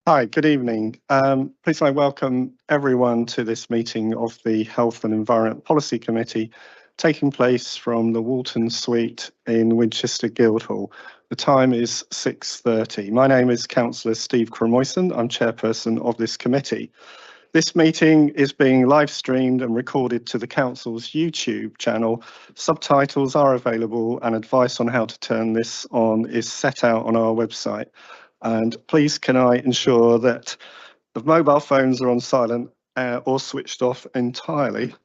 Hi, good evening. Please can I welcome everyone to this meeting of the Health and Environment Policy Committee taking place from the Walton Suite in Winchester Guildhall. The time is 6:30. My name is Councillor Steve Cremoyson. I'm chairperson of this committee. This meeting is being live streamed and recorded to the Council's YouTube channel. Subtitles are available and advice on how to turn this on is set out on our website. And please can I ensure that the mobile phones are on silent or switched off entirely.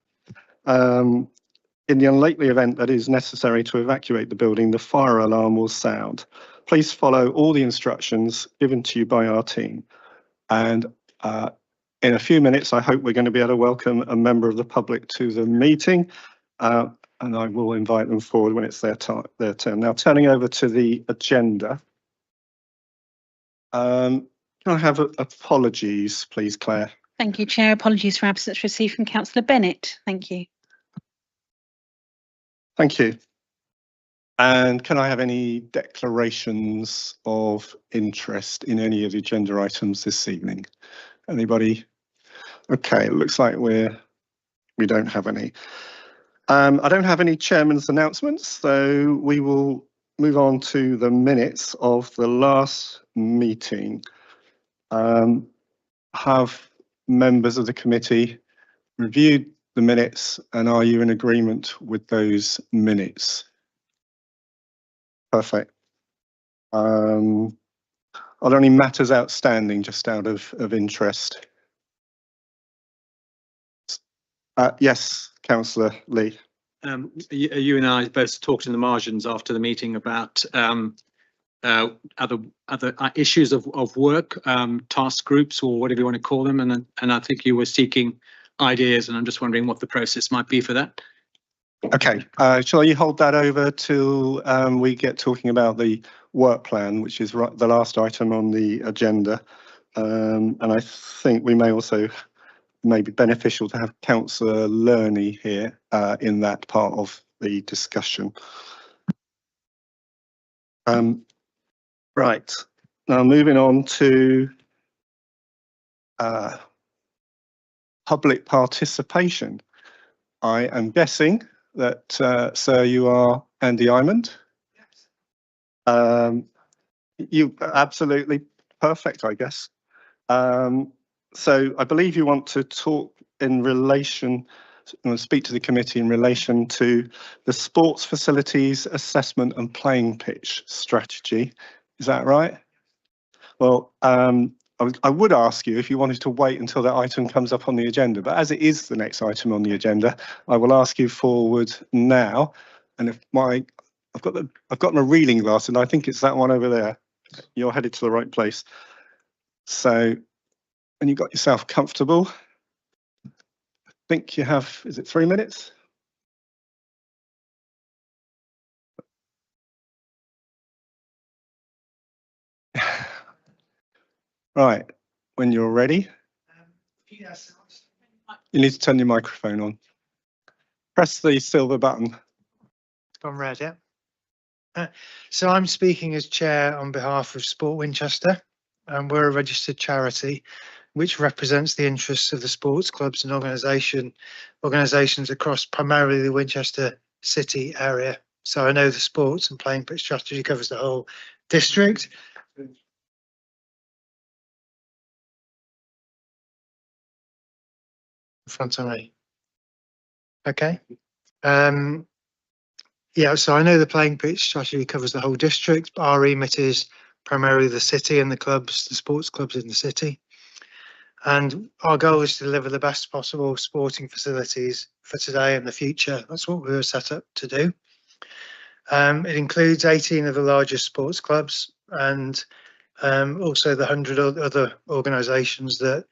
In the unlikely event that it is necessary to evacuate the building, the fire alarm will sound. Please follow all the instructions given to you by our team. And in a few minutes, I hope we're going to be able to welcome a member of the public to the meeting. And I will invite them forward when it's their turn. Now, turning over to the agenda. Can I have apologies, please, Claire? Thank you, Chair. Apologies for absence received from Councillor Bennett. Thank you. Thank you. And can I have any declarations of interest in any of the agenda items this evening? Anybody? Okay, it looks like we don't have any. I don't have any chairman's announcements, so we will move on to the minutes of the last meeting. Have members of the committee reviewed the minutes, and are you in agreement with those minutes? Perfect. Are there any matters outstanding, just out of interest? Yes, Councillor Lee. You and I both talked in the margins after the meeting about other issues of work, task groups, or whatever you want to call them, and I think you were seeking ideas, and I'm just wondering what the process might be for that. Okay, shall you hold that over till we get talking about the work plan, which is the last item on the agenda, and I think we may also be beneficial to have Councillor Lerney here in that part of the discussion. Right, now moving on to public participation. I am guessing that, sir, you are Andy Imond. Yes. You absolutely perfect, I guess. So I believe you want to talk in relation, speak to the committee in relation to the sports facilities assessment and playing pitch strategy. Is that right? Well, I would ask you if you wanted to wait until that item comes up on the agenda, but as it is the next item on the agenda, I will ask you forward now. And if I've got my reading glass, and I think it's that one over there. You're headed to the right place. So, when you got yourself comfortable, I think you have, is it 3 minutes? Right, when you're ready, you need to turn your microphone on. Press the silver button. It's gone red, yeah. So I'm speaking as chair on behalf of Sport Winchester, and we're a registered charity which represents the interests of the sports clubs and organisations across primarily the Winchester city area. So I know the sports and playing pitch strategy covers the whole district. In front of me. Okay. Yeah, so I know the playing pitch strategy covers the whole district, but our remit is primarily the city and the clubs, the sports clubs in the city. And our goal is to deliver the best possible sporting facilities for today and the future. That's what we were set up to do. It includes 18 of the largest sports clubs and also the 100 other organisations that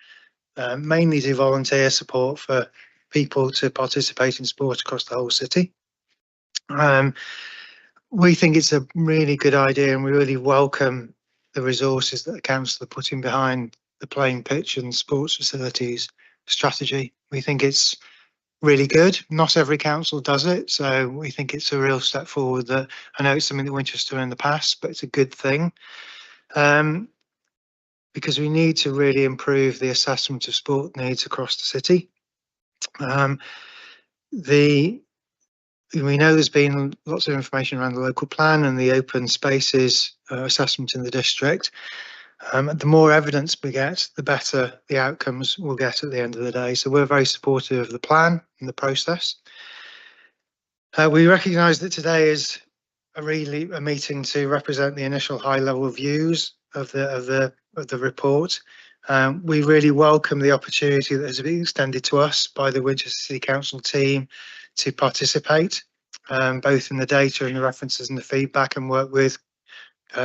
mainly do volunteer support for people to participate in sport across the whole city. We think it's a really good idea, and we really welcome the resources that the council are putting behind the playing pitch and sports facilities strategy. We think it's really good. Not every council does it, so we think it's a real step forward. That I know it's something that Winchester in the past, but it's a good thing. because we need to really improve the assessment of sport needs across the city. We know there's been lots of information around the local plan and the open spaces assessment in the district. The more evidence we get, the better the outcomes we'll get at the end of the day. So we're very supportive of the plan and the process. We recognise that today is a meeting to represent the initial high-level views of the report. We really welcome the opportunity that has been extended to us by the Winchester City Council team to participate, both in the data and the references and the feedback, and work with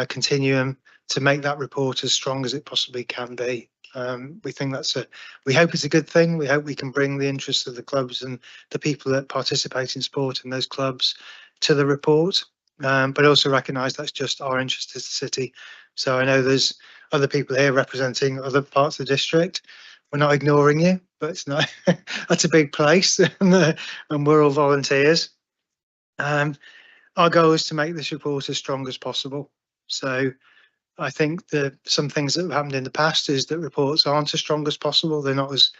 Continuum to make that report as strong as it possibly can be. We think we hope it's a good thing. We hope we can bring the interests of the clubs and the people that participate in sport in those clubs to the report, but also recognise that's just our interest as the city. So I know there's other people here representing other parts of the district. We're not ignoring you, but it's not. That's a big place, and we're all volunteers. Our goal is to make this report as strong as possible. So I think that some things that have happened in the past is that reports aren't as strong as possible. They're not as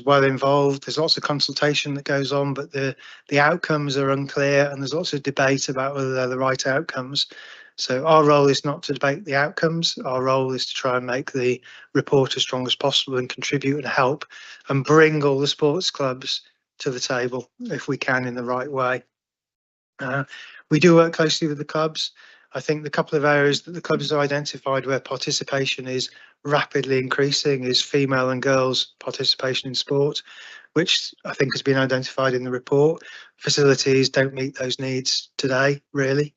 well involved. There's lots of consultation that goes on, but the outcomes are unclear, and there's lots of debate about whether they're the right outcomes. So our role is not to debate the outcomes. Our role is to try and make the report as strong as possible and contribute and help and bring all the sports clubs to the table if we can in the right way. We do work closely with the clubs. I think the couple of areas that the clubs have identified where participation is rapidly increasing is female and girls participation in sport, which I think has been identified in the report. Facilities don't meet those needs today, really.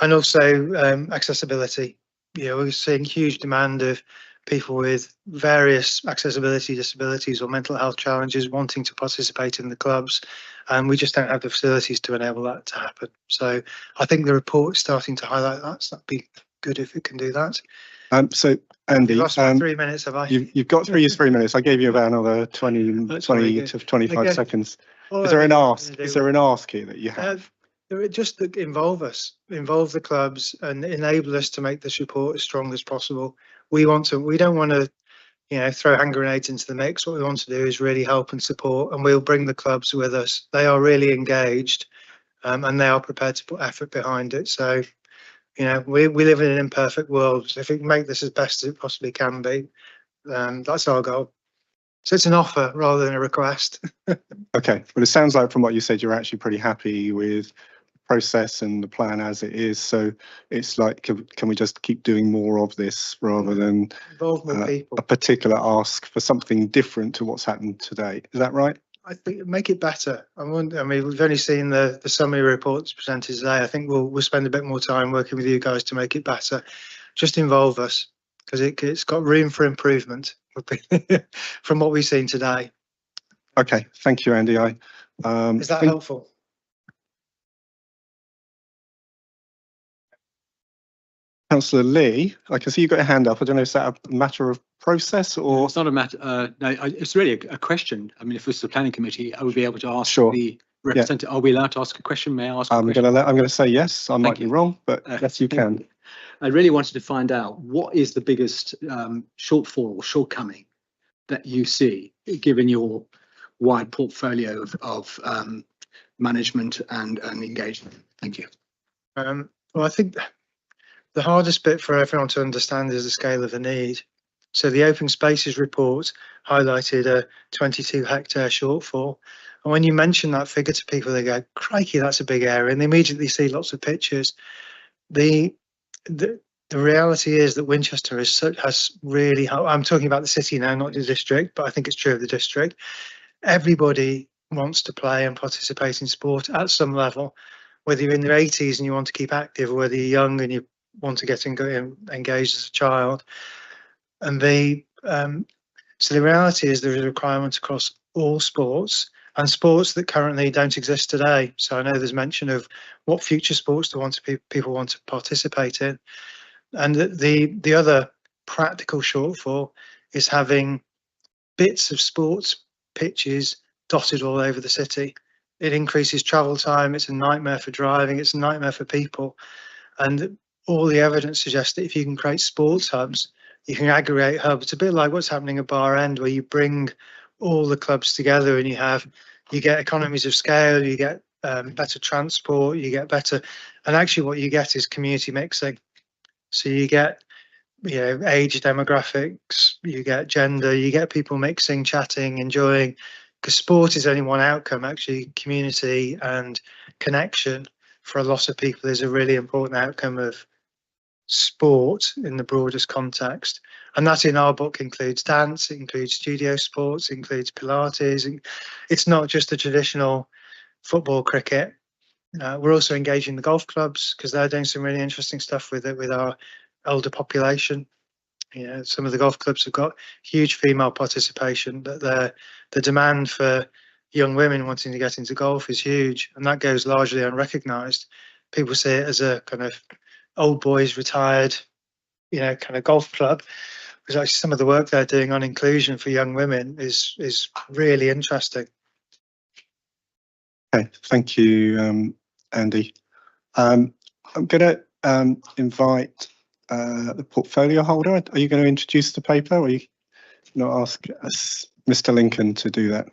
And also accessibility. You know, we're seeing huge demand of people with various accessibility disabilities or mental health challenges wanting to participate in the clubs, and we just don't have the facilities to enable that to happen. So I think the report is starting to highlight that, so that'd be good if it can do that. So Andy, You've lost my 3 minutes, have I? You've got 3 minutes. I gave you about another 20 to 25 seconds. Is there an ask? Is there an ask here that you have? Just to involve us, involve the clubs, and enable us to make this report as strong as possible. We don't want to, throw hand grenades into the mix. What we want to do is really help and support, and we'll bring the clubs with us. They are really engaged, and they are prepared to put effort behind it. So, we live in an imperfect world. So if we can make this as best as it possibly can be, that's our goal. So it's an offer rather than a request. Okay, well, it sounds like from what you said, you're actually pretty happy with process and the plan as it is. So it's like, can we just keep doing more of this rather than involve more people? A particular ask for something different to what's happened today? Is that right? I think make it better. I mean, we've only seen the summary reports presented today. I think we'll spend a bit more time working with you guys to make it better. Just involve us, because it's got room for improvement from what we've seen today. Okay, thank you, Andy. Is that helpful? Councillor Lee, I can see you've got your hand up. I don't know, is that a matter of process or? It's not a matter, no, it's really a question. I mean, if it's the planning committee, I would be able to ask the representative. Yeah. Are we allowed to ask a question? May I ask a question? I'm going to say yes. I might be wrong, but yes, you can. I really wanted to find out what is the biggest shortfall or shortcoming that you see, given your wide portfolio of management and engagement. Thank you. Well, I think the hardest bit for everyone to understand is the scale of the need. So the open spaces report highlighted a 22 hectare shortfall. And when you mention that figure to people, they go, crikey, that's a big area. And they immediately see lots of pictures. The reality is that Winchester has really, I'm talking about the city now, not the district, but I think it's true of the district. Everybody wants to play and participate in sport at some level, whether you're in your 80s and you want to keep active, or whether you're young and you want to get engaged as a child. And so the reality is there is a requirement across all sports, and sports that currently don't exist today. So I know there's mention of what future sports people want to participate in. And the other practical shortfall is having bits of sports pitches dotted all over the city. It increases travel time. It's a nightmare for driving. It's a nightmare for people. And all the evidence suggests that if you can create sports hubs, you can aggregate hubs. It's a bit like what's happening at Bar End, where you bring all the clubs together and you get economies of scale, you get better transport, you get better, and actually what you get is community mixing. So you get, age demographics, you get gender, you get people mixing, chatting, enjoying, because sport is only one outcome. Actually, community and connection for a lot of people is a really important outcome of sport in the broadest context. And that in our book includes dance, it includes studio sports, it includes Pilates. It's not just the traditional football, cricket. We're also engaging the golf clubs because they're doing some really interesting stuff with our older population. Some of the golf clubs have got huge female participation, but the demand for young women wanting to get into golf is huge, and that goes largely unrecognised. People see it as a kind of old boys retired, kind of golf club. Because actually some of the work they're doing on inclusion for young women is really interesting. Okay, thank you, Andy. I'm going to invite the portfolio holder. Are you going to introduce the paper, or are you going to ask Mr. Lincoln to do that?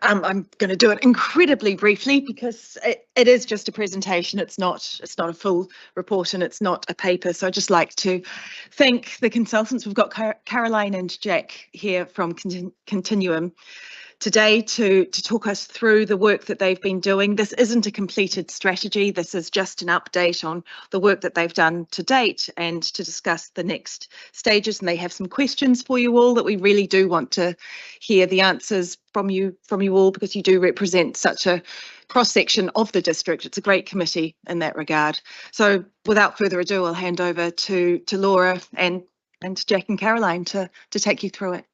I'm going to do it incredibly briefly because it is just a presentation. It's not a full report and it's not a paper. So I'd just like to thank the consultants. We've got Caroline and Jack here from Continuum today to talk us through the work that they've been doing. This isn't a completed strategy. This is just an update on the work that they've done to date and to discuss the next stages. And they have some questions for you all that we really do want to hear the answers from you all, because you do represent such a cross-section of the district. It's a great committee in that regard. So without further ado, I'll hand over to Laura and Jack and Caroline to take you through it.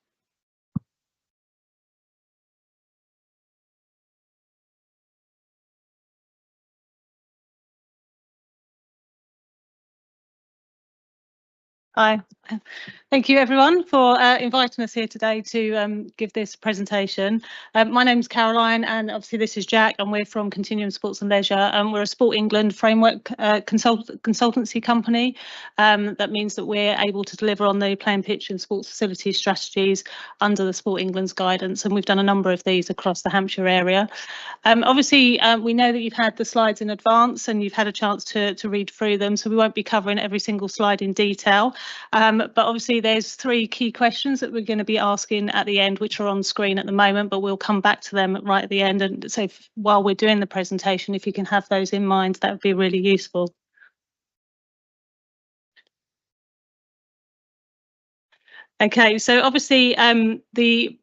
Hi, thank you everyone for inviting us here today to give this presentation. My name's Caroline, and obviously this is Jack, and we're from Continuum Sports and Leisure. We're a Sport England framework consultancy company. That means that we're able to deliver on the playing pitch and sports facilities strategies under the Sport England's guidance, and we've done a number of these across the Hampshire area. Obviously, we know that you've had the slides in advance and you've had a chance to read through them, so we won't be covering every single slide in detail. But obviously there's three key questions that we're going to be asking at the end, which are on screen at the moment, but we'll come back to them right at the end. And so while we're doing the presentation, if you can have those in mind, that would be really useful. Okay, so obviously the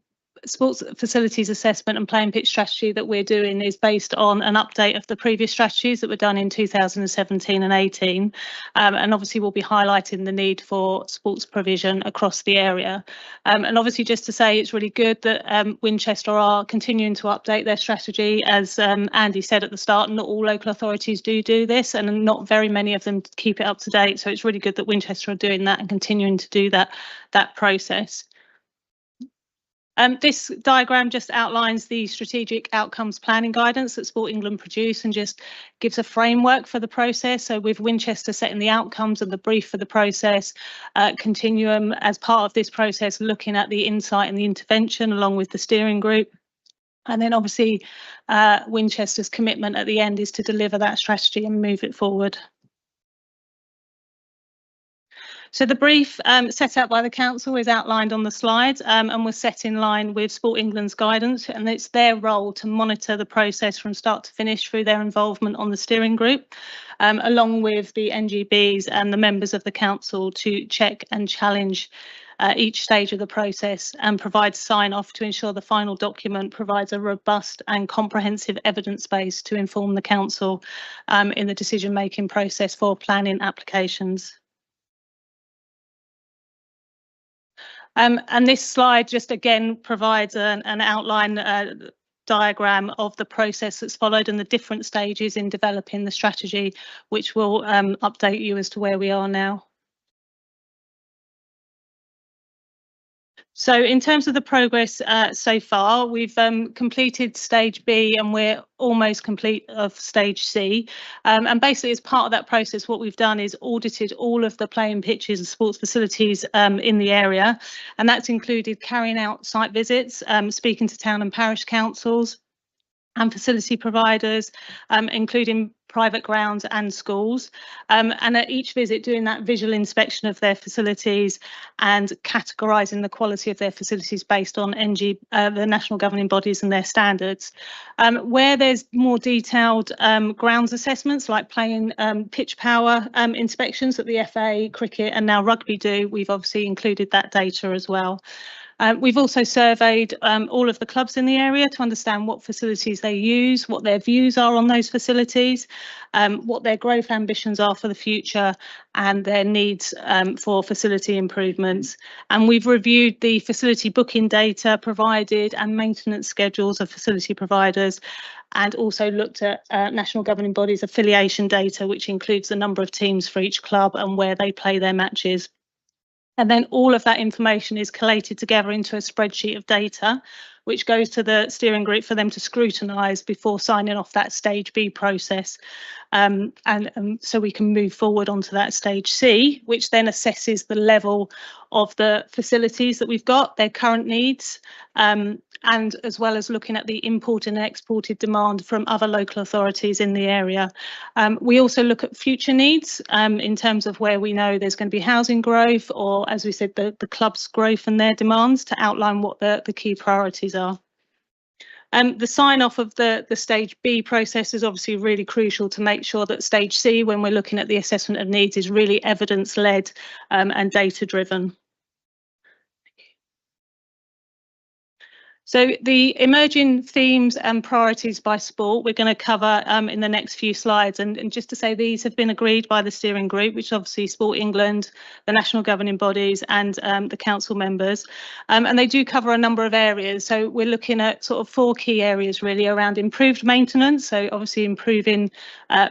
sports facilities assessment and playing pitch strategy that we're doing is based on an update of the previous strategies that were done in 2017 and 18, and obviously we'll be highlighting the need for sports provision across the area. And obviously just to say, it's really good that Winchester are continuing to update their strategy. As Andy said at the start, not all local authorities do this, and not very many of them keep it up to date, so it's really good that Winchester are doing that and continuing to do that process. This diagram just outlines the strategic outcomes planning guidance that Sport England produce and just gives a framework for the process. So with Winchester setting the outcomes and the brief for the process, Continuum as part of this process looking at the insight and the intervention along with the steering group. And then obviously Winchester's commitment at the end is to deliver that strategy and move it forward. So the brief set out by the council is outlined on the slides and was set in line with Sport England's guidance, and it's their role to monitor the process from start to finish through their involvement on the steering group, along with the NGBs and the members of the council to check and challenge each stage of the process and provide sign-off to ensure the final document provides a robust and comprehensive evidence base to inform the council in the decision-making process for planning applications. And this slide just again provides an outline diagram of the process that's followed and the different stages in developing the strategy, which will update you as to where we are now. So in terms of the progress so far, we've completed stage B and we're almost complete of stage C. And basically as part of that process, what we've done is audited all of the playing pitches and sports facilities in the area. And that's included carrying out site visits, speaking to town and parish councils and facility providers, including private grounds and schools, and at each visit doing that visual inspection of their facilities and categorising the quality of their facilities based on the national governing bodies and their standards. Where there's more detailed grounds assessments like playing pitch power inspections that the FA, cricket and now rugby do, we've obviously included that data as well. We've also surveyed all of the clubs in the area to understand what facilities they use, what their views are on those facilities, what their growth ambitions are for the future and their needs for facility improvements. And we've reviewed the facility booking data provided and maintenance schedules of facility providers, and also looked at national governing bodies affiliation data, which includes the number of teams for each club and where they play their matches. And then all of that information is collated together into a spreadsheet of data, which goes to the steering group for them to scrutinise before signing off that stage B process. And so we can move forward onto that stage C, which then assesses the level of the facilities that we've got, their current needs, and as well as looking at the imported and exported demand from other local authorities in the area. We also look at future needs in terms of where we know there's going to be housing growth, or as we said, the club's growth and their demands, to outline what the key priorities are. The sign off of the stage B process is obviously really crucial to make sure that stage C, when we're looking at the assessment of needs, is really evidence led and data driven. So the emerging themes and priorities by sport we're going to cover in the next few slides, and just to say these have been agreed by the steering group, which obviously Sport England, the national governing bodies and the council members, and they do cover a number of areas. So we're looking at sort of 4 key areas really around improved maintenance, so obviously improving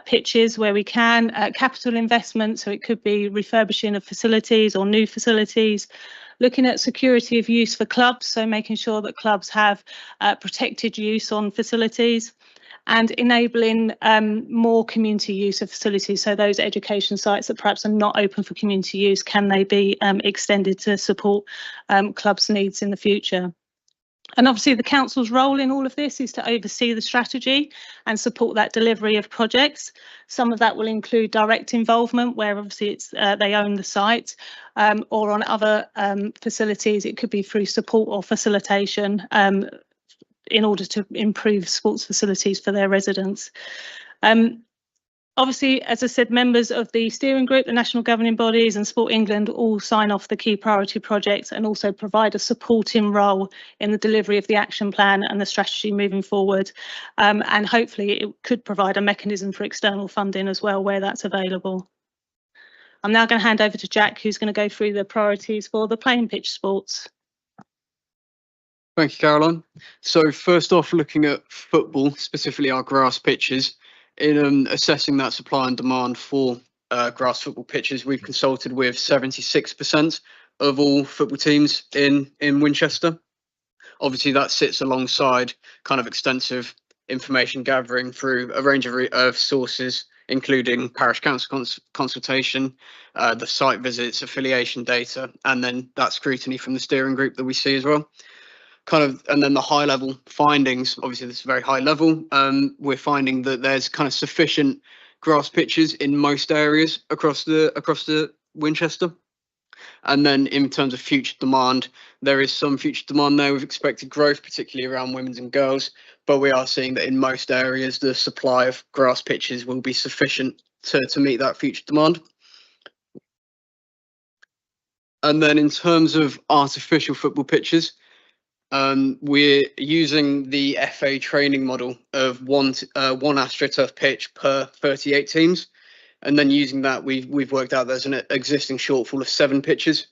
pitches where we can, capital investment, so it could be refurbishing of facilities or new facilities, looking at security of use for clubs, so making sure that clubs have protected use on facilities, and enabling more community use of facilities. So those education sites that perhaps are not open for community use, can they be extended to support clubs' needs in the future? And obviously the council's role in all of this is to oversee the strategy and support that delivery of projects. Some of that will include direct involvement, where obviously it's they own the site, or on other facilities it could be through support or facilitation in order to improve sports facilities for their residents. Obviously, as I said, members of the steering group, the national governing bodies and Sport England all sign off the key priority projects and also provide a supporting role in the delivery of the action plan and the strategy moving forward. And hopefully it could provide a mechanism for external funding as well where that's available. I'm now going to hand over to Jack, who's going to go through the priorities for the playing pitch sports. Thank you, Caroline. So first off, looking at football, specifically our grass pitches, in assessing that supply and demand for grass football pitches, we've consulted with 76% of all football teams in Winchester. Obviously, that sits alongside kind of extensive information gathering through a range of sources, including parish council consultation, the site visits, affiliation data, and then that scrutiny from the steering group that we see as well. And then the high level findings, obviously this is very high level, we're finding that there's kind of sufficient grass pitches in most areas across the Winchester. And then in terms of future demand, there is some future demand there with expected growth, particularly around women's and girls, but we are seeing that in most areas the supply of grass pitches will be sufficient to meet that future demand. And then in terms of artificial football pitches, we're using the FA training model of one AstroTurf pitch per 38 teams, and then using that we've worked out there's an existing shortfall of 7 pitches,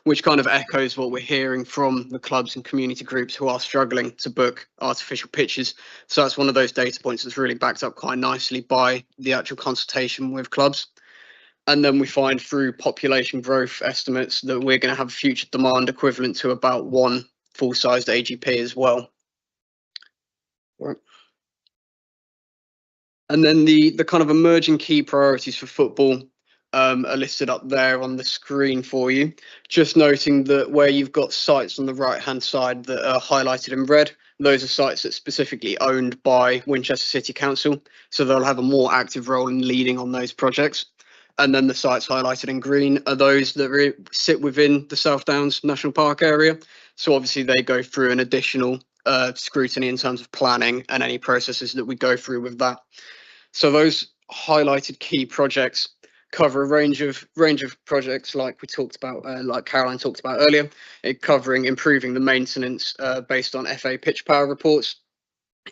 which kind of echoes what we're hearing from the clubs and community groups who are struggling to book artificial pitches. So that's one of those data points that's really backed up quite nicely by the actual consultation with clubs. And then we find through population growth estimates that we're going to have future demand equivalent to about 1 full-sized AGP as well. Right. And then the kind of emerging key priorities for football are listed up there on the screen for you. Just noting that where you've got sites on the right-hand side that are highlighted in red, those are sites that are specifically owned by Winchester City Council, so they'll have a more active role in leading on those projects. And then the sites highlighted in green are those that sit within the South Downs National Park area. So obviously they go through an additional scrutiny in terms of planning and any processes that we go through with that. So those highlighted key projects cover a range of projects like we talked about, like Caroline talked about earlier, covering improving the maintenance based on FA pitch power reports,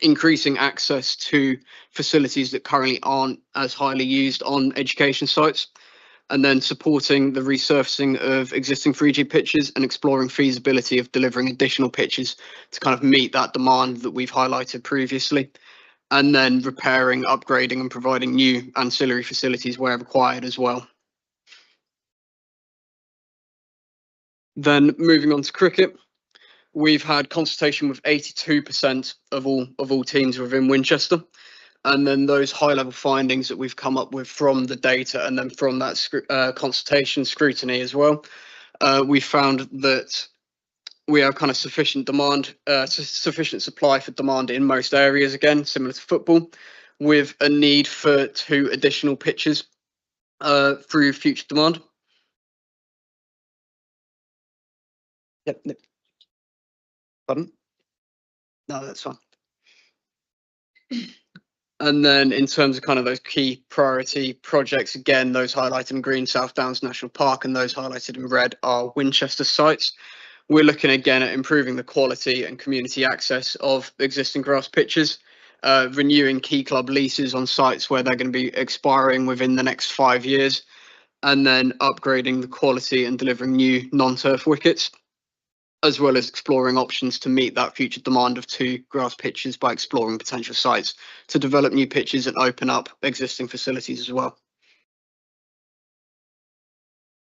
increasing access to facilities that currently aren't as highly used on education sites, and then supporting the resurfacing of existing 3G pitches and exploring feasibility of delivering additional pitches to kind of meet that demand that we've highlighted previously, and then repairing, upgrading and providing new ancillary facilities where required as well. Then moving on to cricket. We've had consultation with 82% of all teams within Winchester, and then those high-level findings that we've come up with from the data and then from that consultation scrutiny as well. We found that we have kind of sufficient demand, sufficient supply for demand in most areas, again, similar to football, with a need for 2 additional pitches through future demand. Yep. Pardon? No, that's fine. And then in terms of kind of those key priority projects, again, those highlighted in green, South Downs National Park, and those highlighted in red are Winchester sites. We're looking again at improving the quality and community access of existing grass pitches, renewing key club leases on sites where they're going to be expiring within the next 5 years, and then upgrading the quality and delivering new non-turf wickets, as well as exploring options to meet that future demand of 2 grass pitches by exploring potential sites to develop new pitches and open up existing facilities as well.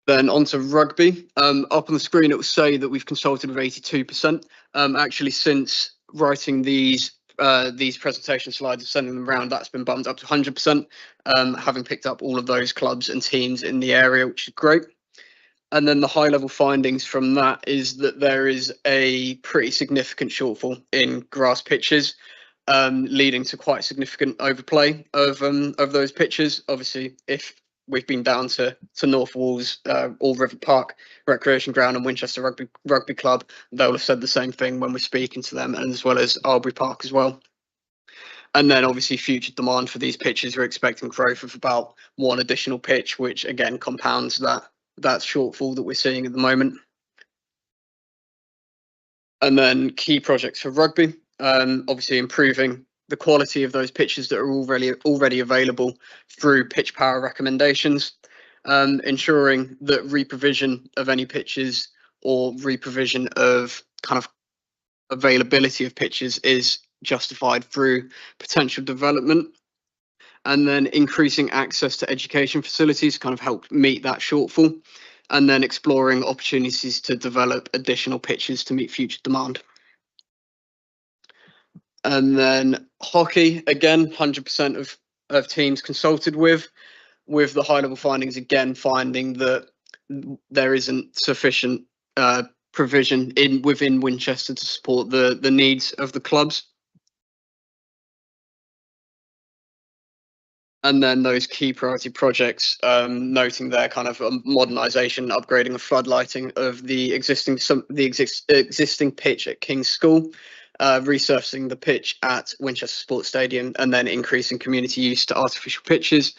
Then on to rugby. Up on the screen, it will say that we've consulted with 82%. Actually, since writing these presentation slides and sending them around, that's been bumped up to 100%, having picked up all of those clubs and teams in the area, which is great. And then the high level findings from that is that there is a pretty significant shortfall in grass pitches, leading to quite significant overplay of those pitches. Obviously, if we've been down to North Walls, All River Park Recreation Ground and Winchester Rugby Club, they'll have said the same thing when we're speaking to them, and as well as Albury Park as well. And then obviously future demand for these pitches, we're expecting growth of about 1 additional pitch, which again compounds that shortfall that we're seeing at the moment. And then key projects for rugby, obviously improving the quality of those pitches that are already available through pitch power recommendations, ensuring that reprovision of any pitches or reprovision of kind of availability of pitches is justified through potential development, and then increasing access to education facilities kind of help meet that shortfall, and then exploring opportunities to develop additional pitches to meet future demand. And then hockey, again, 100% of teams consulted with the high level findings, again, finding that there isn't sufficient provision within Winchester to support the needs of the clubs. And then those key priority projects, noting their kind of modernisation, upgrading of floodlighting of the existing pitch at King's School, resurfacing the pitch at Winchester Sports Stadium, and then increasing community use to artificial pitches,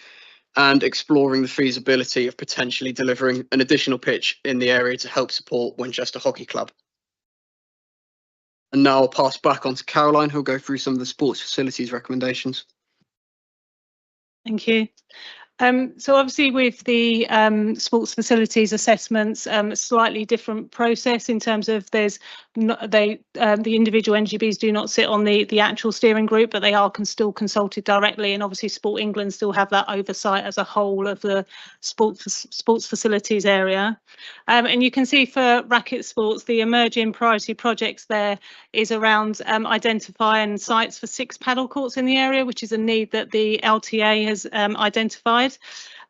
and exploring the feasibility of potentially delivering an additional pitch in the area to help support Winchester Hockey Club. And now I'll pass back on to Caroline, who'll go through some of the sports facilities recommendations. Thank you. So obviously with the sports facilities assessments, a slightly different process in terms of there's the individual NGBs do not sit on the actual steering group, but they are still consulted directly, and obviously Sport England still have that oversight as a whole of the sports facilities area. And you can see for racket sports, the emerging priority projects there is around identifying sites for 6 paddle courts in the area, which is a need that the LTA has identified.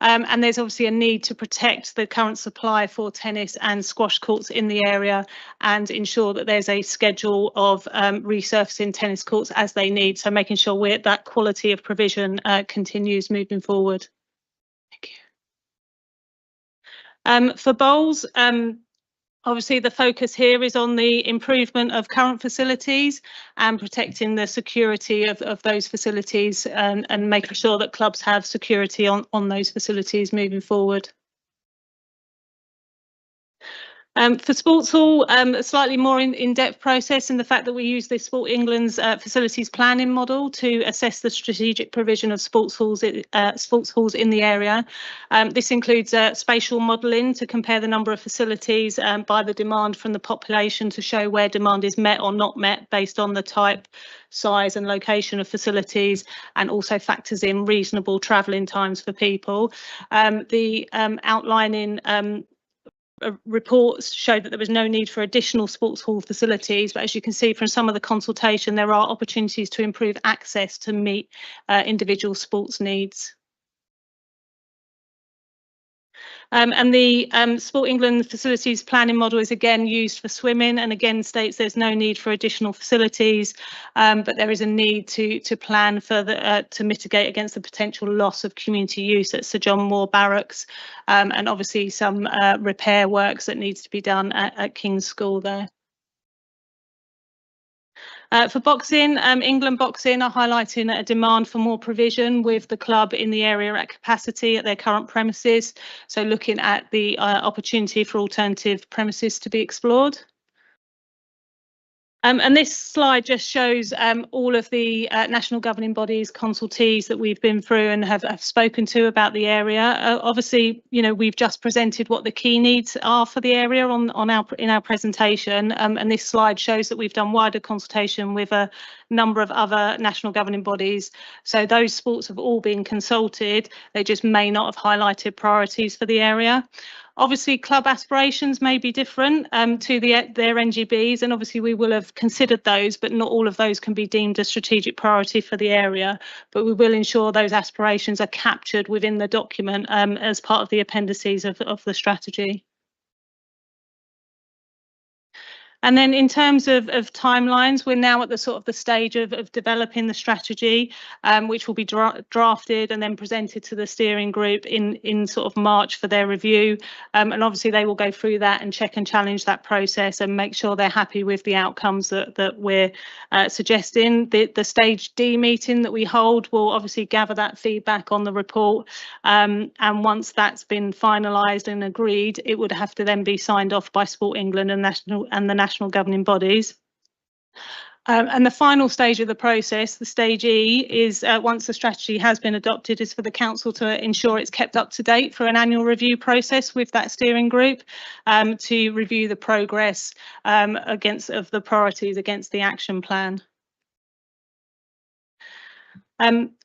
And there's obviously a need to protect the current supply for tennis and squash courts in the area and ensure that there's a schedule of resurfacing tennis courts as they need. So making sure that quality of provision continues moving forward. Thank you. For bowls, obviously, the focus here is on the improvement of current facilities and protecting the security of those facilities and making sure that clubs have security on those facilities moving forward. For Sports Hall, a slightly more in-depth process in the fact that we use the Sport England's facilities planning model to assess the strategic provision of sports halls in the area. This includes spatial modelling to compare the number of facilities by the demand from the population to show where demand is met or not met based on the type, size and location of facilities, and also factors in reasonable travelling times for people. The outlining reports showed that there was no need for additional sports hall facilities, but as you can see from some of the consultation, there are opportunities to improve access to meet individual sports needs. And the Sport England facilities planning model is again used for swimming, and again states there's no need for additional facilities, but there is a need to plan further to mitigate against the potential loss of community use at Sir John Moore Barracks, and obviously some repair works that needs to be done at King's School there. For boxing, England Boxing are highlighting a demand for more provision with the club in the area at capacity at their current premises. So looking at the opportunity for alternative premises to be explored. And this slide just shows all of the national governing bodies, consultees that we've been through and have spoken to about the area. Obviously, you know, we've just presented what the key needs are for the area in our presentation, and this slide shows that we've done wider consultation with a number of other national governing bodies. So those sports have all been consulted. They just may not have highlighted priorities for the area. Obviously, club aspirations may be different to their NGBs, and obviously we will have considered those, but not all of those can be deemed a strategic priority for the area. But we will ensure those aspirations are captured within the document as part of the appendices of the strategy. And then in terms of timelines, we're now at the stage of developing the strategy, which will be drafted and then presented to the steering group in sort of March for their review. And obviously they will go through that and check and challenge that process and make sure they're happy with the outcomes that we're suggesting. The stage D meeting that we hold will obviously gather that feedback on the report. And once that's been finalised and agreed, it would have to then be signed off by Sport England and the national governing bodies. And the final stage of the process, the stage E, is once the strategy has been adopted, is for the council to ensure it's kept up to date for an annual review process with that steering group to review the progress of the priorities against the action plan.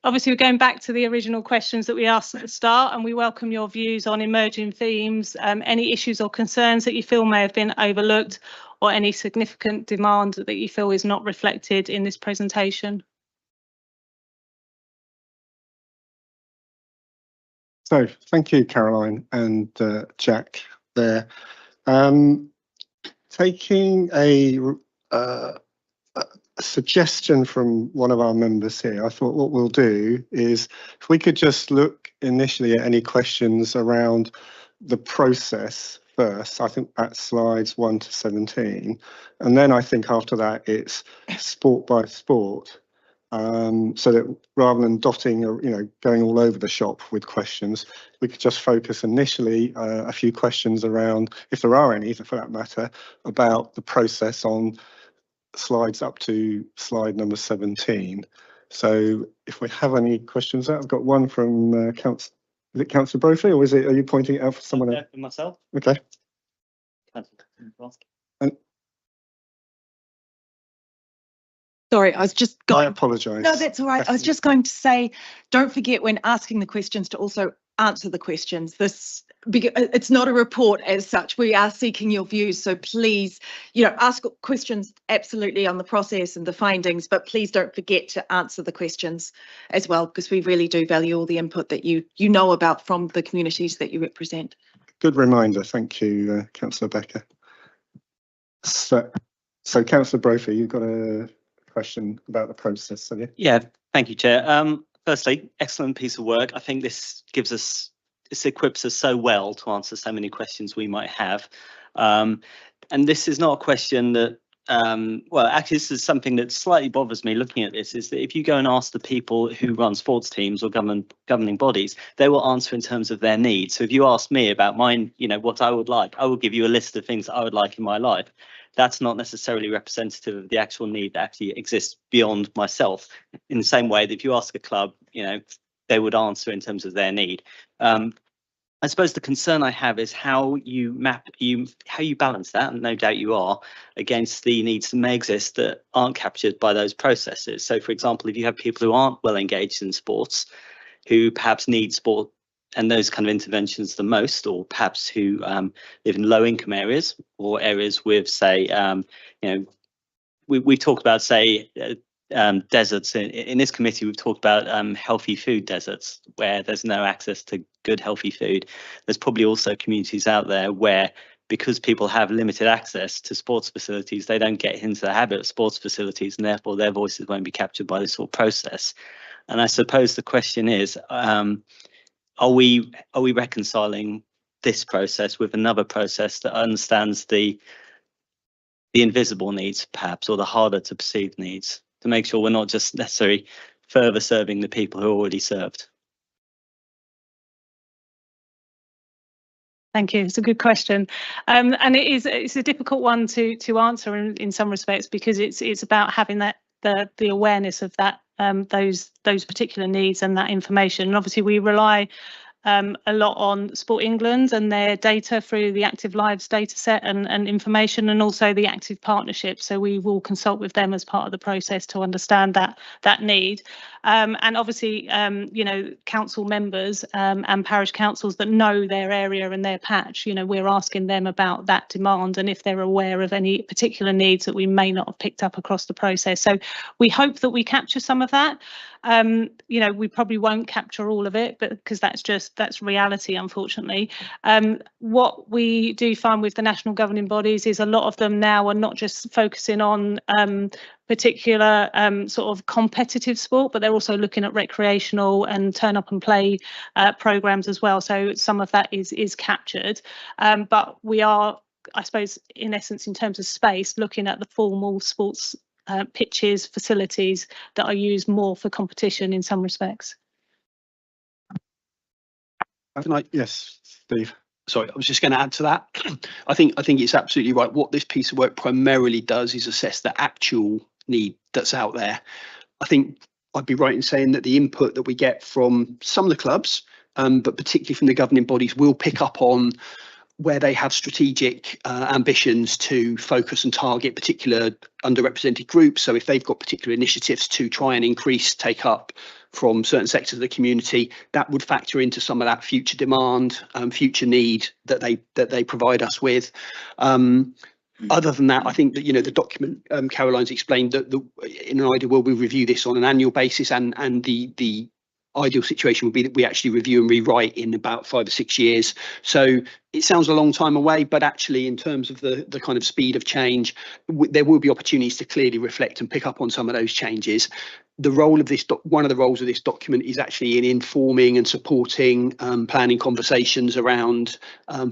Obviously, we're going back to the original questions that we asked at the start, and we welcome your views on emerging themes, any issues or concerns that you feel may have been overlooked, or any significant demand that you feel is not reflected in this presentation. So thank you, Caroline and Jack there. Taking a suggestion from one of our members here, I thought what we'll do is if we could just look initially at any questions around the process first. I think that's slides 1 to 17, and then I think after that it's sport by sport, so that rather than dotting or going all over the shop with questions, we could just focus initially a few questions around, if there are any for that matter, about the process on slides up to slide number 17. So if we have any questions, I've got one from is it Councillor Brophy, or are you pointing it out for someone else? For myself. Okay. And Sorry, I was just I going. apologise. No, that's all right. I was just going to say, don't forget when asking the questions to also answer the questions. It's not a report as such. We are seeking your views. So please, ask questions absolutely on the process and the findings, but please don't forget to answer the questions as well, because we really do value all the input that you know about from the communities that you represent. Good reminder. Thank you, Councillor Becker. So Councillor Brophy, you've got a question about the process, have you? Yeah, thank you, Chair. Firstly, excellent piece of work. I think this equips us so well to answer so many questions we might have. And this is not a question that, well, actually, this is something that slightly bothers me looking at this, is that if you go and ask the people who run sports teams or governing bodies, they will answer in terms of their needs. So if you ask me about mine, what I would like, I will give you a list of things that I would like in my life. That's not necessarily representative of the actual need that actually exists beyond myself. In the same way that if you ask a club, they would answer in terms of their need. I suppose the concern I have is how you balance that, and no doubt you are, against the needs that may exist that aren't captured by those processes. So, for example, if you have people who aren't well engaged in sports, who perhaps need sport and those kind of interventions the most, or perhaps who live in low income areas or areas with, say, we talked about, say, deserts. In this committee, we've talked about healthy food deserts where there's no access to good healthy food. There's probably also communities out there where, because people have limited access to sports facilities, they don't get into the habit of sports facilities, and therefore their voices won't be captured by this whole process. And I suppose the question is, are we reconciling this process with another process that understands the invisible needs, perhaps, or the harder to perceive needs, to make sure we're not just necessarily further serving the people who are already served? Thank you. It's a good question, and it's a difficult one to answer in some respects, because it's about having the awareness of that, those particular needs and that information. And obviously we rely a lot on Sport England and their data through the Active Lives data set and information, and also the Active Partnership. So we will consult with them as part of the process to understand that need. And obviously, council members and parish councils that know their area and their patch, we're asking them about that demand and if they're aware of any particular needs that we may not have picked up across the process. So we hope that we capture some of that. We probably won't capture all of it, but because that's reality, unfortunately. What we do find with the national governing bodies is a lot of them now are not just focusing on particular sort of competitive sport, but they're also looking at recreational and turn up and play programs as well. So some of that is captured, but we are, I suppose, in essence, in terms of space, looking at the formal sports pitches, facilities that are used more for competition in some respects. Yes, Steve. Sorry, I was just going to add to that. I think it's absolutely right. What this piece of work primarily does is assess the actual need that's out there. I think I'd be right in saying that the input that we get from some of the clubs, but particularly from the governing bodies, will pick up on where they have strategic ambitions to focus and target particular underrepresented groups. So if they've got particular initiatives to try and increase take up from certain sectors of the community, that would factor into some of that future demand, future need that they provide us with. Other than that, I think that, the document Caroline's explained that in an ideal world, we review this on an annual basis, and the ideal situation would be that we actually review and rewrite in about 5 or 6 years. So it sounds a long time away, but actually in terms of the kind of speed of change, there will be opportunities to clearly reflect and pick up on some of those changes. The role of this, one of the roles of this document is actually in informing and supporting planning conversations around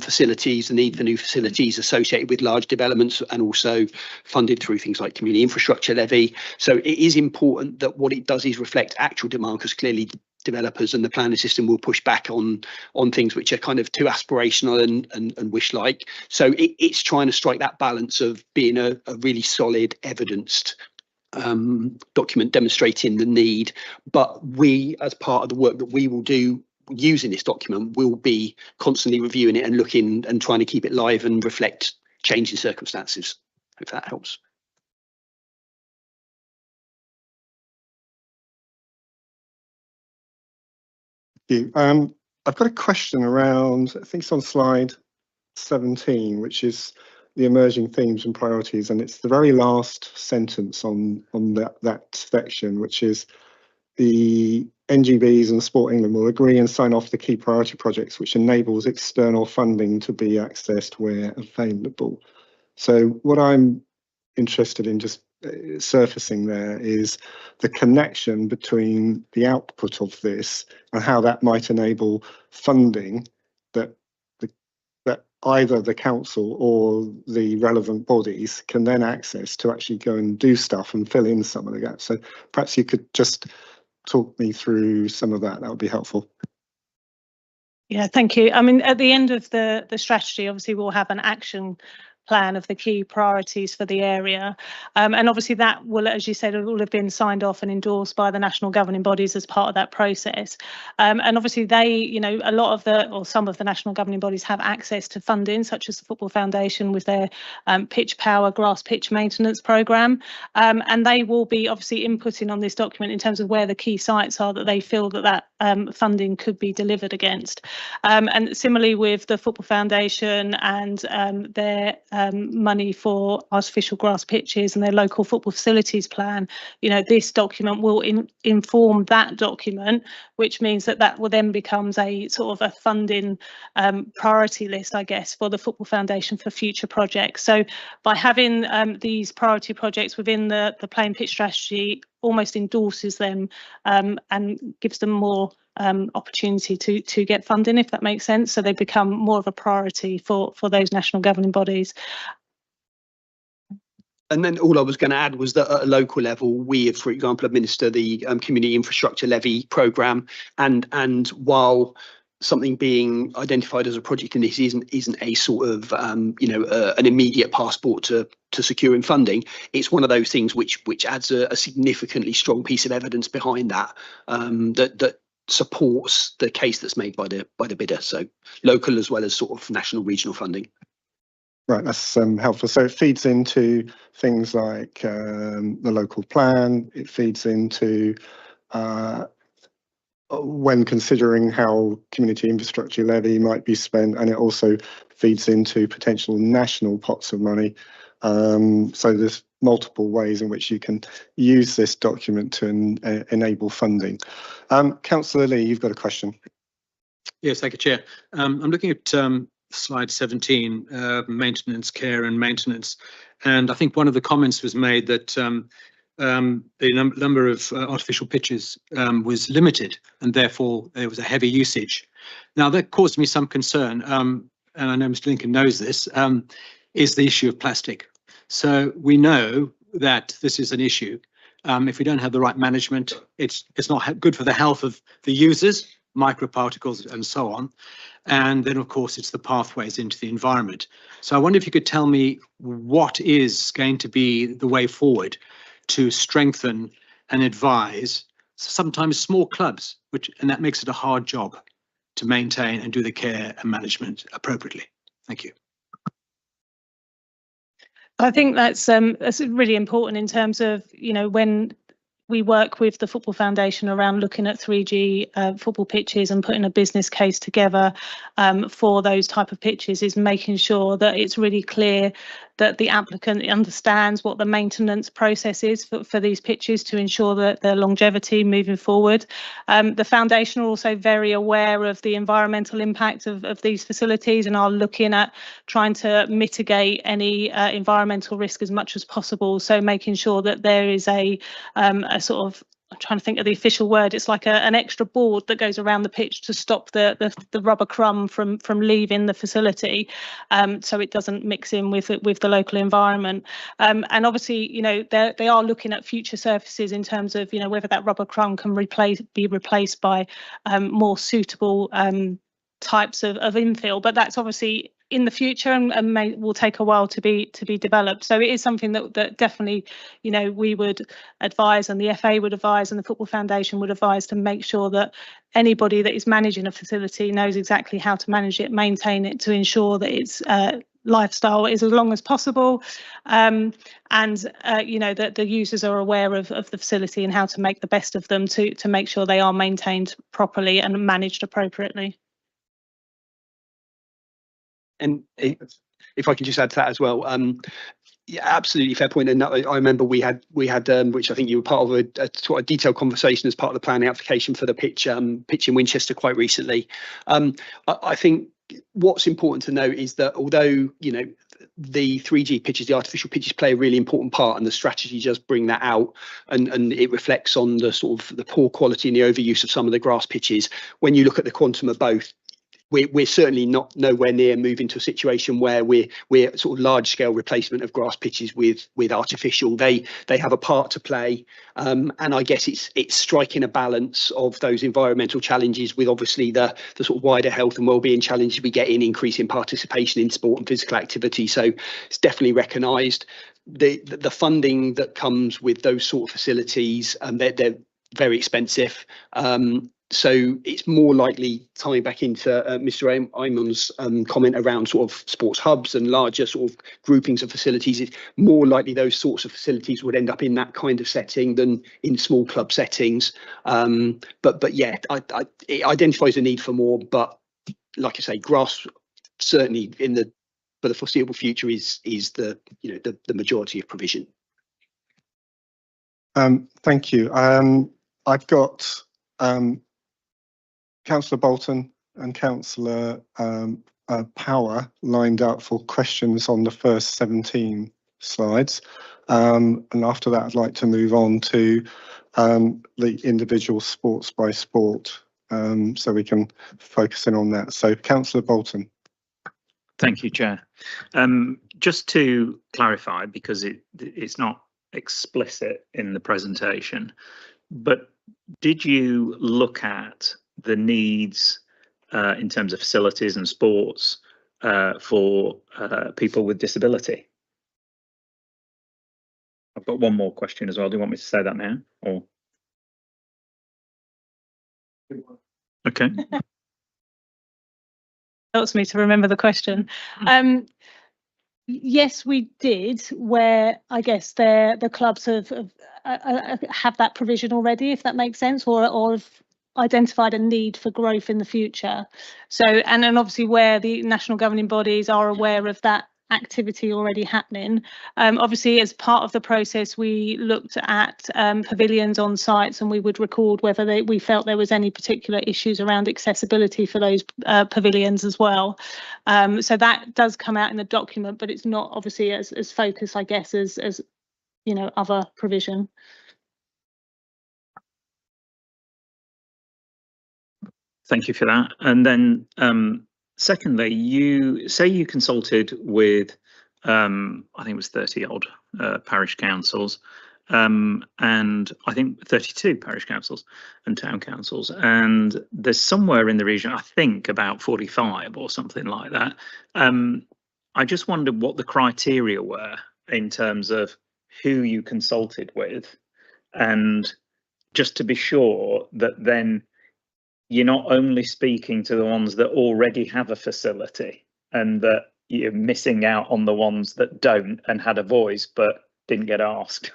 facilities, the need for new facilities associated with large developments, and also funded through things like community infrastructure levy. So it is important that what it does is reflect actual demand, because clearly developers and the planning system will push back on things which are kind of too aspirational and wish-like. So it's trying to strike that balance of being a really solid, evidenced document demonstrating the need, but we, as part of the work that we will do using this document, will be constantly reviewing it and looking and trying to keep it live and reflect changing circumstances, if that helps. you. I've got a question around, I think it's on slide 17, which is the emerging themes and priorities, and it's the very last sentence on that section, which is the NGBs and Sport England will agree and sign off the key priority projects, which enables external funding to be accessed where available. So what I'm interested in just surfacing there is the connection between the output of this and how that might enable funding that either the council or the relevant bodies can then access to actually go and do stuff and fill in some of the gaps. So perhaps you could just talk me through some of that. That would be helpful. Yeah, thank you. I mean, at the end of the strategy, obviously we'll have an action plan of the key priorities for the area, and obviously that will, as you said, it will have been signed off and endorsed by the national governing bodies as part of that process, and obviously they, you know, a lot of the, or some of the national governing bodies have access to funding, such as the Football Foundation with their pitch power grass pitch maintenance programme, and they will be obviously inputting on this document in terms of where the key sites are that they feel that funding could be delivered against, and similarly with the Football Foundation and their money for artificial grass pitches and their local football facilities plan. You know, this document will inform that document, which means that will then becomes a sort of a funding priority list, I guess, for the Football Foundation for future projects. So by having these priority projects within the playing pitch strategy, almost endorses them and gives them more opportunity to get funding, if that makes sense. So they become more of a priority for those national governing bodies. And then all I was going to add was that at a local level, we, for example, administer the community infrastructure levy programme, and while something being identified as a project in this isn't a sort of an immediate passport to securing funding, it's one of those things which adds a significantly strong piece of evidence behind that that supports the case that's made by the bidder. So local as well as sort of national regional funding. Right, that's helpful. So it feeds into things like the local plan. It feeds into when considering how community infrastructure levy might be spent, and it also feeds into potential national pots of money. So there's multiple ways in which you can use this document to enable funding. Councillor Lee, you've got a question. Yes, thank you, Chair. I'm looking at slide 17, maintenance, care and maintenance. And I think one of the comments was made that the number of artificial pitches was limited, and therefore there was a heavy usage. Now that caused me some concern, and I know Mr. Lincoln knows this, is the issue of plastic. So we know that this is an issue. If we don't have the right management, it's not good for the health of the users, microparticles and so on. And then, of course, it's the pathways into the environment. So I wonder if you could tell me what is going to be the way forward to strengthen and advise sometimes small clubs, and that makes it a hard job to maintain and do the care and management appropriately. Thank you. I think that's really important in terms of, you know, when we work with the Football Foundation around looking at 3G football pitches and putting a business case together for those type of pitches, is making sure that it's really clear that the applicant understands what the maintenance process is for these pitches to ensure that their longevity moving forward. The foundation are also very aware of the environmental impact of these facilities and are looking at trying to mitigate any environmental risk as much as possible. So making sure that there is a sort of, I'm trying to think of the official word, it's like an extra board that goes around the pitch to stop the rubber crumb from leaving the facility, so it doesn't mix in with the local environment. And obviously, you know, they are looking at future surfaces in terms of, you know, whether that rubber crumb can be replaced by more suitable types of infill, but that's obviously in the future and will take a while to be developed. So it is something that definitely, you know, we would advise, and the FA would advise, and the Football Foundation would advise, to make sure that anybody that is managing a facility knows exactly how to manage it, maintain it, to ensure that it's lifestyle is as long as possible, and you know that the users are aware of the facility and how to make the best of them to make sure they are maintained properly and managed appropriately. And if I can just add to that as well, yeah, absolutely fair point. And I remember we had which I think you were part of a sort of detailed conversation as part of the planning application for the pitch in Winchester quite recently. I think what's important to note is that although, you know, the 3G pitches, the artificial pitches play a really important part, and the strategy does bring that out, and it reflects on the sort of the poor quality and the overuse of some of the grass pitches. When you look at the quantum of both, we're certainly not nowhere near moving to a situation where we're sort of large scale replacement of grass pitches with artificial. They have a part to play, and I guess it's striking a balance of those environmental challenges with obviously the sort of wider health and wellbeing challenges we get in increasing participation in sport and physical activity. So it's definitely recognised. The funding that comes with those sort of facilities, they're very expensive. So it's more likely, tying back into Mr. Ayman's comment around sort of sports hubs and larger sort of groupings of facilities, it's more likely those sorts of facilities would end up in that kind of setting than in small club settings. But yeah, it identifies a need for more. But like I say, grass certainly for the foreseeable future is the majority of provision. Thank you. I've got Councillor Bolton and Councillor Power lined up for questions on the first 17 slides. And after that, I'd like to move on to the individual sports by sport, so we can focus in on that. So Councillor Bolton. Thank you, Chair. Just to clarify, because it's not explicit in the presentation, but did you look at the needs in terms of facilities and sports for people with disability? I've got one more question as well. Do you want me to say that now? Or okay. Helps me to remember the question. Yes, we did, where I guess the clubs have that provision already, if that makes sense, or have identified a need for growth in the future. So, and then obviously where the national governing bodies are aware of that activity already happening. Obviously, as part of the process, we looked at pavilions on sites, and we would record whether we felt there was any particular issues around accessibility for those pavilions as well. So that does come out in the document, but it's not obviously as focused, I guess, as you know, other provision. Thank you for that. And then secondly, you say you consulted with I think it was 30 odd parish councils, and I think 32 parish councils and town councils, and there's somewhere in the region, I think about 45 or something like that. I just wondered what the criteria were in terms of who you consulted with, and just to be sure that then you're not only speaking to the ones that already have a facility and that you're missing out on the ones that don't and had a voice but didn't get asked.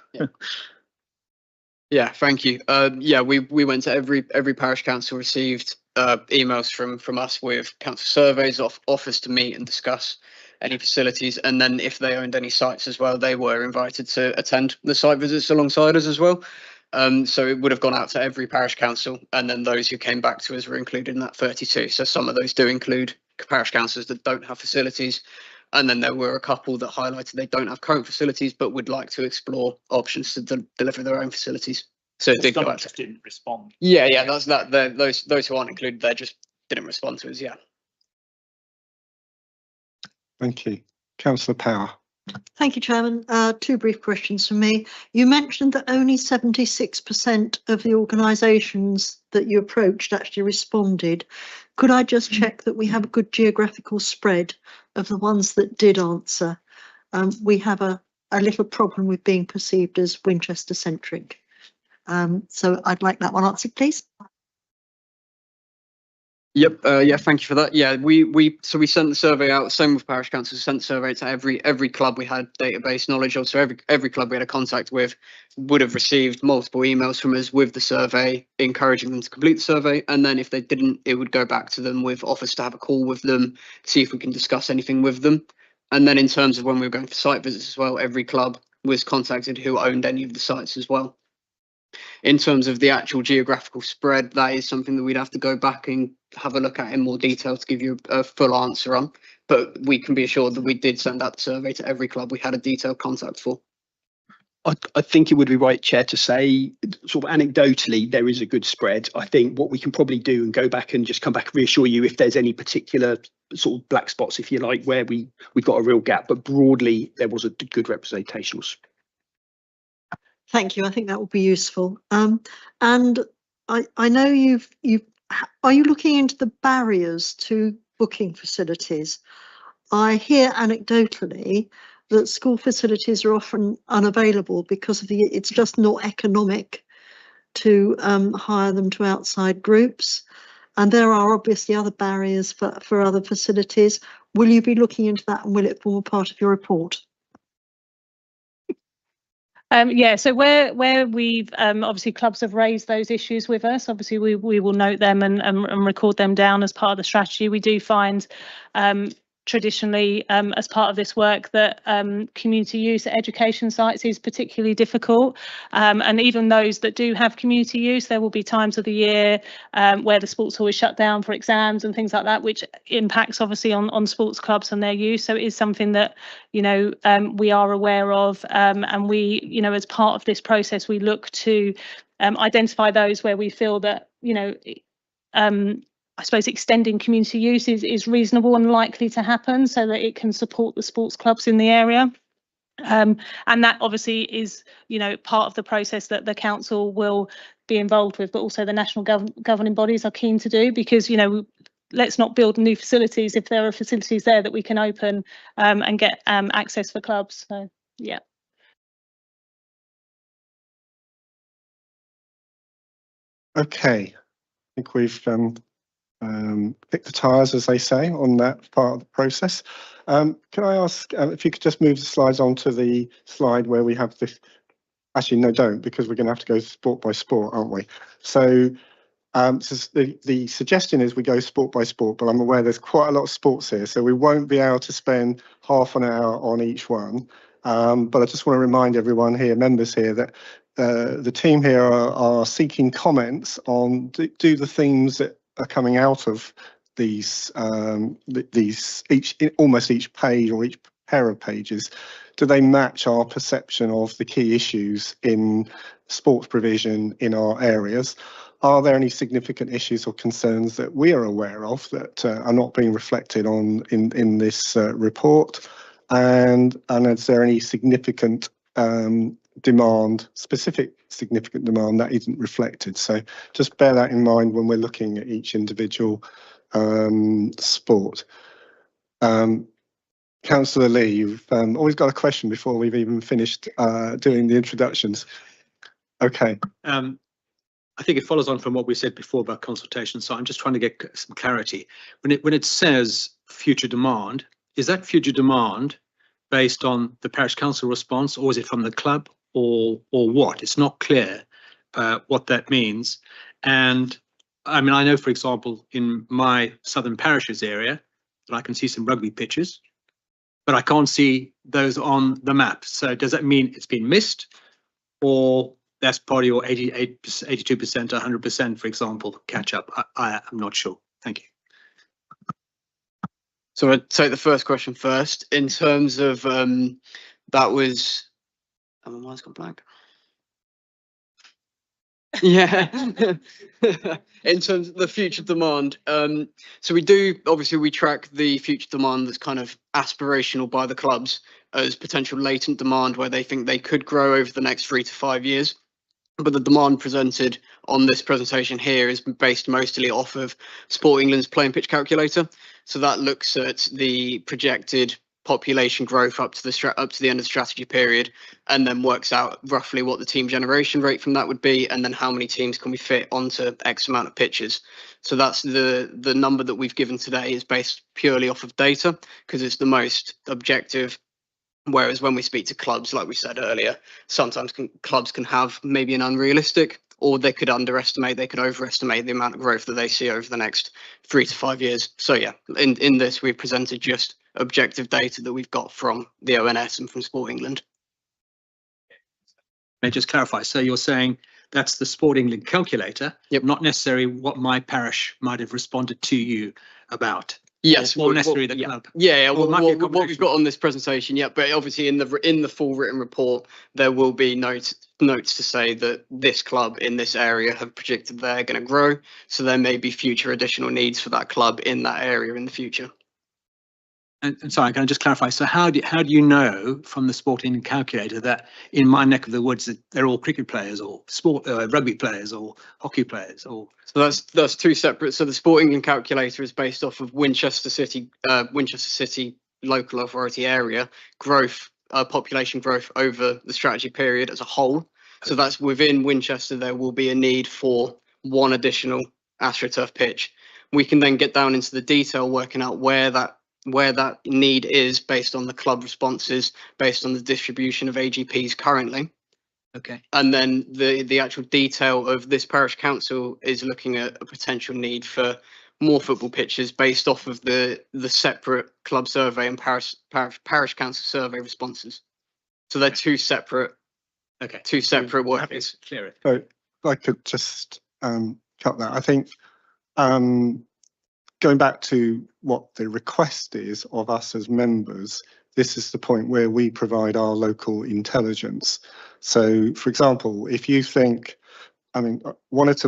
Yeah, thank you. Yeah, we went to every parish council, received emails from us with council surveys, offers to meet and discuss any facilities, and then if they owned any sites as well, they were invited to attend the site visits alongside us as well. So it would have gone out to every parish council, and then those who came back to us were included in that 32. So some of those do include parish councils that don't have facilities, and then there were a couple that highlighted they don't have current facilities but would like to explore options to deliver their own facilities. So it did go out. Just didn't respond. Yeah, that's that. Those who aren't included, they just didn't respond to us. Yeah. Thank you. Councillor Power. Thank you, Chairman. Two brief questions from me. You mentioned that only 76% of the organisations that you approached actually responded. Could I just check that we have a good geographical spread of the ones that did answer? We have a little problem with being perceived as Winchester centric. So I'd like that one answered, please. Yep. Yeah. Thank you for that. Yeah. We sent the survey out. Same with parish councils. Sent the survey to every club we had database knowledge of. So every club we had a contact with would have received multiple emails from us with the survey, encouraging them to complete the survey. And then if they didn't, it would go back to them with offers to have a call with them, see if we can discuss anything with them. And then in terms of when we were going for site visits as well, every club was contacted who owned any of the sites as well. In terms of the actual geographical spread, that is something that we'd have to go back and have a look at in more detail to give you a full answer on. But we can be assured that we did send out the survey to every club we had a detailed contact for. I think it would be right, Chair, to say sort of anecdotally there is a good spread. I think what we can probably do and go back and just come back and reassure you if there's any particular sort of black spots, if you like, where we've got a real gap. But broadly, there was a good representation. Thank you. I think that will be useful. And I know are you looking into the barriers to booking facilities? I hear anecdotally that school facilities are often unavailable because of it's just not economic to hire them to outside groups. And there are obviously other barriers for other facilities. Will you be looking into that, and will it form a part of your report? Yeah, so where we've obviously clubs have raised those issues with us, obviously we will note them and record them down as part of the strategy. We do find traditionally as part of this work that community use at education sites is particularly difficult, and even those that do have community use, there will be times of the year where the sports hall is shut down for exams and things like that, which impacts obviously on sports clubs and their use. So it is something that we are aware of, and we as part of this process we look to identify those where we feel that I suppose extending community use is reasonable and likely to happen, so that it can support the sports clubs in the area. And that obviously is, part of the process that the council will be involved with, but also the national governing bodies are keen to do, because, let's not build new facilities if there are facilities there that we can open and get access for clubs. So, yeah. Okay, I think we've pick the tires, as they say, on that part of the process. Can I ask if you could just move the slides onto the slide where we have this? Actually, no, don't, because we're going to have to go sport by sport, aren't we? So, the suggestion is we go sport by sport, but I'm aware there's quite a lot of sports here, so we won't be able to spend half an hour on each one. But I just want to remind everyone here, members here, that the team here are seeking comments on do the themes that are coming out of these almost each page or each pair of pages, do they match our perception of the key issues in sports provision in our areas? Are there any significant issues or concerns that we are aware of that are not being reflected on in this report? And is there any significant specific significant demand that isn't reflected? So just bear that in mind when we're looking at each individual sport. Councillor Lee, you've always got a question before we've even finished doing the introductions. Okay. I think it follows on from what we said before about consultation, so I'm just trying to get some clarity. When it says future demand, is that future demand based on the parish council response, or is it from the club, or what? It's not clear what that means. And I mean, I know, for example, in my Southern Parishes area, that I can see some rugby pitches, but I can't see those on the map. So does that mean it's been missed, or that's part of your 88%, 82%, 100%, for example, catch up? I'm not sure. Thank you. So I'd take the first question first. In terms of that was, oh, my mind's gone blank. Yeah. In terms of the future demand, so we track the future demand that's kind of aspirational by the clubs as potential latent demand where they think they could grow over the next 3 to 5 years. But the demand presented on this presentation here is based mostly off of Sport England's playing pitch calculator. So that looks at the projected population growth up to the end of the strategy period, and then works out roughly what the team generation rate from that would be, and then how many teams can we fit onto X amount of pitches. So that's the number that we've given today is based purely off of data because it's the most objective. Whereas when we speak to clubs, like we said earlier, sometimes clubs can have maybe an unrealistic, or they could underestimate, they could overestimate the amount of growth that they see over the next 3 to 5 years. So yeah, in this, we've presented just objective data that we've got from the ONS and from Sport England. May I just clarify? So you're saying that's the Sport England calculator, Yep. not necessarily what my parish might have responded to you about. Yes, Or necessarily the yeah. club. Yeah, Or it might be a what we've combination. got on this presentation, yeah, but obviously in the full written report, there will be notes to say that this club in this area have predicted they're going to grow, so there may be future additional needs for that club in that area in the future. And sorry, can I just clarify? So how do you know from the Sport England calculator that in my neck of the woods that they're all cricket players or rugby players or hockey players or? So that's two separate. So the Sport England calculator is based off of Winchester City local authority area growth, population growth over the strategy period as a whole. So that's within Winchester. There will be a need for one additional AstroTurf pitch. We can then get down into the detail, working out where that need is based on the club responses, based on the distribution of AGPs currently. Okay. And then the actual detail of this parish council is looking at a potential need for more football pitches based off of the separate club survey and parish council survey responses. So they're two separate workings. Clear it. So if I could just cut that. I think going back to what the request is of us as members, this is the point where we provide our local intelligence. So, for example, if you think, I wanted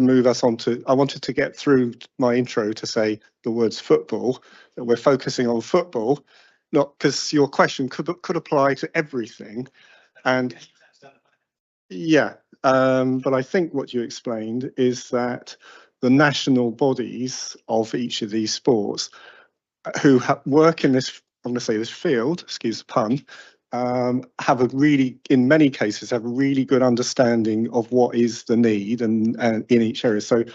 to get through my intro to say the words football, that we're focusing on football, not because your question could apply to everything. And yeah, but I think what you explained is that the national bodies of each of these sports who work in this, I'm going to say this field, excuse the pun, have in many cases, have a really good understanding of what is the need and in each area. So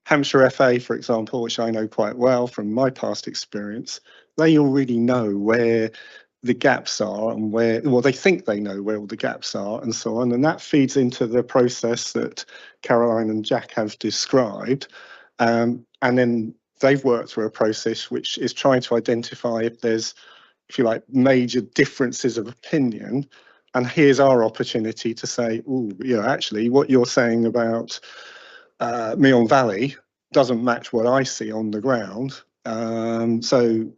Hampshire FA, for example, which I know quite well from my past experience, they already know where the gaps are and they think they know where all the gaps are and so on. And that feeds into the process that Caroline and Jack have described. And then they've worked through a process which is trying to identify if there's, if you like, major differences of opinion. And here's our opportunity to say, oh, actually, what you're saying about Meon Valley doesn't match what I see on the ground. So,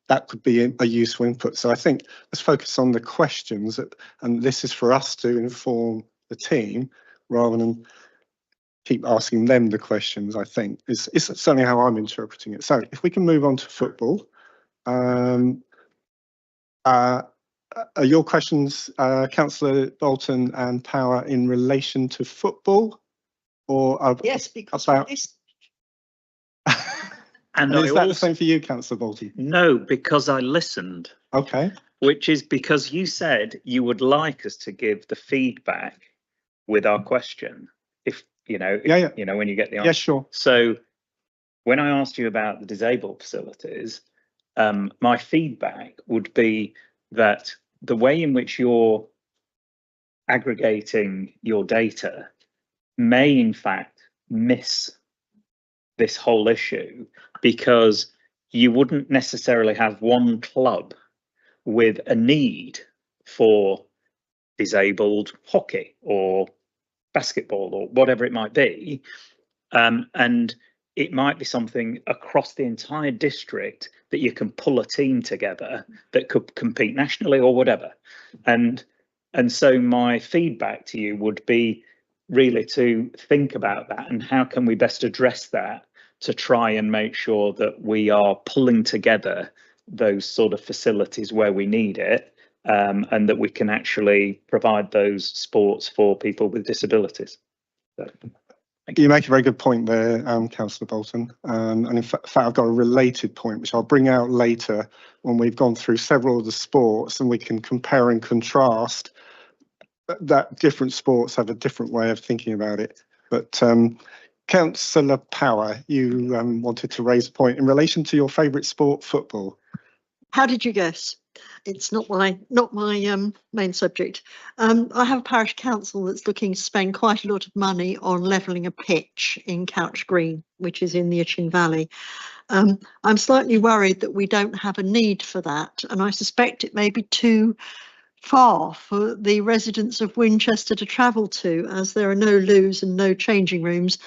that could be a useful input. So I think let's focus on the questions, and this is for us to inform the team rather than keep asking them the questions. I think it's certainly how I'm interpreting it. So if we can move on to football. Are your questions, Councillor Bolton and Power, in relation to football, or Yes, because about? And is that the also, same for you, Councillor Bolton? no, because I listened, Okay. which is because you said you would like us to give the feedback with our question. If Yeah. when you get the answer. Yeah, sure. So when I asked you about the disabled facilities, my feedback would be that the way in which you're aggregating your data may in fact miss this whole issue, because you wouldn't necessarily have one club with a need for disabled hockey or basketball or whatever it might be, and it might be something across the entire district that you can pull a team together that could compete nationally or whatever. And so my feedback to you would be really to think about that, and how can we best address that to try and make sure that we are pulling together those sort of facilities where we need it, and that we can actually provide those sports for people with disabilities. So. You make a very good point there, Councillor Bolton. And in fact, I've got a related point, which I'll bring out later when we've gone through several of the sports and we can compare and contrast that different sports have a different way of thinking about it. But Councillor Power, you wanted to raise a point in relation to your favourite sport, football. How did you guess? It's not my main subject. I have a parish council that's looking to spend quite a lot of money on levelling a pitch in Couch Green, which is in the Itchen Valley. I'm slightly worried that we don't have a need for that, and I suspect it may be too far for the residents of Winchester to travel to, as there are no loos and no changing rooms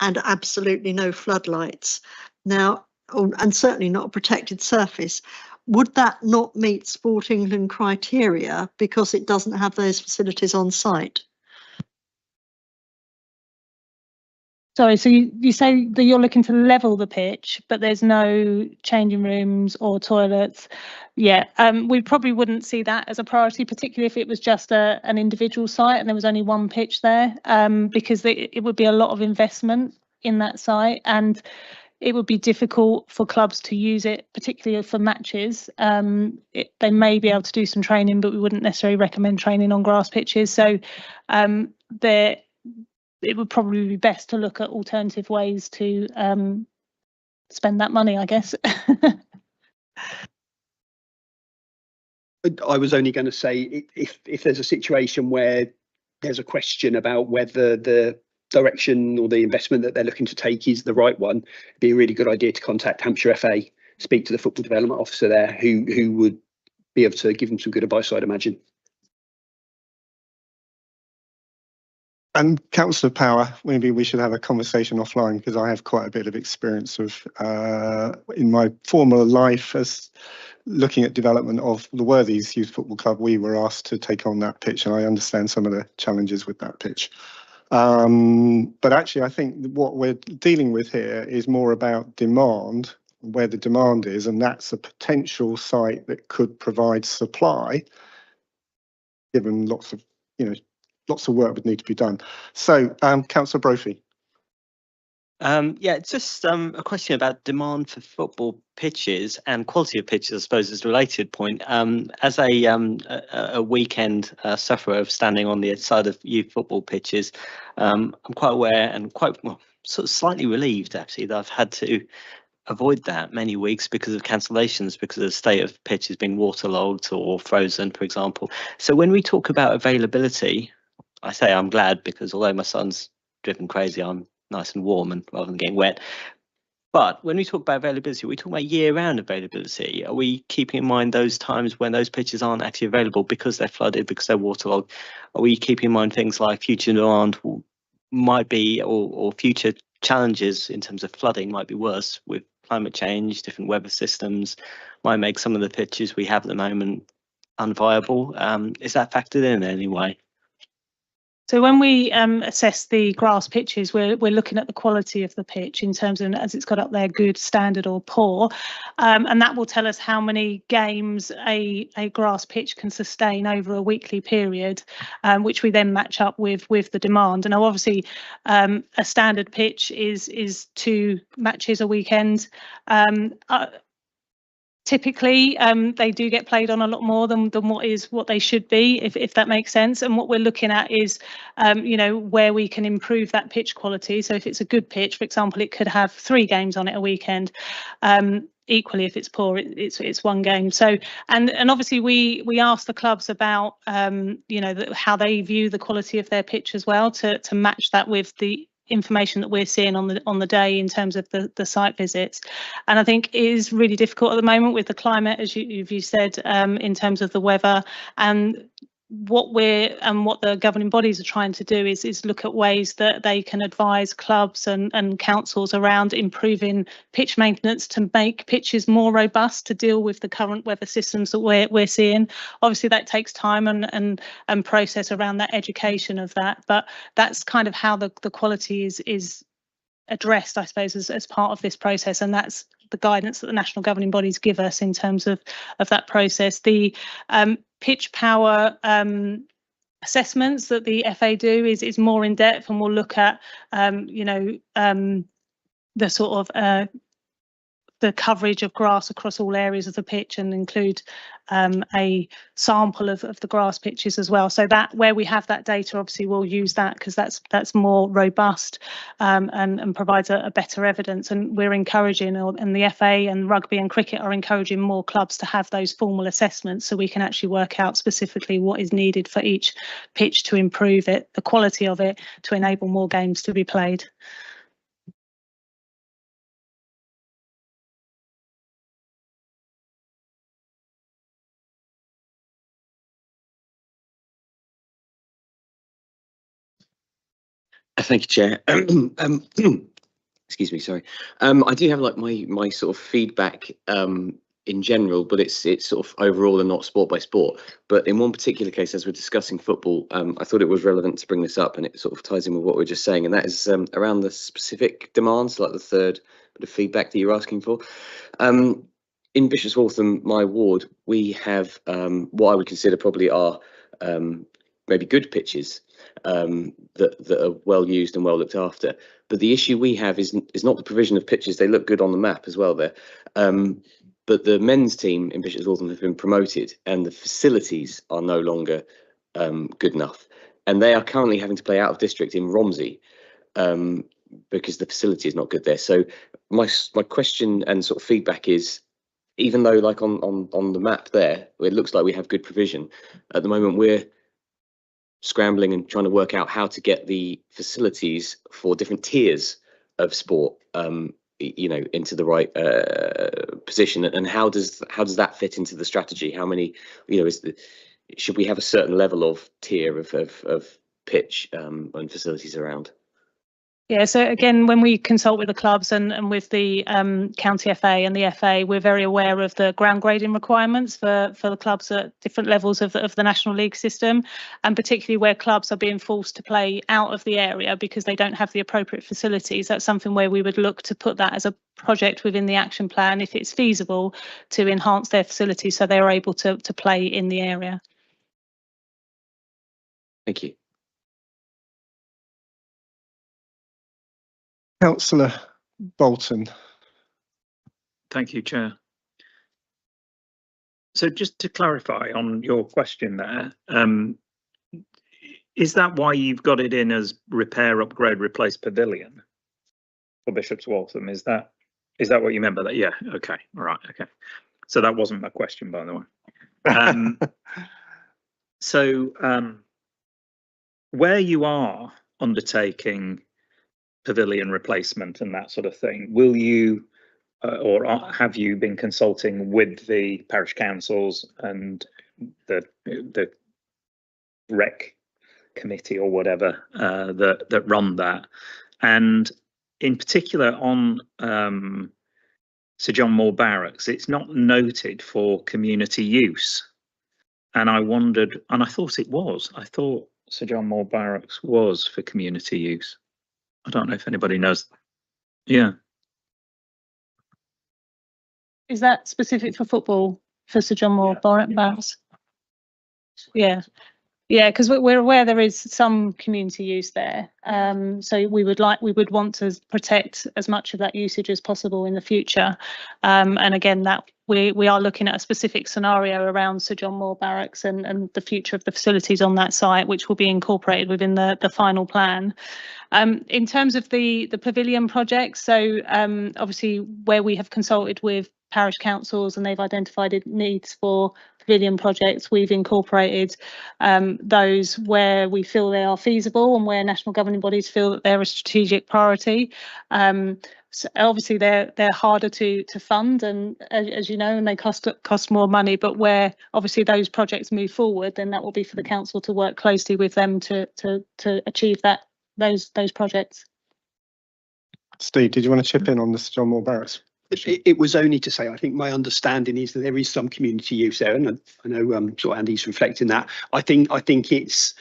and absolutely no floodlights. Now, and certainly not a protected surface. Would that not meet Sport England criteria because it doesn't have those facilities on site? Sorry, so you say that you're looking to level the pitch, but there's no changing rooms or toilets. Yeah, we probably wouldn't see that as a priority, particularly if it was just an individual site and there was only one pitch there, because it would be a lot of investment in that site, and it would be difficult for clubs to use it, particularly for matches. They may be able to do some training, but we wouldn't necessarily recommend training on grass pitches. So it would probably be best to look at alternative ways to spend that money, I guess. I was only going to say, if there's a situation where there's a question about whether the direction or the investment that they're looking to take is the right one, it'd be a really good idea to contact Hampshire FA, speak to the football development officer there, who would be able to give them some good advice, I'd imagine. And Councillor Power, maybe we should have a conversation offline, because I have quite a bit of experience of in my former life as looking at development of the Worthies Youth Football Club. We were asked to take on that pitch, and I understand some of the challenges with that pitch. But actually, I think what we're dealing with here is more about demand, where the demand is, and that's a potential site that could provide supply, given lots of work would need to be done. So, Councillor Brophy. Yeah, it's just a question about demand for football pitches and quality of pitches, I suppose, is a related point. As a weekend sufferer of standing on the side of youth football pitches, I'm quite aware and sort of slightly relieved, actually, that I've had to avoid that many weeks because of cancellations, because of the state of pitches being waterlogged or frozen, for example. So when we talk about availability, I say I'm glad, because although my son's driven crazy, I'm nice and warm and rather than getting wet. But when we talk about availability, we talk about year-round availability. Are we keeping in mind those times when those pitches aren't actually available because they're flooded, because they're waterlogged? Are we keeping in mind things like future demand might be, or future challenges in terms of flooding might be worse with climate change, different weather systems might make some of the pitches we have at the moment unviable? Is that factored in any way? So when we assess the grass pitches, we're looking at the quality of the pitch in terms of, as it's got up there, good, standard or poor, and that will tell us how many games a grass pitch can sustain over a weekly period, which we then match up with the demand. And now obviously a standard pitch is 2 matches a weekend. Typically, they do get played on a lot more than what they should be, if that makes sense. And what we're looking at is, where we can improve that pitch quality. So if it's a good pitch, for example, it could have 3 games on it a weekend. Equally, if it's poor, it's 1 game. So and obviously we ask the clubs about how they view the quality of their pitch as well, to match that with the information that we're seeing on the day in terms of the site visits. And I think it is really difficult at the moment with the climate, as you said, in terms of the weather. And what the governing bodies are trying to do is look at ways that they can advise clubs and councils around improving pitch maintenance to make pitches more robust to deal with the current weather systems that we're seeing. Obviously that takes time and process around that education of that, but that's kind of how the quality is addressed, I suppose, as part of this process, and that's the guidance that the national governing bodies give us in terms of that process. The pitch power assessments that the FA do is more in depth, and we'll look at the sort of the coverage of grass across all areas of the pitch, and include a sample of the grass pitches as well. So that where we have that data, obviously we'll use that, because that's more robust and provides a better evidence. And we're encouraging, and the FA and rugby and cricket are encouraging more clubs to have those formal assessments, so we can actually work out specifically what is needed for each pitch to improve it, the quality of it, to enable more games to be played. Thank you, Chair. Excuse me, sorry. I do have like my sort of feedback in general, but it's sort of overall and not sport by sport. But in one particular case, as we're discussing football, I thought it was relevant to bring this up, and it sort of ties in with what we we're just saying, and that is around the specific demands, like the third bit of feedback that you're asking for. In Bishop's Waltham, my ward, we have what I would consider probably are maybe good pitches that are well used and well looked after. But the issue we have is not the provision of pitches. They look good on the map as well there. But the men's team in Bishop's Waltham have been promoted, and the facilities are no longer good enough. And they are currently having to play out of district in Romsey because the facility is not good there. So my question and sort of feedback is, even though like on the map there, it looks like we have good provision, at the moment we're scrambling and trying to work out how to get the facilities for different tiers of sport into the right position, and how does that fit into the strategy? How many, should we have a certain level of tier of pitch and facilities around? Yeah, so again, when we consult with the clubs and with the county FA and the FA, we're very aware of the ground grading requirements for the clubs at different levels of the National League system, and particularly where clubs are being forced to play out of the area because they don't have the appropriate facilities. That's something where we would look to put that as a project within the action plan, if it's feasible, to enhance their facilities so they're able to play in the area. Thank you. Councillor Bolton. Thank you, Chair. So just to clarify on your question there, is that why you've got it in as repair, upgrade, replace pavilion for Bishop's Waltham? Is that what you meant by that? Yeah, okay, all right, okay. So that wasn't my question, by the way. Where you are undertaking pavilion replacement and that sort of thing, will you or have you been consulting with the parish councils and the rec committee or whatever that run that? And in particular on Sir John Moore Barracks, it's not noted for community use, and I wondered, and I thought it was, I thought Sir John Moore Barracks was for community use. I don't know if anybody knows. Yeah. Is that specific for football, for Sir John Moore Barracks? Yeah. Yeah, because we're aware there is some community use there. So we would want to protect as much of that usage as possible in the future. And again, that we are looking at a specific scenario around Sir John Moore Barracks and the future of the facilities on that site, which will be incorporated within the final plan. In terms of the pavilion project, so obviously where we have consulted with parish councils and they've identified needs for pavilion projects, we've incorporated those where we feel they are feasible and where national governing bodies feel that they're a strategic priority. So obviously they're harder to fund, and as you know, and they cost more money, but where obviously those projects move forward, then that will be for the council to work closely with them to achieve those projects. Steve, did you want to chip in on this John Moore Barracks? It was only to say, I think my understanding is that there is some community use there, and I know sort of Andy's reflecting that. I think it's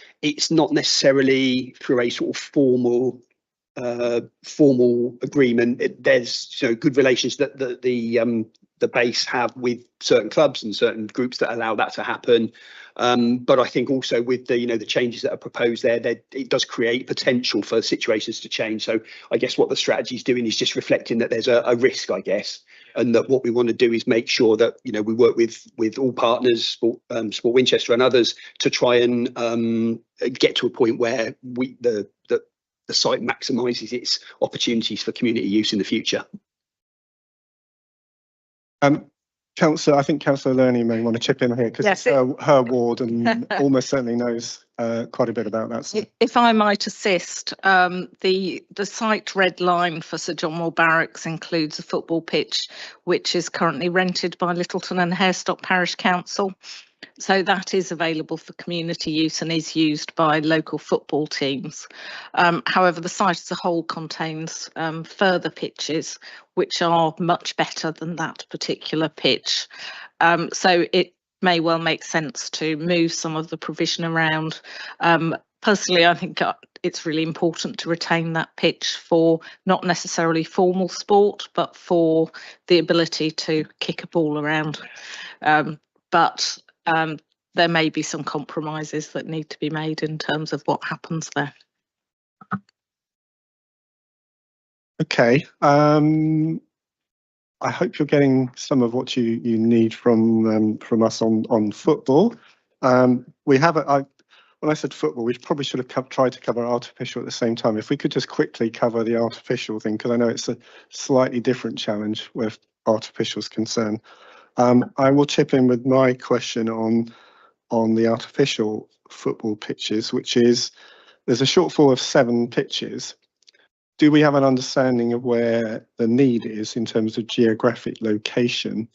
not necessarily through a sort of formal agreement. There's good relations that the the base have with certain clubs and certain groups that allow that to happen. But I think also with the, the changes that are proposed there, it does create potential for situations to change. So I guess what the strategy is doing is just reflecting that there's a risk, I guess, and that what we want to do is make sure that, we work with all partners, Sport Winchester and others, to try and get to a point where the site maximises its opportunities for community use in the future. Councillor, I think Councillor Lerny may want to chip in here because Yes, it's her ward and almost certainly knows quite a bit about that. So. If I might assist, the site red line for Sir John Moore Barracks includes a football pitch, which is currently rented by Littleton and Harestock Parish Council. So that is available for community use and is used by local football teams. However, the site as a whole contains further pitches which are much better than that particular pitch. So it may well make sense to move some of the provision around. Personally, I think it's really important to retain that pitch for not necessarily formal sport, but for the ability to kick a ball around. But there may be some compromises that need to be made in terms of what happens there. Okay. I hope you're getting some of what you need from us on football. We have when I said football, we probably should have tried to cover artificial at the same time. If we could just quickly cover the artificial thing, because I know it's a slightly different challenge where artificial is concerned. I will chip in with my question on the artificial football pitches, which is there's a shortfall of 7 pitches. Do we have an understanding of where the need is in terms of geographic location,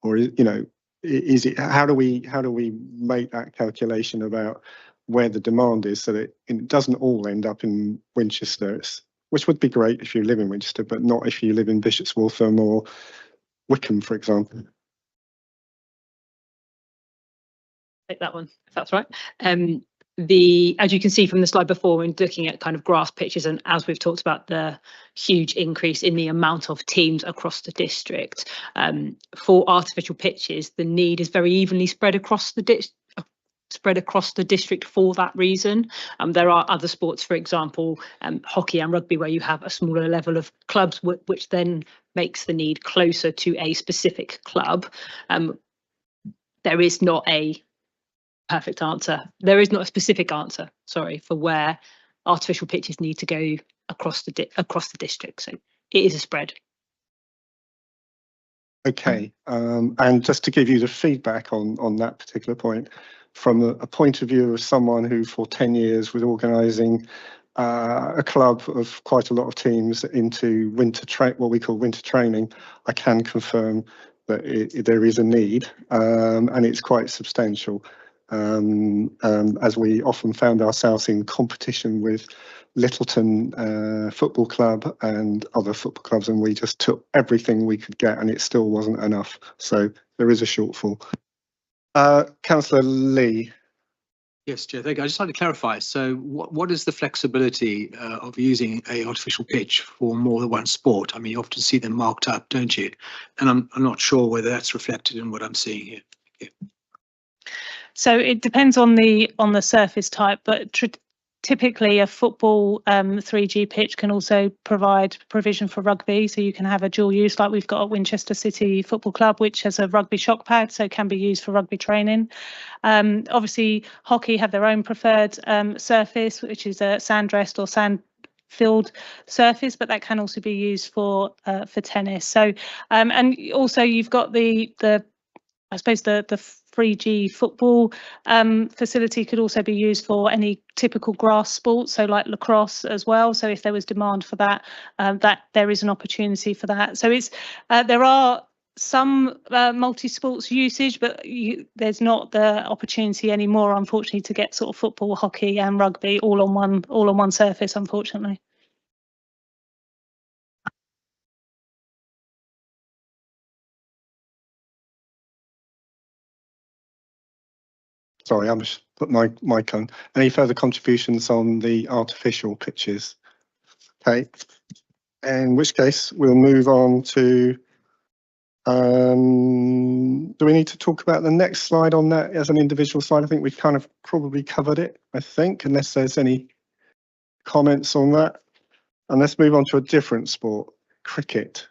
or is it how do we make that calculation about where the demand is so that it doesn't all end up in Winchester, which would be great if you live in Winchester, but not if you live in Bishop's Waltham or Wickham, for example. Take that one, if that's right. As you can see from the slide before, when looking at kind of grass pitches, and as we've talked about the huge increase in the amount of teams across the district, for artificial pitches, the need is very evenly spread across the district for that reason. There are other sports, for example, hockey and rugby, where you have a smaller level of clubs, which then makes the need closer to a specific club. There is not a perfect answer. There is not a specific answer, sorry, for where artificial pitches need to go across the district. So it is a spread. Okay, and just to give you the feedback on that particular point, from a point of view of someone who for 10 years was organising a club of quite a lot of teams into what we call winter training, I can confirm that there is a need, and it's quite substantial. As we often found ourselves in competition with Littleton Football Club and other football clubs, and we just took everything we could get and it still wasn't enough. So there is a shortfall. Councillor Lee. Yes, Chair, thank you. I'd just like to clarify. So what is the flexibility of using a artificial pitch for more than one sport? I mean, you often see them marked up, don't you? And I'm not sure whether that's reflected in what I'm seeing here. Yeah. So it depends on the surface type, but typically a football 3G pitch can also provide provision for rugby. So you can have a dual use, like we've got at Winchester City Football Club, which has a rugby shock pad, so can be used for rugby training. Obviously, hockey have their own preferred surface, which is a sand dressed or sand filled surface, but that can also be used for tennis. So and also you've got the I suppose the 3G football facility could also be used for any typical grass sports, so like lacrosse as well. So if there was demand for that, that there is an opportunity for that. So it's there are some multi-sports usage, but there's not the opportunity anymore, unfortunately, to get sort of football, hockey, and rugby all on one surface, unfortunately. Sorry, I must put my mic on. Any further contributions on the artificial pitches? Okay, in which case we'll move on to Do we need to talk about the next slide on that as an individual slide? I think we've kind of probably covered it, I think, unless there's any comments on that. And let's move on to a different sport, cricket.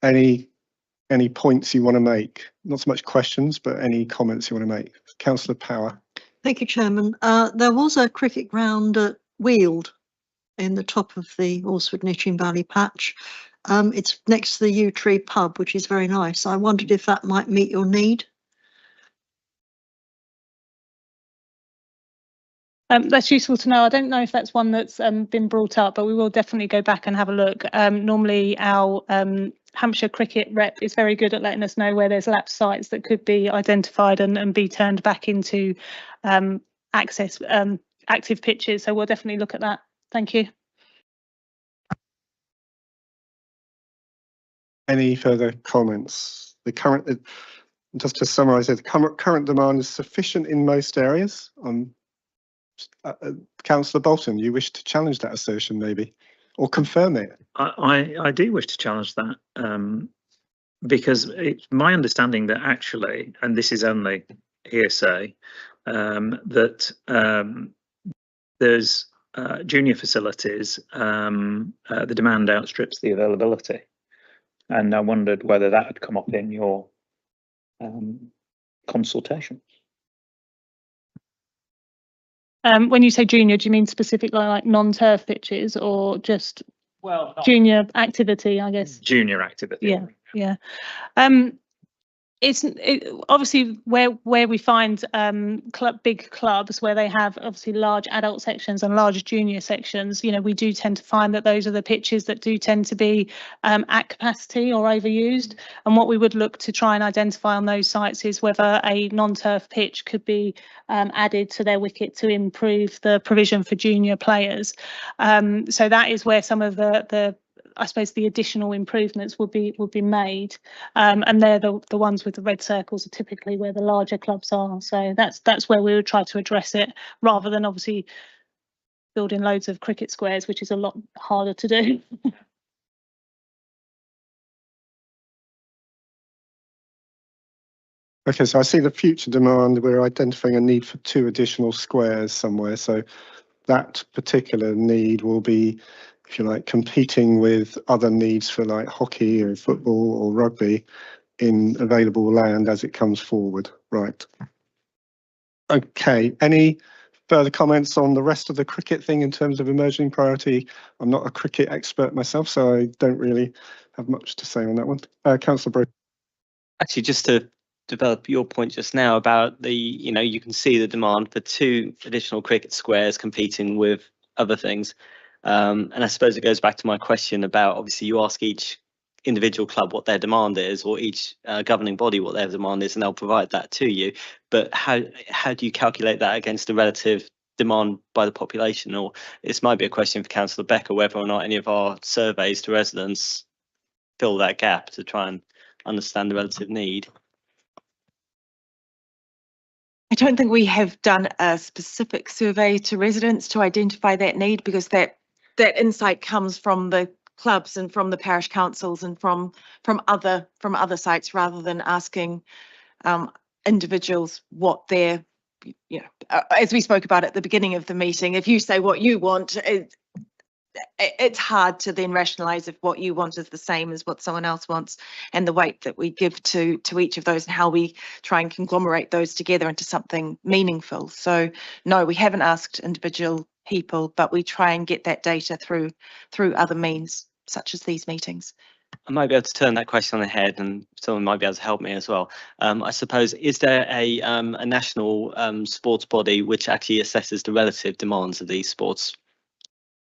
Any points you want to make? Not so much questions, but any comments you want to make? Councillor Power. Thank you, Chairman. There was a cricket ground at Weald in the top of the Alresford Knitting Valley patch. It's next to the Yew Tree pub, which is very nice. I wondered if that might meet your need. That's useful to know. I don't know if that's one that's been brought up, but we will definitely go back and have a look. Normally our Hampshire cricket rep is very good at letting us know where there's lapsed sites that could be identified and be turned back into active pitches. So we'll definitely look at that. Thank you. Any further comments? Just to summarise it, the current demand is sufficient in most areas. Councillor Bolton, you wish to challenge that assertion maybe, or confirm it? I do wish to challenge that, because it's my understanding that actually, and this is only hearsay, that there's junior facilities, the demand outstrips the availability. And I wondered whether that had come up in your consultation. When you say junior, do you mean specifically like non-turf pitches or just junior activity, I guess? Junior activity. Yeah, yeah. It's obviously where we find big clubs where they have obviously large adult sections and large junior sections. You know, we do tend to find that those are the pitches that do tend to be at capacity or overused. And what we would look to try and identify on those sites is whether a non-turf pitch could be added to their wicket to improve the provision for junior players. So that is where some of the I suppose the additional improvements would be made, and they're the ones with the red circles are typically where the larger clubs are. So that's where we would try to address it, rather than obviously building loads of cricket squares, which is a lot harder to do. Okay, so I see the future demand. We're identifying a need for 2 additional squares somewhere. So that particular need will be, if you like, competing with other needs for like hockey or football or rugby in available land as it comes forward. Right. Okay, any further comments on the rest of the cricket thing in terms of emerging priority? I'm not a cricket expert myself, so I don't really have much to say on that one. Councillor Bro. Actually, just to develop your point just now about you can see the demand for 2 additional cricket squares competing with other things. And I suppose it goes back to my question about, obviously you ask each individual club what their demand is, or each governing body what their demand is, and they'll provide that to you. But how do you calculate that against the relative demand by the population? Or this might be a question for Councillor Becker, whether or not any of our surveys to residents fill that gap to try and understand the relative need. I don't think we have done a specific survey to residents to identify that need, because that insight comes from the clubs and from the parish councils and from other sites, rather than asking individuals what their, as we spoke about at the beginning of the meeting, if you say what you want, it's hard to then rationalise if what you want is the same as what someone else wants, and the weight that we give to each of those and how we try and conglomerate those together into something meaningful. So no, we haven't asked individual people, but we try and get that data through other means such as these meetings. I might be able to turn that question on the head, and someone might be able to help me as well. I suppose, is there a national sports body which actually assesses the relative demands of these sports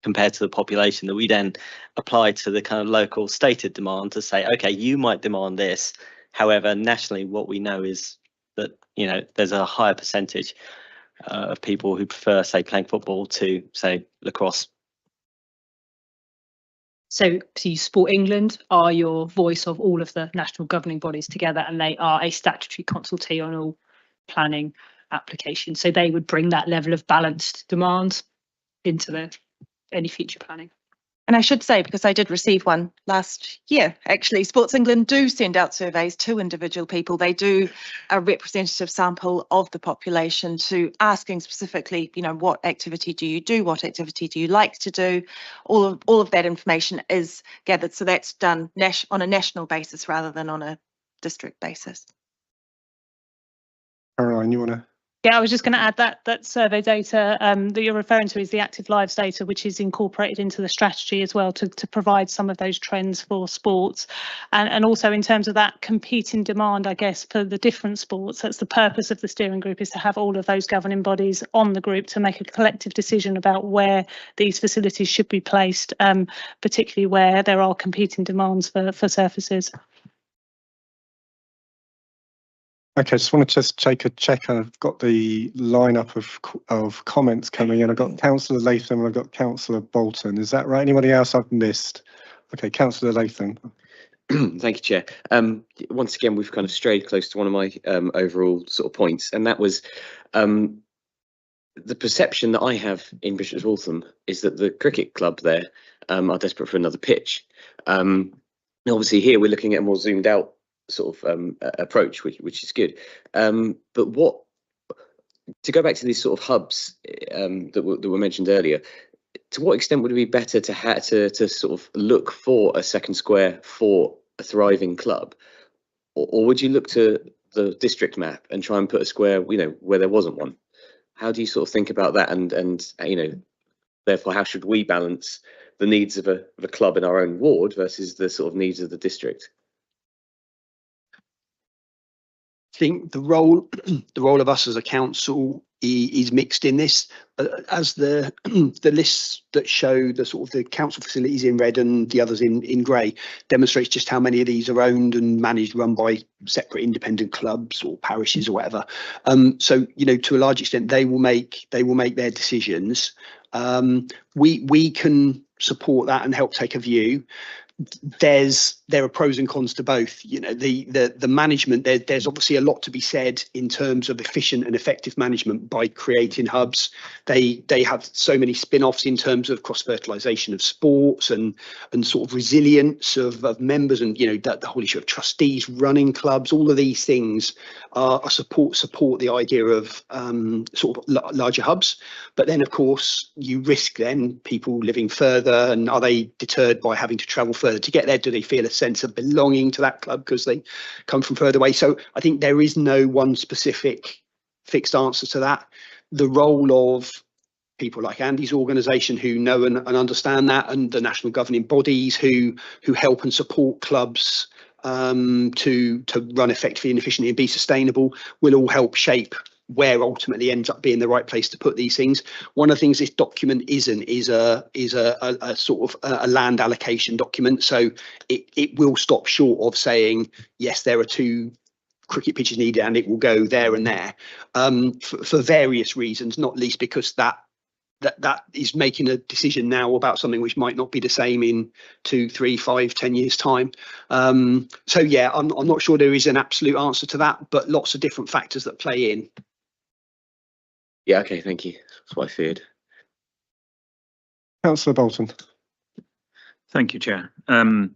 compared to the population, that we then apply to the kind of local stated demand to say, okay, you might demand this. However, nationally, what we know is that, there's a higher percentage of people who prefer, say, playing football to, say, lacrosse. So Sport England are your voice of all of the national governing bodies together, and they are a statutory consultee on all planning applications. So they would bring that level of balanced demand into any future planning. And I should say, because I did receive one last year, actually, Sports England do send out surveys to individual people. They do a representative sample of the population to asking specifically, you know, what activity do you do? What activity do you like to do? All of that information is gathered. So that's done on a national basis rather than on a district basis. Caroline, you want to? Yeah, I was just going to add that survey data that you're referring to is the active lives data, which is incorporated into the strategy as well to provide some of those trends for sports. And also in terms of that competing demand, I guess, for the different sports, that's the purpose of the steering group, is to have all of those governing bodies on the group to make a collective decision about where these facilities should be placed, particularly where there are competing demands for surfaces. Okay, just want to take a check. I've got the lineup of comments coming in. I've got Councillor Latham and I've got Councillor Bolton. Is that right? Anybody else I've missed? Okay, Councillor Latham. Thank you, Chair. Once again, we've kind of strayed close to one of my overall sort of points, and that was the perception that I have in Bishop's Waltham is that the cricket club there are desperate for another pitch. Obviously, here we're looking at a more zoomed out sort of approach, which is good. But what, to go back to these sort of hubs that were mentioned earlier, to what extent would it be better to sort of look for a second square for a thriving club, or would you look to the district map and try and put a square, you know, where there wasn't one? How do you sort of think about that, and you know, therefore how should we balance the needs of a club in our own ward versus the sort of needs of the district? I think the role of us as a council is mixed in this, as the lists that show the sort of the council facilities in red and the others in grey demonstrates just how many of these are owned and managed, run by separate independent clubs or parishes or whatever. So, you know, to a large extent they will make their decisions. We can support that and help take a view. There are pros and cons to both. You know, the management, there's obviously a lot to be said in terms of efficient and effective management by creating hubs. They have so many spin-offs in terms of cross-fertilisation of sports and sort of resilience of members, and, you know, the whole issue of trustees running clubs. All of these things are support the idea of sort of larger hubs. But then, of course, you risk then people living further, and are they deterred by having to travel further to get there? Do they feel a sense of belonging to that club because they come from further away? So I think there is no one specific fixed answer to that. The role of people like Andy's organisation who know and understand that, and the national governing bodies who help and support clubs to run effectively and efficiently and be sustainable, will all help shape where ultimately ends up being the right place to put these things. One of the things this document isn't is a sort of a land allocation document. So it will stop short of saying, yes, there are 2 cricket pitches needed and it will go there and there, for various reasons, not least because that is making a decision now about something which might not be the same in 2, 3, 5, 10 years time. So yeah, I'm not sure there is an absolute answer to that, but lots of different factors that play in. Yeah, okay, thank you. That's what I feared. Councillor Bolton. Thank you, Chair. I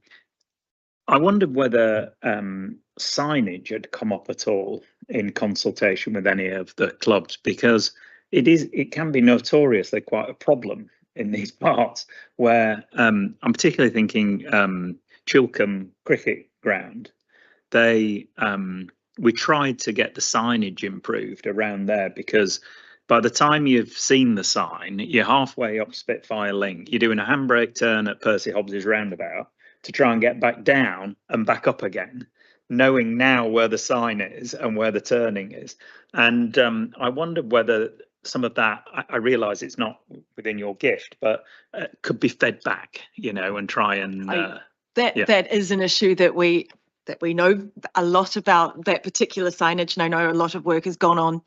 wondered whether signage had come up at all in consultation with any of the clubs, because it can be notoriously quite a problem in these parts, where I'm particularly thinking Chilcombe Cricket Ground. We tried to get the signage improved around there, because by the time you've seen the sign, you're halfway up Spitfire Link, you're doing a handbrake turn at Percy Hobbs's roundabout to try and get back down and back up again, knowing now where the sign is and where the turning is. And I wondered whether some of that, I realise it's not within your gift, but could be fed back, you know, and try and that is an issue that we know a lot about, that particular signage, and I know a lot of work has gone on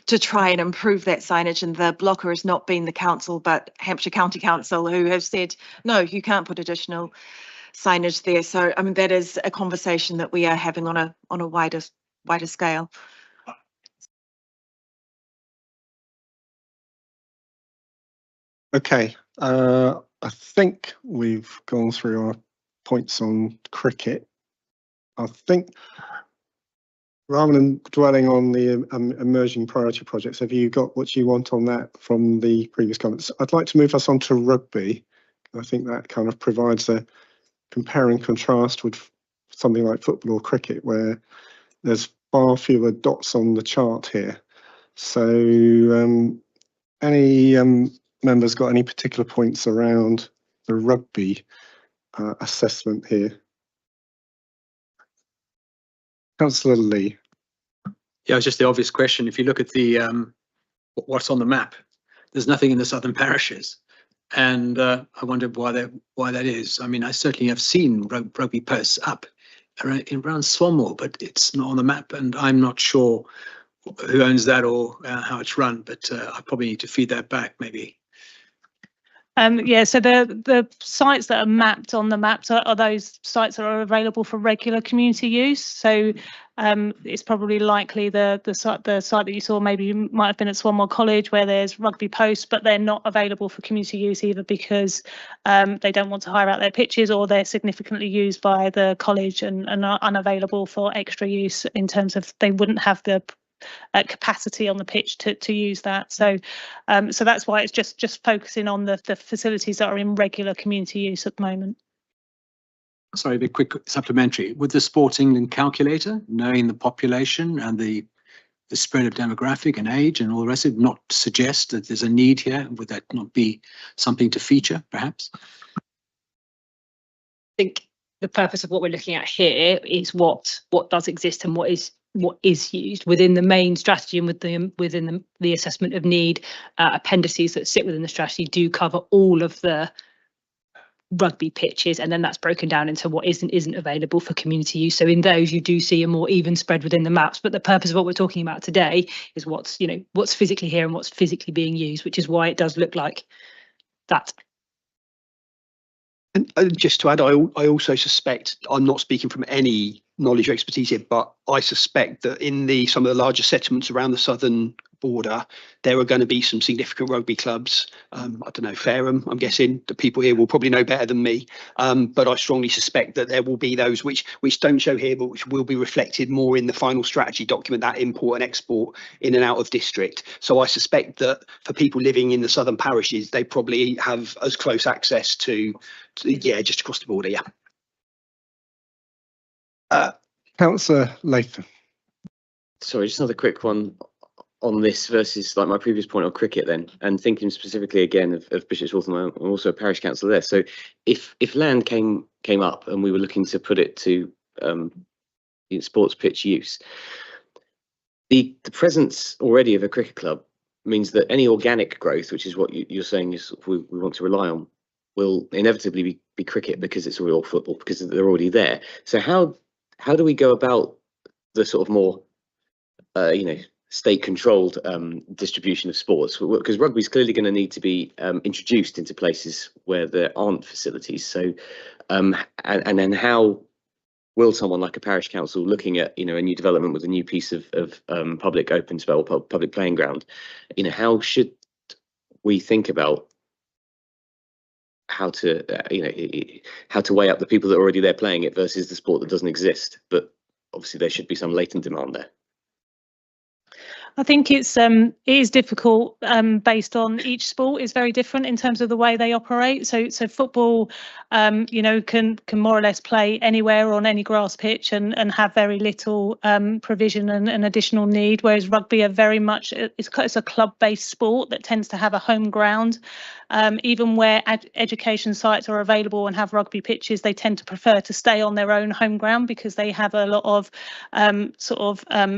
to try and improve that signage, and the blocker has not been the council but Hampshire County Council, who have said no, you can't put additional signage there. So I mean, that is a conversation that we are having on a wider scale. Okay, I think we've gone through our points on cricket. I think rather than dwelling on the emerging priority projects, have you got what you want on that from the previous comments? I'd like to move us on to rugby. I think that kind of provides a compare and contrast with something like football or cricket, where there's far fewer dots on the chart here. So any members got any particular points around the rugby assessment here? Councillor Lee. Yeah, it's just the obvious question. If you look at the what's on the map, there's nothing in the southern parishes, and I wonder why that is. I mean, I certainly have seen rugby posts up around Swanmore, but it's not on the map, and I'm not sure who owns that or how it's run. But I probably need to feed that back, maybe. Yeah, so the sites that are mapped on the maps are those sites that are available for regular community use. So it's probably likely the site that you saw maybe might have been at Swanmore College, where there's rugby posts, but they're not available for community use either because they don't want to hire out their pitches, or they're significantly used by the college and are unavailable for extra use in terms of they wouldn't have the capacity on the pitch to use that. So so that's why it's just focusing on the facilities that are in regular community use at the moment. Sorry, a bit quick supplementary. With the Sports England calculator, knowing the population and the spread of demographic and age and all the rest of it, not suggest that there's a need here? Would that not be something to feature, perhaps? I think the purpose of what we're looking at here is what does exist and what is used within the main strategy, and within the assessment of need. Appendices that sit within the strategy do cover all of the rugby pitches, and then that's broken down into what isn't available for community use. So in those you do see a more even spread within the maps, but the purpose of what we're talking about today is what's physically here and what's physically being used, which is why it does look like that. And just to add, I also suspect, I'm not speaking from any knowledge or expertise here, but I suspect that in some of the larger settlements around the southern border, there are going to be some significant rugby clubs. I don't know, Fareham, I'm guessing the people here will probably know better than me, but I strongly suspect that there will be those which don't show here, but which will be reflected more in the final strategy document, that import and export in and out of district. So I suspect that for people living in the southern parishes, they probably have as close access to just across the border. Councillor Latham. Sorry, just another quick one on this versus like my previous point on cricket then, and thinking specifically again of Bishop's Waltham. I'm also a parish councillor there. So if land came up and we were looking to put it to sports pitch use, the presence already of a cricket club means that any organic growth, which is what you're saying is we want to rely on, will inevitably be cricket, because it's all football, because they're already there. So how do we go about the sort of more state-controlled distribution of sports? Because rugby is clearly going to need to be introduced into places where there aren't facilities. So and then how will someone like a parish council looking at a new development with a new piece of public open space or public playing ground, how should we think about how to weigh up the people that are already there playing it versus the sport that doesn't exist? But obviously there should be some latent demand there. I think it is difficult based on each sport is very different in terms of the way they operate. So football, can more or less play anywhere on any grass pitch and have very little provision and additional need. Whereas rugby are very much it's a club-based sport that tends to have a home ground. Even where education sites are available and have rugby pitches, they tend to prefer to stay on their own home ground because they have a lot of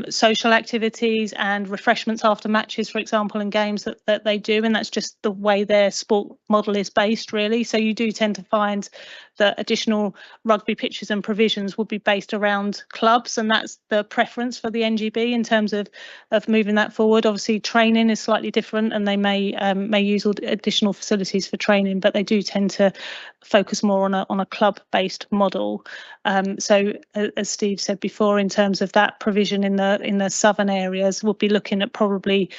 social activities and refreshments after matches, for example, and games that they do, and that's just the way their sport model is based, really. So you do tend to find that additional rugby pitches and provisions would be based around clubs, and that's the preference for the NGB in terms of moving that forward. Obviously training is slightly different, and they may use additional facilities for training, but they do tend to focus more on a club-based model. So as Steve said before, in terms of that provision in the southern areas, we'll be looking at probably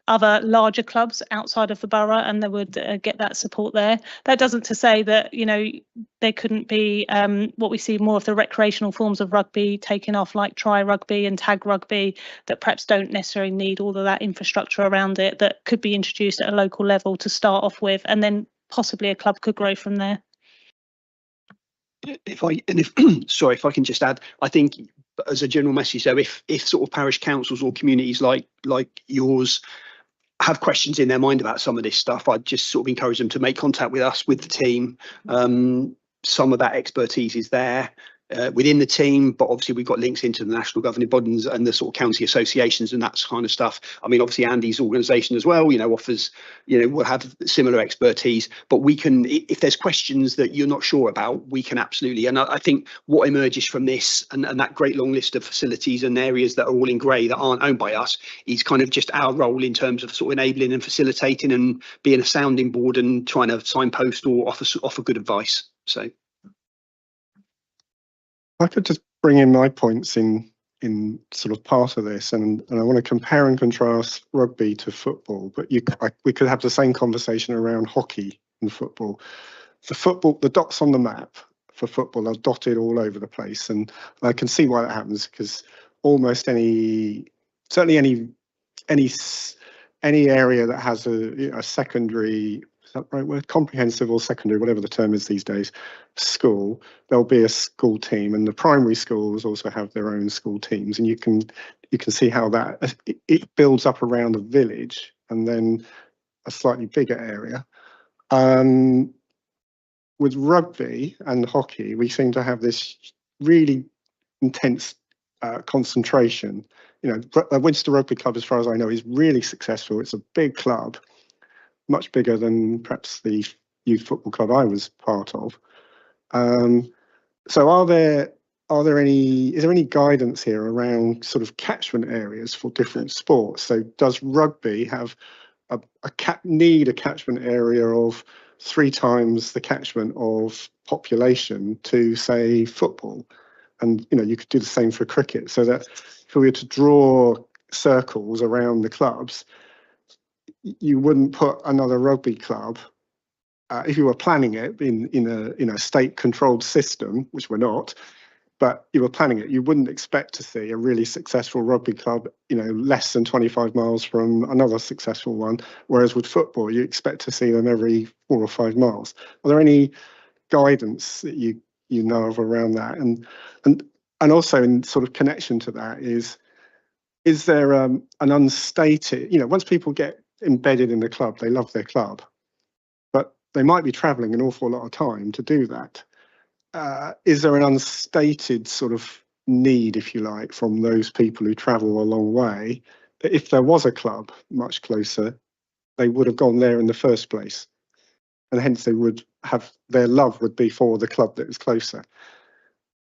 other larger clubs outside of the borough, and they would get that support there. That doesn't to say that, you know, there couldn't be what we see more of the recreational forms of rugby taking off, like try rugby and tag rugby, that perhaps don't necessarily need all of that infrastructure around it, that could be introduced at a local level to start off with, and then possibly a club could grow from there. If sorry, if I can just add, I think as a general message, though, if sort of parish councils or communities like yours have questions in their mind about some of this stuff, I'd just sort of encourage them to make contact with us, with the team. Some of that expertise is there within the team, but obviously we've got links into the national governing bodies and the sort of county associations and that kind of stuff. I mean, obviously Andy's organisation as well, you know, offers, you know, will have similar expertise, but we can, if there's questions that you're not sure about, we can absolutely. And I think what emerges from this and that great long list of facilities and areas that are all in grey that aren't owned by us is kind of just our role in terms of sort of enabling and facilitating and being a sounding board and trying to signpost or offer good advice. So I could just bring in my points in sort of part of this, and I want to compare and contrast rugby to football, but we could have the same conversation around hockey and football. The dots on the map for football are dotted all over the place, and I can see why that happens, because almost certainly any area that has a secondary, is that the right word, comprehensive or secondary, whatever the term is these days, school, there'll be a school team, and the primary schools also have their own school teams, and you can see how that it builds up around a village and then a slightly bigger area. With rugby and hockey, we seem to have this really intense concentration. You know, Winchester Rugby Club, as far as I know, is really successful. It's a big club, much bigger than perhaps the youth football club I was part of. So is there any guidance here around sort of catchment areas for different sports? So does rugby have need a catchment area of 3 times the catchment of population to, say, football? And, you know, you could do the same for cricket, so that if we were to draw circles around the clubs, you wouldn't put another rugby club, if you were planning it in a state-controlled system, which we're not, but you were planning it, you wouldn't expect to see a really successful rugby club, you know, less than 25 miles from another successful one. Whereas with football, you expect to see them every 4 or 5 miles. Are there any guidance that you know of around that? And also in sort of connection to that is there an unstated, you know, once people get embedded in the club, they love their club, but they might be travelling an awful lot of time to do that. Is there an unstated sort of need, if you like, from those people who travel a long way, that if there was a club much closer, they would have gone there in the first place, and hence they would have, their love would be for the club that is closer?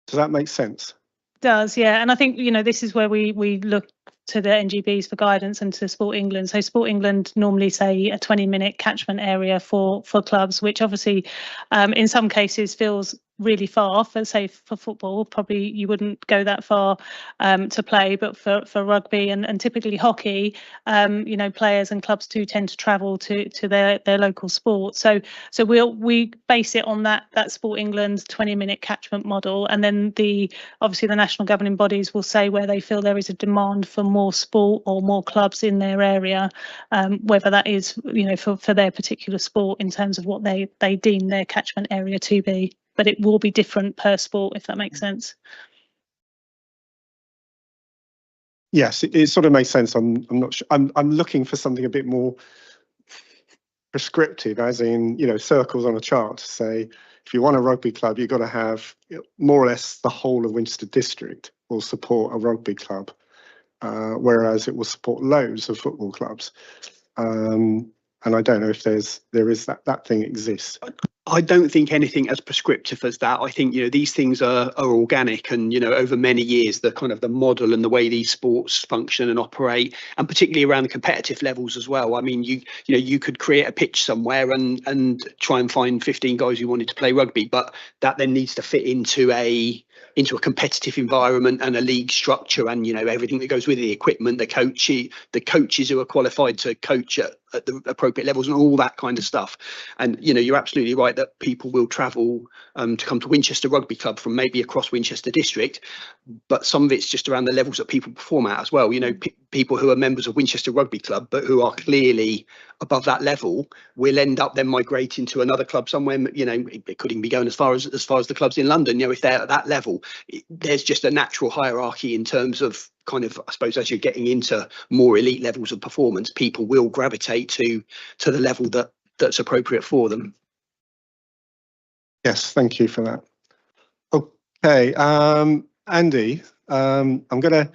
Does that make sense? Does, yeah. And I think, you know, this is where we look to the NGBs for guidance and to Sport England. So Sport England normally say a 20-minute catchment area for clubs, which obviously in some cases feels really far. For say for football, probably you wouldn't go that far to play, but for rugby and typically hockey, you know, players and clubs do tend to travel to their local sport. So we base it on that Sport England 20-minute catchment model, and then obviously the national governing bodies will say where they feel there is a demand for more sport or more clubs in their area, whether that is, you know, for their particular sport in terms of what they deem their catchment area to be. But it will be different per sport, if that makes sense. Yes, it sort of makes sense. I'm not sure. I'm looking for something a bit more prescriptive, as in, you know, circles on a chart to say, if you want a rugby club, you've got to have, you know, more or less the whole of Winchester district will support a rugby club, whereas it will support loads of football clubs. And I don't know if there is that thing exists. I don't think anything as prescriptive as that. I think, these things are organic, and, over many years, the kind of the model and the way these sports function and operate, and particularly around the competitive levels as well. I mean, you could create a pitch somewhere and try and find 15 guys who wanted to play rugby, but that then needs to fit into a competitive environment and a league structure, and everything that goes with the equipment, the coaches who are qualified to coach at the appropriate levels, and all that kind of stuff. And you're absolutely right that people will travel to come to Winchester Rugby Club from maybe across Winchester District, but some of it's just around the levels that people perform at as well. People who are members of Winchester Rugby Club but who are clearly above that level will end up then migrating to another club somewhere. It could even be going as far as the clubs in London. If they're at that level, there's just a natural hierarchy in terms of kind of, I suppose, as you're getting into more elite levels of performance, people will gravitate to the level that's appropriate for them. Yes, thank you for that. Okay, Andy, I'm going to,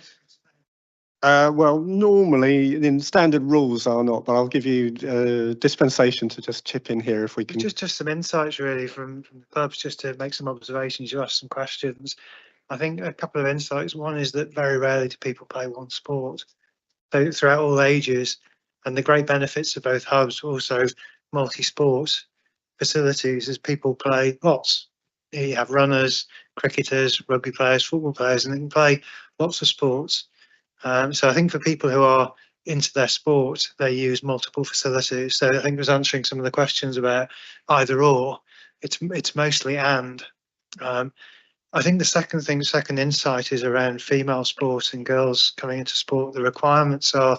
well, normally in standard rules are not, but I'll give you dispensation to just chip in here if we can. Just some insights really from the clubs, just to make some observations. You ask some questions. I think a couple of insights. One is that very rarely do people play one sport. So throughout all ages, and the great benefits of both hubs, also multi-sport facilities, as people play lots. You have runners, cricketers, rugby players, football players, and they can play lots of sports. So I think for people who are into their sport, they use multiple facilities. So I think it was answering some of the questions about either or. It's mostly and. I think the second insight is around female sport and girls coming into sport. The requirements are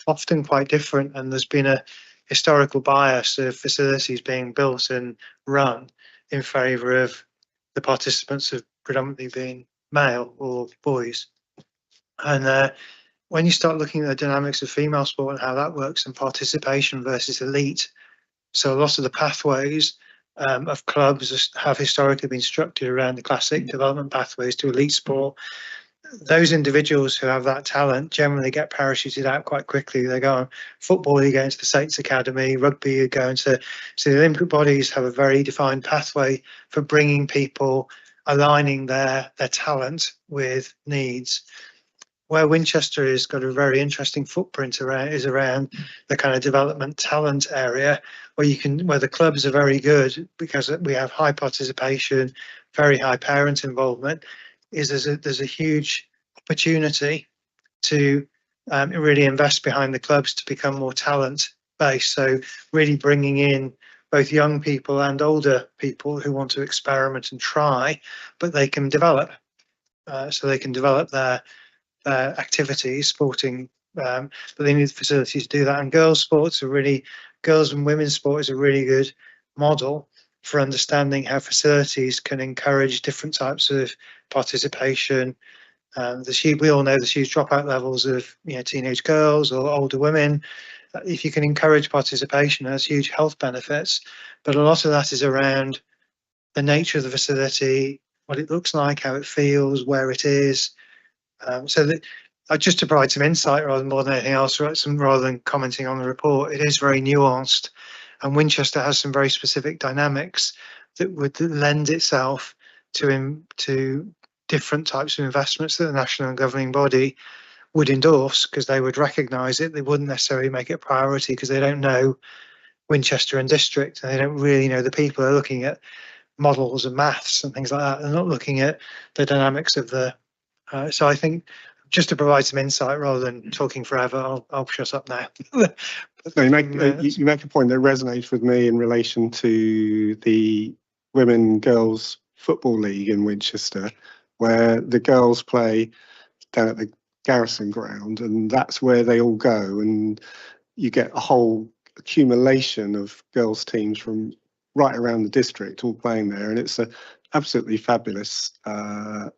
often quite different, and there's been a historical bias of facilities being built and run in favour of the participants of predominantly being male or boys. And when you start looking at the dynamics of female sport and how that works, and participation versus elite, so a lot of the pathways of clubs have historically been structured around the classic development pathways to elite sport. Those individuals who have that talent generally get parachuted out quite quickly. They go on football, you go into the States Academy, rugby, you go into, so the Olympic bodies have a very defined pathway for bringing people, aligning their talent with needs. Where Winchester has got a very interesting footprint around is around the kind of development talent area, where the clubs are very good because we have high participation, very high parent involvement. There's a huge opportunity to really invest behind the clubs to become more talent based. So really bringing in both young people and older people who want to experiment and try, but they can develop. So they can develop their activities, sporting, but they need facilities to do that. And girls and women's sport is a really good model for understanding how facilities can encourage different types of participation. We all know there's huge dropout levels of teenage girls or older women. If you can encourage participation, it has huge health benefits. But a lot of that is around the nature of the facility, what it looks like, how it feels, where it is. So that just to provide some insight more than anything else, rather than commenting on the report, it is very nuanced, and Winchester has some very specific dynamics that would lend itself to different types of investments that the national and governing body would endorse, because they would recognise it. They wouldn't necessarily make it a priority because they don't know Winchester and district, and they don't really know the people. They're looking at models and maths and things like that. They're not looking at the dynamics of the. So I think just to provide some insight rather than talking forever, I'll shut up now. No, you make a point that resonates with me in relation to the Women Girls Football League in Winchester, where the girls play down at the Garrison ground, and that's where they all go, and you get a whole accumulation of girls teams from right around the district all playing there, and it's a absolutely fabulous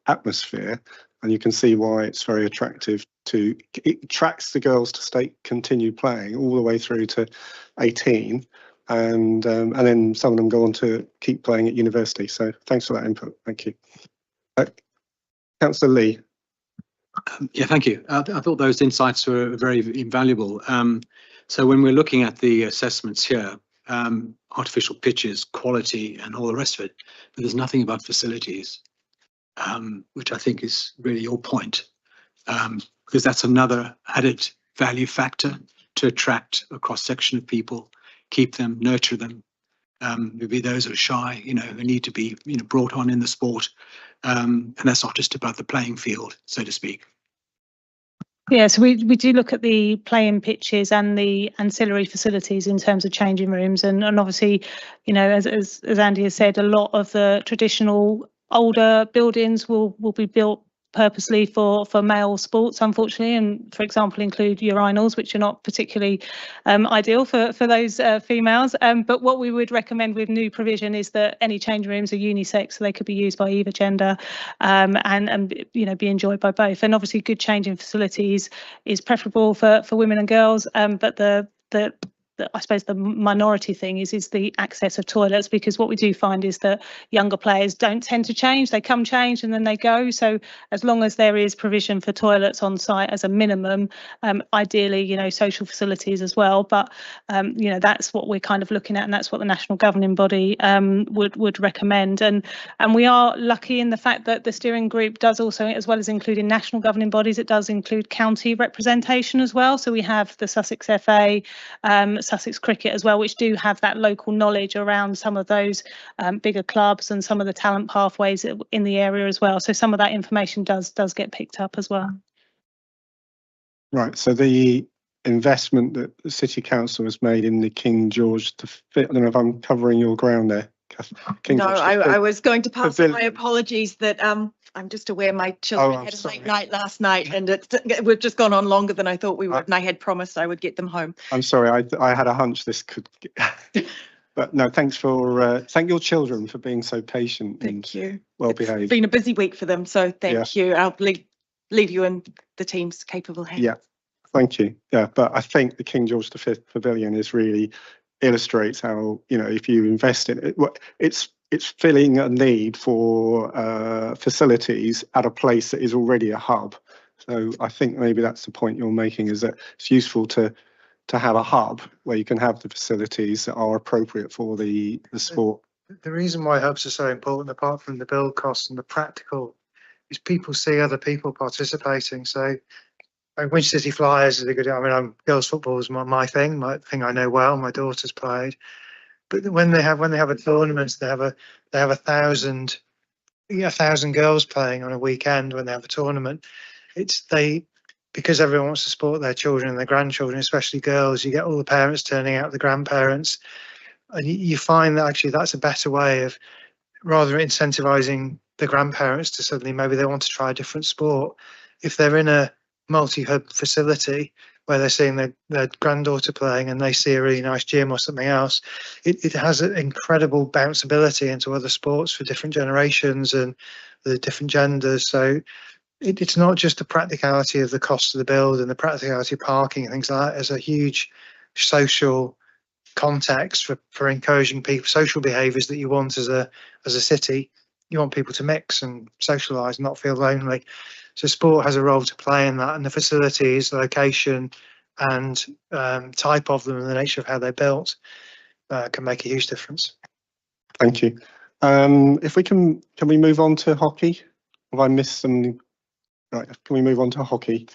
atmosphere. And you can see why it's very attractive it attracts the girls to continue playing all the way through to 18, and then some of them go on to keep playing at university. So thanks for that input. Thank you. Councillor Lee. Yeah, thank you. I thought those insights were very invaluable. So when we're looking at the assessments here, artificial pitches, quality, and all the rest of it. But there's nothing about facilities, which I think is really your point, because that's another added value factor to attract a cross section of people, keep them, nurture them. Maybe those who are shy, who need to be, brought on in the sport. And that's not just about the playing field, so to speak. Yeah, so we do look at the playing pitches and the ancillary facilities in terms of changing rooms, and obviously, as Andy has said, a lot of the traditional older buildings will be built purposely for male sports, unfortunately, and for example include urinals, which are not particularly ideal for those females. But what we would recommend with new provision is that any change rooms are unisex, so they could be used by either gender, and be enjoyed by both. And obviously, good changing facilities is preferable for women and girls. But the I suppose the minority thing is the access of toilets, because what we do find is that younger players don't tend to change. They come change and then they go. So as long as there is provision for toilets on site as a minimum, ideally, social facilities as well. But, that's what we're kind of looking at, and that's what the national governing body would recommend. And we are lucky in the fact that the steering group does also, as well as including national governing bodies, it does include county representation as well. So we have the Sussex FA, Sussex Cricket as well, which do have that local knowledge around some of those bigger clubs and some of the talent pathways in the area as well. So some of that information does get picked up as well. Right. So the investment that the City Council has made in the King George I don't know if I'm covering your ground there. No, I was going to pass on my apologies that I'm just aware my children had a late night last night, and we've just gone on longer than I thought we would, and I had promised I would get them home. I'm sorry, I had a hunch this could but no, thank your children for being so patient. Thank you. Well behaved. It's been a busy week for them, so thank you. I'll leave you in the team's capable hands. Yeah, thank you. Yeah, but I think the King George V Pavilion is really illustrates how, if you invest in it, it's filling a need for facilities at a place that is already a hub. So I think maybe that's the point you're making, is that it's useful to have a hub where you can have the facilities that are appropriate for the sport. The reason why hubs are so important, apart from the build costs and the practical, is people see other people participating. So Winchester City Flyers is a good. Girls football is my thing I know well. My daughter's played, but when they have a tournament, they have 1,000 girls playing on a weekend. When they have a tournament, because everyone wants to support their children and their grandchildren, especially girls. You get all the parents turning out, the grandparents, and you find that actually that's a better way of rather incentivizing the grandparents to suddenly maybe they want to try a different sport. If they're in a multi-hub facility where they're seeing their granddaughter playing and they see a really nice gym or something else, it has an incredible bounceability into other sports for different generations and the different genders. So it's not just the practicality of the cost of the build and the practicality of parking and things like that. There's a huge social context for encouraging people, social behaviours that you want as a city. You want people to mix and socialise, not feel lonely. So sport has a role to play in that, and the facilities, the location and type of them and the nature of how they're built can make a huge difference. Thank you. If we can we move on to hockey? Have I missed some? Right, can we move on to hockey?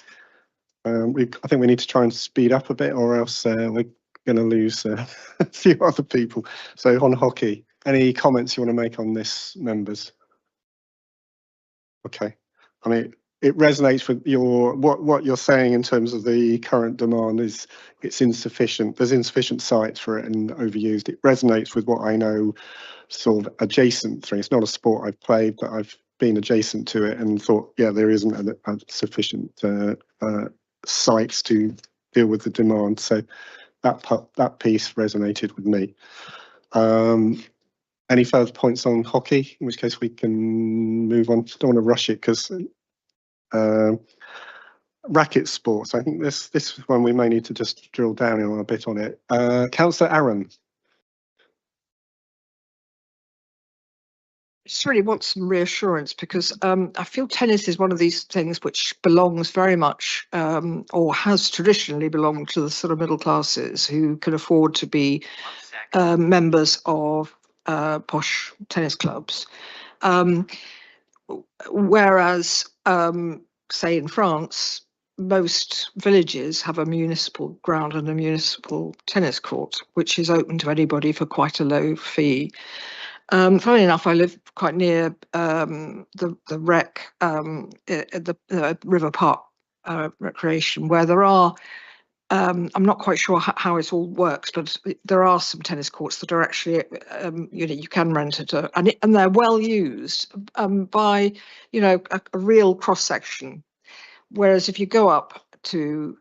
I think we need to try and speed up a bit, or else we're going to lose a few other people. So on hockey, any comments you want to make on this, members? Okay, it resonates with what you're saying in terms of the current demand is it's insufficient. There's insufficient sites for it and overused. It resonates with what I know, sort of adjacent thing. It's not a sport I've played, but I've been adjacent to it and thought, yeah, there isn't a sufficient sites to deal with the demand. So that piece resonated with me. Any further points on hockey? In which case we can move on. Don't want to rush it because racket sports. I think this is one we may need to just drill down in a bit on it. Councillor Aaron. just really want some reassurance because I feel tennis is one of these things which belongs very much or has traditionally belonged to the sort of middle classes who can afford to be members of posh tennis clubs. Whereas, say in France, most villages have a municipal ground and a municipal tennis court, which is open to anybody for quite a low fee. Funnily enough, I live quite near the rec, the River Park recreation, where there are, I'm not quite sure how it all works, but there are some tennis courts that are actually, you can rent it, and they're well used by, a real cross section. Whereas if you go up to,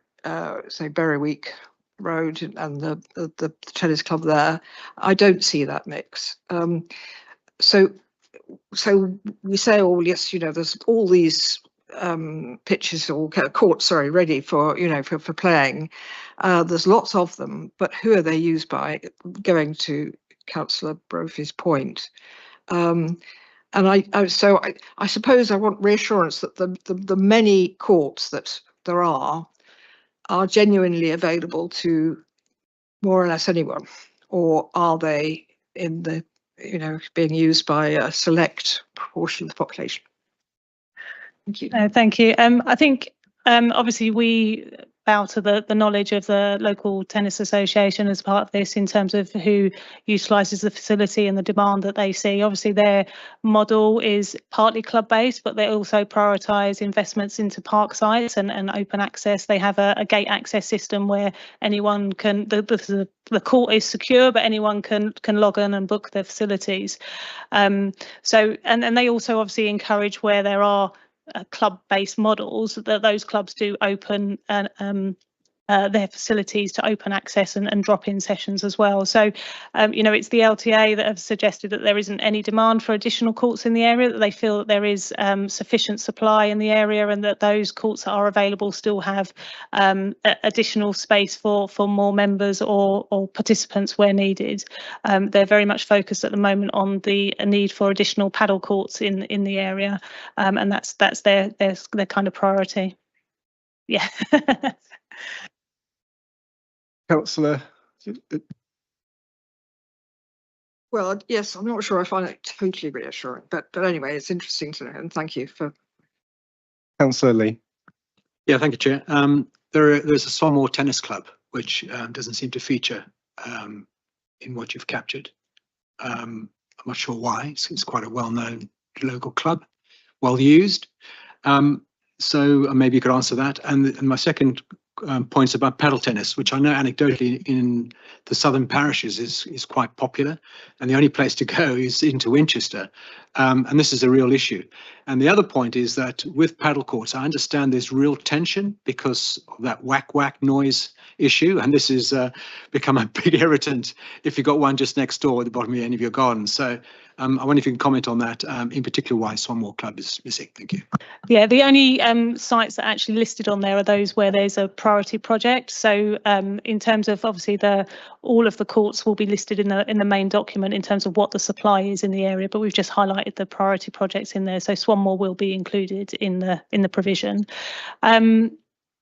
say, Berwick Road and the tennis club there, I don't see that mix. So we say, oh yes, there's all these pitches or courts, ready for for playing. There's lots of them, but who are they used by? Going to Councillor Brophy's point. And I suppose I want reassurance that the many courts that there are genuinely available to more or less anyone, or are they in the being used by a select proportion of the population? Thank you. Thank you. I think obviously we bow to the knowledge of the local tennis association as part of this in terms of who utilises the facility and the demand that they see. Obviously their model is partly club based, but they also prioritise investments into park sites and open access. They have a gate access system where anyone can, the court is secure, but anyone can log in and book their facilities. So they also obviously encourage where there are club-based models that those clubs do open their facilities to open access and drop-in sessions as well. So, it's the LTA that have suggested that there isn't any demand for additional courts in the area, that they feel that there is sufficient supply in the area and that those courts that are available still have additional space for more members or participants where needed. They're very much focused at the moment on the need for additional paddle courts in the area, and that's their kind of priority. Yeah. Councillor. Well, yes, I'm not sure I find it totally reassuring, but anyway, it's interesting to know, and thank you for. Councillor Lee. Yeah, thank you, Chair. There's a Swanmore Tennis Club, which doesn't seem to feature in what you've captured. I'm not sure why. It's quite a well-known local club, well used. So maybe you could answer that. And my second points about paddle tennis, which I know anecdotally in the southern parishes is quite popular, and the only place to go is into Winchester, and this is a real issue. And the other point is that with paddle courts, I understand there's real tension because of that whack whack noise issue, and this is become a big irritant if you've got one just next door at the bottom of any of your gardens. So I wonder if you can comment on that, in particular why Swanmore Club is missing. Thank you. Yeah, the only sites that are actually listed on there are those where there's a priority project. So in terms of obviously all of the courts will be listed in the main document in terms of what the supply is in the area, but we've just highlighted the priority projects in there. So Swanmore will be included in the provision.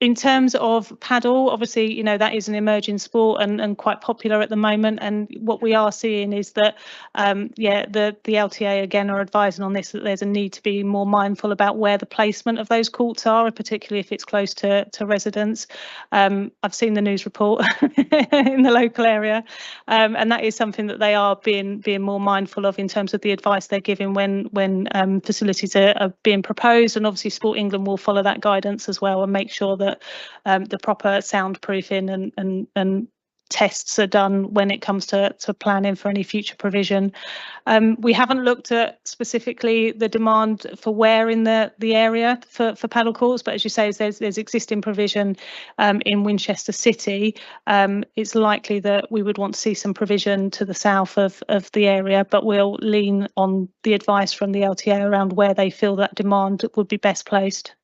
In terms of paddle, obviously, that is an emerging sport and quite popular at the moment. And what we are seeing is that, the LTA again are advising on this, that there's a need to be more mindful about where the placement of those courts are, particularly if it's close to residents. I've seen the news report in the local area, and that is something that they are being more mindful of in terms of the advice they're giving when facilities are being proposed. And obviously, Sport England will follow that guidance as well and make sure that the proper soundproofing and tests are done when it comes to planning for any future provision. We haven't looked at specifically the demand for where in the area for paddle courts, but as you say, there's existing provision in Winchester City. It's likely that we would want to see some provision to the south of the area, but we'll lean on the advice from the LTA around where they feel that demand would be best placed.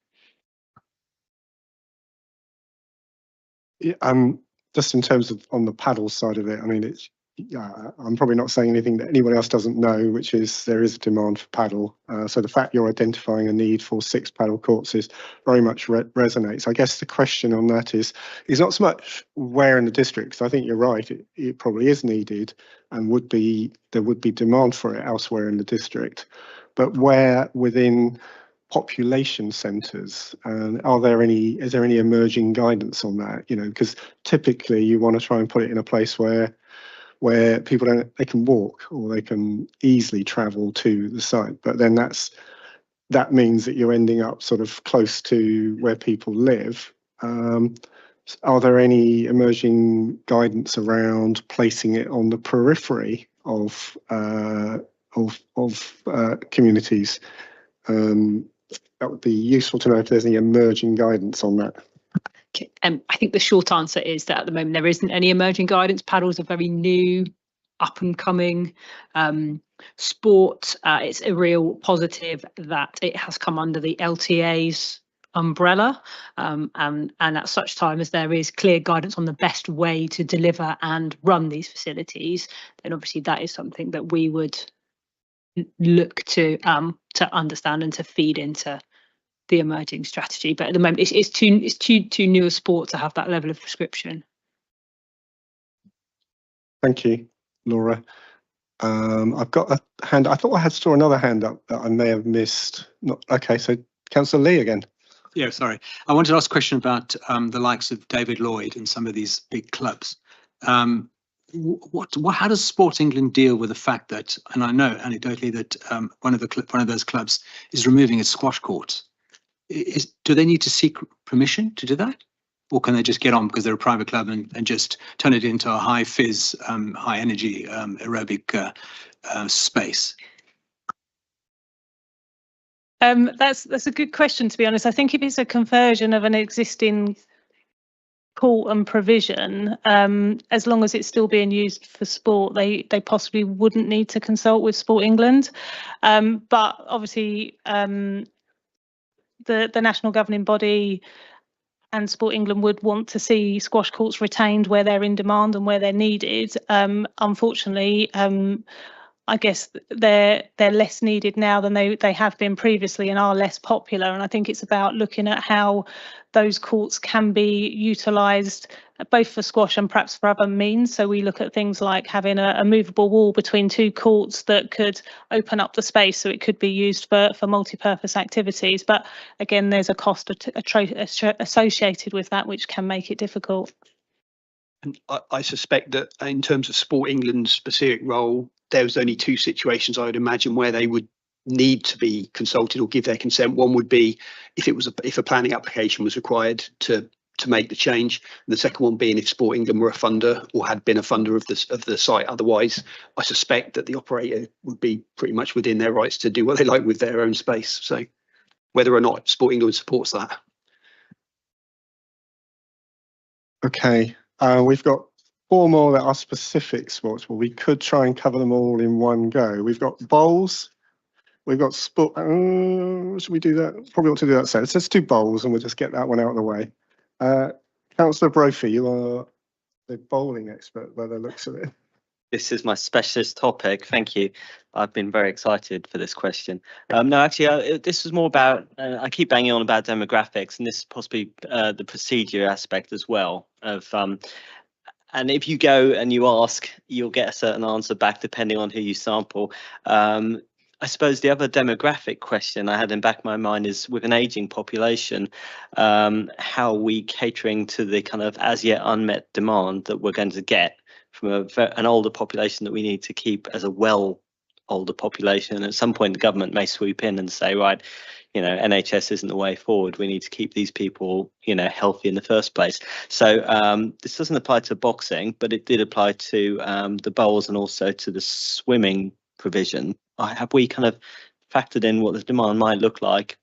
Yeah, just in terms of on the paddle side of it, I mean, I'm probably not saying anything that anyone else doesn't know, which is there is a demand for paddle. So the fact you're identifying a need for 6 paddle courts is very much resonates. I guess the question on that is not so much where in the district, 'cause I think you're right, it probably is needed and there would be demand for it elsewhere in the district, but where within population centres, and is there any emerging guidance on that? You know, because typically you want to try and put it in a place where people they can walk or they can easily travel to the site, but then that means that you're ending up sort of close to where people live. Are there any emerging guidance around placing it on the periphery of communities? That would be useful to know if there's any emerging guidance on that. I think the short answer is that at the moment there isn't any emerging guidance. Paddle's a very new, up and coming sport. It's a real positive that it has come under the LTA's umbrella, and at such time as there is clear guidance on the best way to deliver and run these facilities, then obviously that is something that we would look to understand and to feed into the emerging strategy. But at the moment it's too new a sport to have that level of prescription. Thank you, Laura. I've got a hand. I thought I saw another hand up that I may have missed. Okay, so Councillor Lee again. Yeah, sorry. I wanted to ask a question about the likes of David Lloyd and some of these big clubs. How does Sport England deal with the fact that, and I know anecdotally that one of those clubs is removing its squash courts? Do they need to seek permission to do that, or can they just get on because they're a private club and just turn it into a high fizz, high energy aerobic space? That's a good question, to be honest. I think if it's a conversion of an existing court and provision, as long as it's still being used for sport, they possibly wouldn't need to consult with Sport England. But obviously, the national governing body and Sport England would want to see squash courts retained where they're in demand and where they're needed. Unfortunately, I guess they're less needed now than they have been previously and are less popular. And I think it's about looking at how those courts can be utilised both for squash and perhaps for other means. So we look at things like having a movable wall between 2 courts that could open up the space so it could be used for multi-purpose activities. But again, there's a cost associated with that, which can make it difficult. And I suspect that in terms of Sport England's specific role, there was only 2 situations I would imagine where they would need to be consulted or give their consent. One would be if a planning application was required to make the change, and the second one being if Sport England were a funder or had been a funder of the site. Otherwise, I suspect that the operator would be pretty much within their rights to do what they like with their own space. So whether or not Sport England supports that. Okay, we've got 4 more that are specific sports, but we could try and cover them all in one go. We've got bowls, we've got sport. Should we do that? Probably ought to do that. So let's do bowls and we'll just get that one out of the way. Councillor Brophy, you are the bowling expert by the looks of it. This is my specialist topic. Thank you. I've been very excited for this question. No, actually, this was more about, I keep banging on about demographics, and this is possibly the procedure aspect as well of, and if you go and you ask, you'll get a certain answer back depending on who you sample. I suppose the other demographic question I had in back of my mind is with an aging population, how are we catering to the kind of as yet unmet demand that we're going to get from an older population that we need to keep as a older population? And at some point the government may swoop in and say, right, you know, NHS isn't the way forward. We need to keep these people, you know, healthy in the first place. So this doesn't apply to boxing, but it did apply to the bowls and also to the swimming provision. Have we kind of factored in what the demand might look like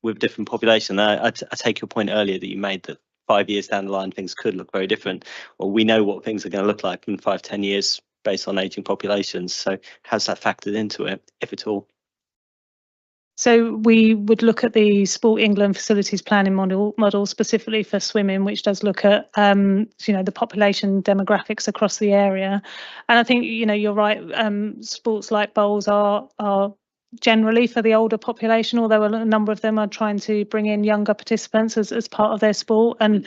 with different population? I take your point earlier that you made that 5 years down the line things could look very different, or we know what things are going to look like in 5-10 years based on aging populations. So how's that factored into it, if at all? So we would look at the Sport England facilities planning model specifically for swimming, which does look at the population demographics across the area. And I think you're right. Sports like bowls are generally for the older population, although a number of them are trying to bring in younger participants as part of their sport. And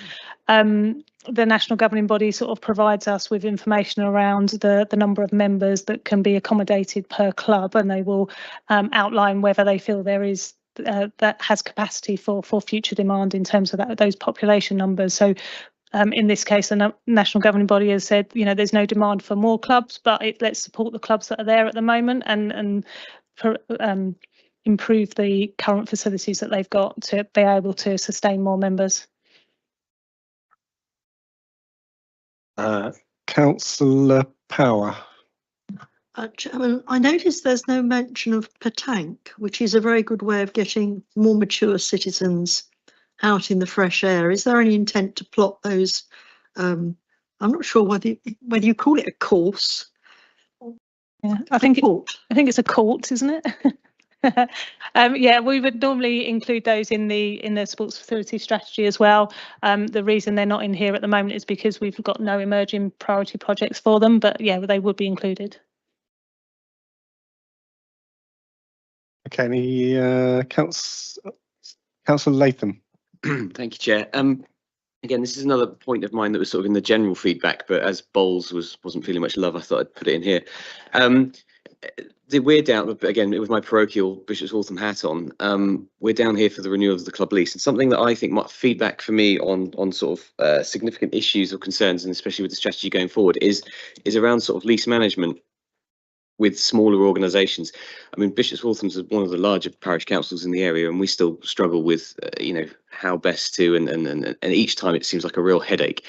the national governing body sort of provides us with information around the number of members that can be accommodated per club, and they will outline whether they feel there is that has capacity for future demand in terms of those population numbers. So in this case, the national governing body has said, there's no demand for more clubs, but let's support the clubs that are there at the moment and improve the current facilities that they've got to be able to sustain more members. Councillor Power. Chairman, I noticed there's no mention of Petanque, which is a very good way of getting more mature citizens out in the fresh air. Is there any intent to plot those? I'm not sure whether you call it a course. Yeah, I think it's a court, isn't it? Yeah, we would normally include those in the sports facility strategy as well. The reason they're not in here at the moment is because we've got no emerging priority projects for them, but yeah, they would be included. Okay, any Councillor Latham. Thank you, Chair. Again, this is another point of mine that was sort of in the general feedback, but as bowls wasn't feeling much love, I thought I'd put it in here. We're down, again, with my parochial Bishop's Waltham hat on, we're down here for the renewal of the club lease. And something that I think might feedback for me on sort of significant issues or concerns, and especially with the strategy going forward, is around sort of lease management with smaller organisations. I mean, Bishop's Waltham is one of the larger parish councils in the area, and we still struggle with, how best to, and each time it seems like a real headache.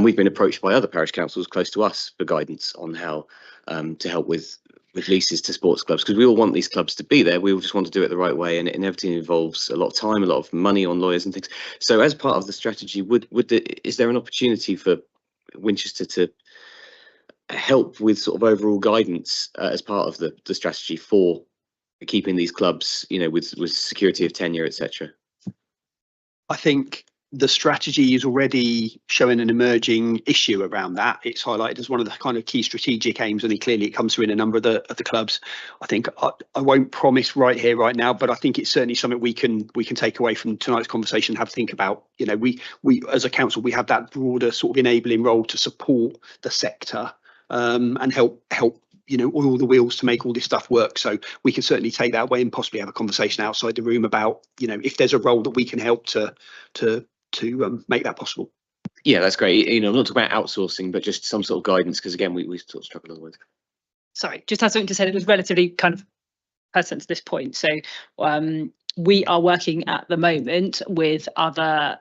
We've been approached by other parish councils close to us for guidance on how to help with leases to sports clubs, because we all want these clubs to be there. We all just want to do it the right way, and it inevitably involves a lot of time, a lot of money on lawyers and things. So as part of the strategy, is there an opportunity for Winchester to help with sort of overall guidance as part of the strategy for keeping these clubs, with security of tenure, etc.? I think the strategy is already showing an emerging issue around that. It's highlighted as one of the kind of key strategic aims, and clearly it comes through in a number of the clubs. I think I won't promise right here, right now, but I think it's certainly something we can take away from tonight's conversation and have to think about. We as a council, we have that broader sort of enabling role to support the sector and help all the wheels to make all this stuff work. So we can certainly take that away and possibly have a conversation outside the room about, if there's a role that we can help to make that possible. Yeah, that's great. I'm not talking about outsourcing, but just some sort of guidance, because again, we sort of struggle otherwise. Sorry, just had something to say. It was relatively kind of pertinent to this point. So we are working at the moment with other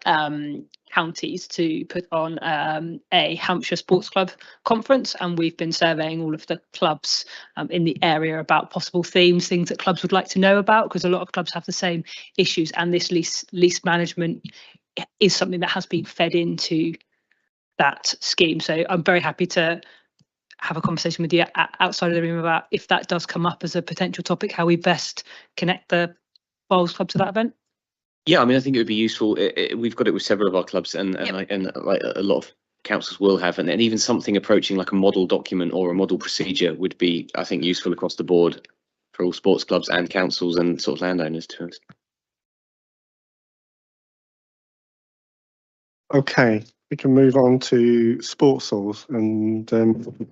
counties to put on a Hampshire Sports Club conference, and we've been surveying all of the clubs in the area about possible themes, things that clubs would like to know about, because a lot of clubs have the same issues, and this lease management is something that has been fed into that scheme. So I'm very happy to have a conversation with you outside of the room about, if that does come up as a potential topic, how we best connect the bowls club to that event. Yeah, I mean, I think it would be useful. We've got it with several of our clubs, and like a lot of councils will have, and even something approaching like a model document or a model procedure would be, I think, useful across the board for all sports clubs and councils and sort of landowners to us. Okay, we can move on to sports halls, and do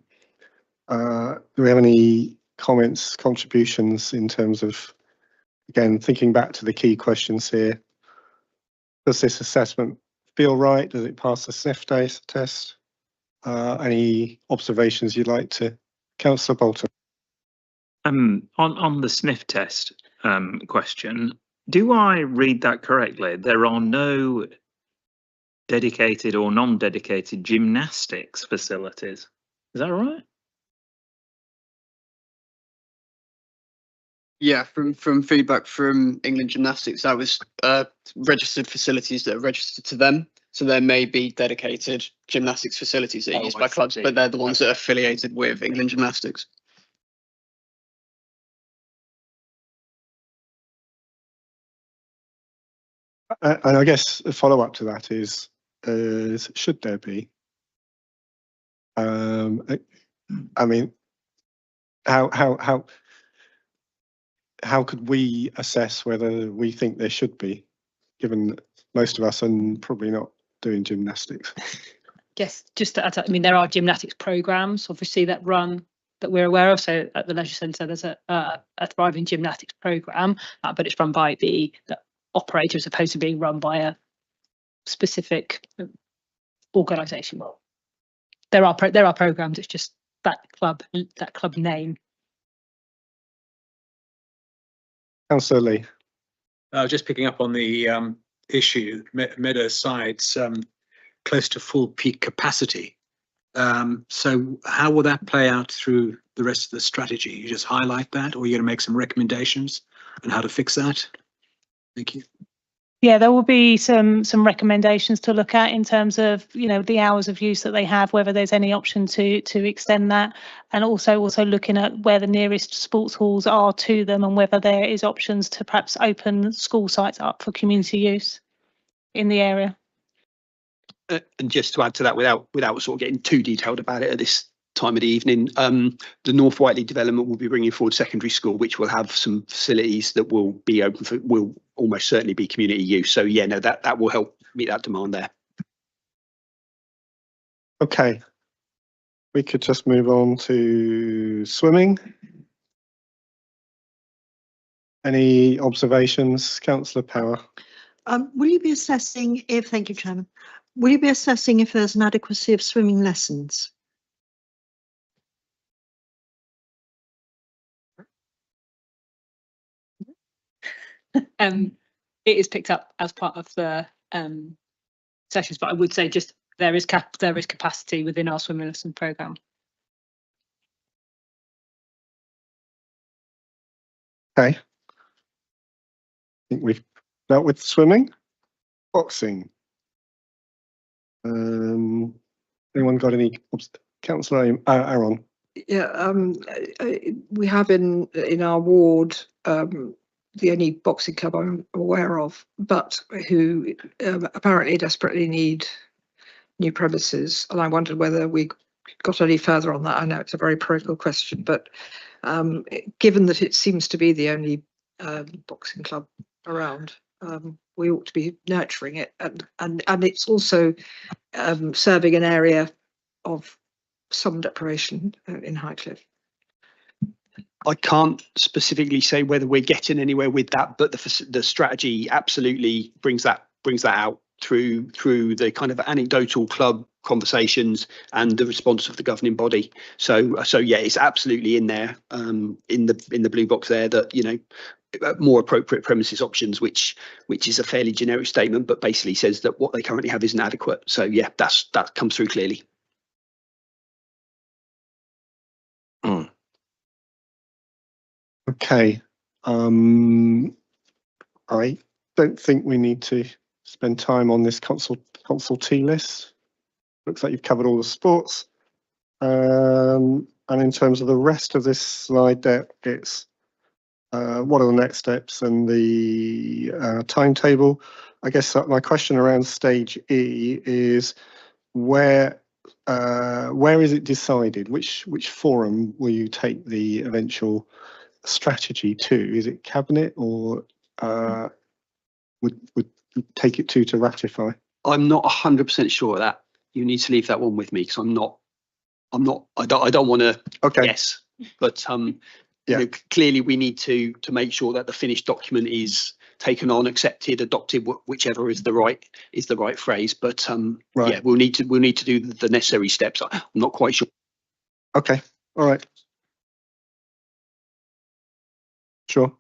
we have any comments, contributions in terms of, again, thinking back to the key questions here? Does this assessment feel right? Does it pass the sniff test? Any observations you'd like to, Councillor Bolton? On the sniff test question, do I read that correctly? There are no dedicated or non-dedicated gymnastics facilities. Is that right? Yeah, from feedback from England Gymnastics, that was registered facilities that are registered to them. So there may be dedicated gymnastics facilities that are used by clubs, but they're the ones that are affiliated with England Gymnastics. And I guess a follow up to that is should there be? I mean, how could we assess whether we think there should be, given that most of us are probably not doing gymnastics? Guess just to add, I mean, there are gymnastics programs, obviously, that we're aware of. So at the Leisure Centre, there's a thriving gymnastics program, but it's run by the operator as opposed to being run by a specific organisation. There are programs. It's just that club name. Councillor Lee. Just picking up on the issue, Meadowside's close to full peak capacity. So how will that play out through the rest of the strategy? You just highlight that, or are you going to make some recommendations on how to fix that? Thank you. Yeah, there will be some recommendations to look at in terms of, you know, the hours of use that they have, whether there's any option to extend that, and also looking at where the nearest sports halls are to them and whether there is options to perhaps open school sites up for community use in the area. And just to add to that, without sort of getting too detailed about it at this time of the evening, the North Whiteley development will be bringing forward secondary school, which will have some facilities that will be open for, will almost certainly be community use. So yeah, no, that will help meet that demand there. Okay, we could just move on to swimming. Any observations, Councillor Power? Will you be assessing if, thank you, Chairman, will you be assessing if there's an adequacy of swimming lessons? It is picked up as part of the sessions, but I would say just there is capacity within our swimming lesson programme. Okay. I think we've dealt with swimming. Boxing. Anyone got any? Councillor Aaron. Yeah, we have in our ward the only boxing club I'm aware of, but who apparently desperately need new premises. And I wondered whether we got any further on that. I know it's a very parochial question, but given that it seems to be the only boxing club around, we ought to be nurturing it, and it's also serving an area of some deprivation in Highcliffe. I can't specifically say whether we're getting anywhere with that, but the strategy absolutely brings that out through the kind of anecdotal club conversations and the response of the governing body. So yeah, it's absolutely in there, in the blue box there, that, you know, more appropriate premises options, which is a fairly generic statement, but basically says that what they currently have isn't adequate. So yeah, that comes through clearly. Okay. I don't think we need to spend time on this consultee list. Looks like you've covered all the sports. And in terms of the rest of this slide deck, it's what are the next steps and the timetable. I guess my question around stage E is where is it decided? Which forum will you take the eventual strategy to? Is it cabinet, or would take it to ratify? I'm not 100% sure of that. You need to leave that one with me, because I don't want to guess, but you know, clearly we need to make sure that the finished document is taken on, accepted, adopted, whichever is the right phrase. But yeah, we'll need to do the necessary steps. I'm not quite sure. Okay, all right. Sure.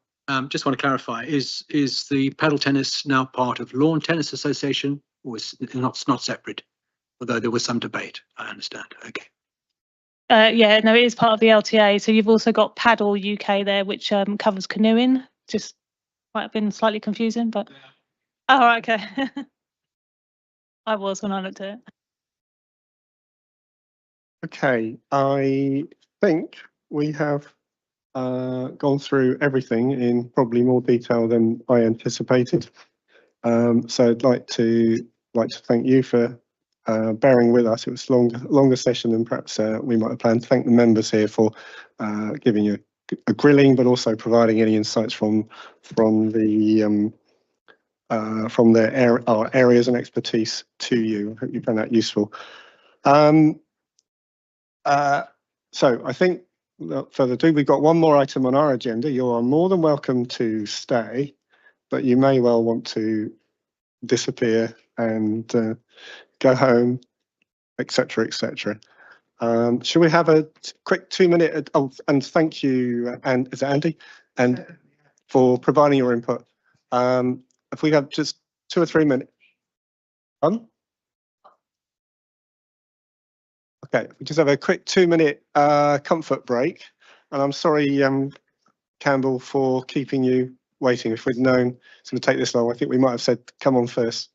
Just want to clarify: is the paddle tennis now part of Lawn Tennis Association, or is it not separate? Although there was some debate, I understand. Okay. Yeah, no, it is part of the LTA. So you've also got Paddle UK there, which covers canoeing. Just might have been slightly confusing, but oh, right, okay. I was when I looked at it. Okay, I think we have gone through everything in probably more detail than I anticipated. So I'd like to thank you for bearing with us. It was longer session than perhaps we might have planned. Thank the members here for giving you a grilling, but also providing any insights from our areas and expertise to you. I hope you found that useful. So I think, without further ado, we've got one more item on our agenda. You are more than welcome to stay, but you may well want to disappear and go home, etc., etc. Should we have a quick 2-minute? Oh, and thank you, and is it Andy? And for providing your input. If we have just 2 or 3 minutes. Okay, we just have a quick 2-minute comfort break. And I'm sorry, Campbell, for keeping you waiting. If we'd known it's going to take this long, I think we might have said, come on first.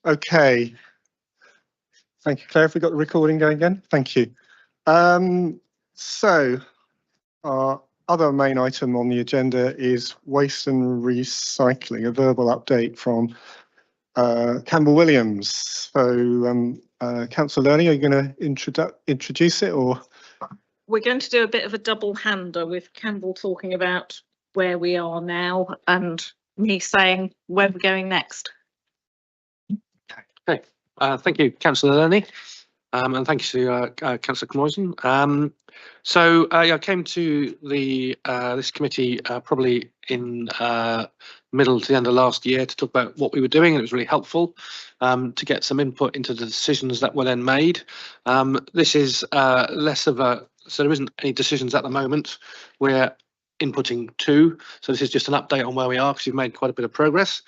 Okay. Thank you, Claire. Have we got the recording going again? Thank you. So our other main item on the agenda is waste and recycling, a verbal update from Campbell Williams. So Councillor Lerny, are you going to introduce it, or? We're going to do a bit of a double hander with Campbell talking about where we are now and me saying where we're going next. Okay, thank you, Councillor Lerny, and thank you to Councillor Knoyson. So I came to the this committee probably in middle to the end of last year to talk about what we were doing, and it was really helpful to get some input into the decisions that were then made. This is less of a, so there isn't any decisions at the moment. We're inputting two, so this is just an update on where we are because we've made quite a bit of progress.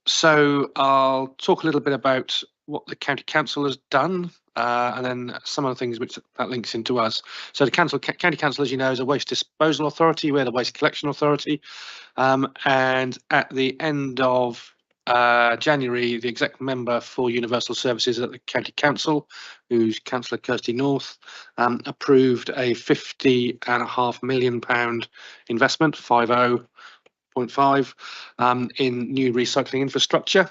So I'll talk a little bit about what the County Council has done, and then some of the things which that links into us. So the County Council, as you know, is a waste disposal authority. We're the waste collection authority, and at the end of January, the exec member for Universal Services at the County Council, who's Councillor Kirsty North, approved a £50.5 million investment, 50.5, in new recycling infrastructure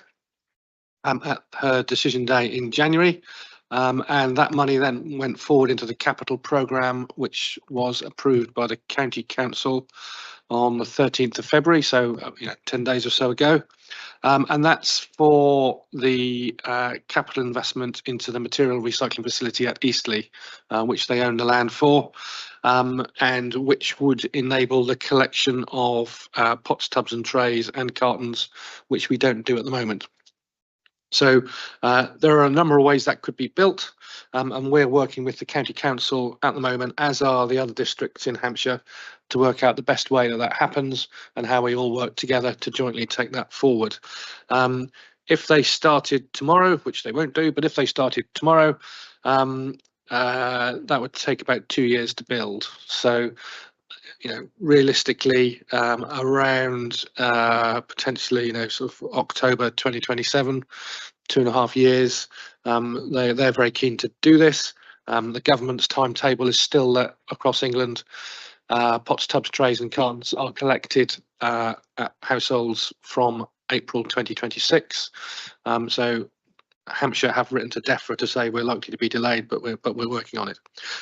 at her decision day in January. And that money then went forward into the capital programme, which was approved by the County Council on the 13th of February, so 10 days or so ago. And that's for the capital investment into the material recycling facility at Eastleigh, which they own the land for, and which would enable the collection of pots, tubs and trays and cartons, which we don't do at the moment. So there are a number of ways that could be built, and we're working with the County Council at the moment, as are the other districts in Hampshire, to work out the best way that that happens and how we all work together to jointly take that forward. If they started tomorrow, which they won't do, but if they started tomorrow, that would take about 2 years to build. So realistically, around potentially, sort of October 2027, 2.5 years. They're very keen to do this. The government's timetable is still that across England, pots, tubs, trays and cartons are collected at households from April 2026. So Hampshire have written to DEFRA to say we're likely to be delayed, but we're working on it.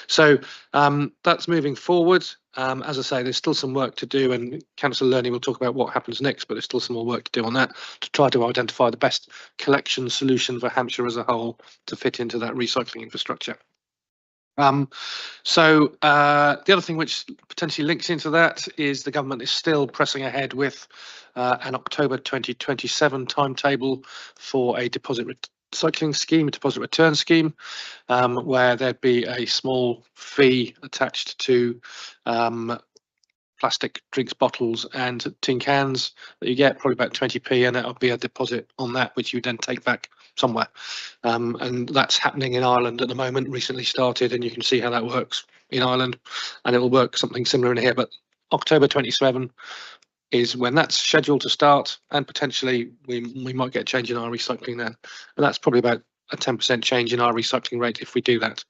So that's moving forward. As I say, there's still some work to do, and Councillor Lerny will talk about what happens next, but there's still some more work to do on that to try to identify the best collection solution for Hampshire as a whole to fit into that recycling infrastructure. So the other thing which potentially links into that is the government is still pressing ahead with an October 2027 timetable for a deposit recycling scheme, a deposit return scheme, where there'd be a small fee attached to plastic drinks bottles and tin cans that you get, probably about 20p, and that'll be a deposit on that which you then take back somewhere. And that's happening in Ireland at the moment, recently started, and you can see how that works in Ireland, and it will work something similar in here. But October 27 is when that's scheduled to start, and potentially we might get a change in our recycling then, and that's probably about a 10% change in our recycling rate if we do that.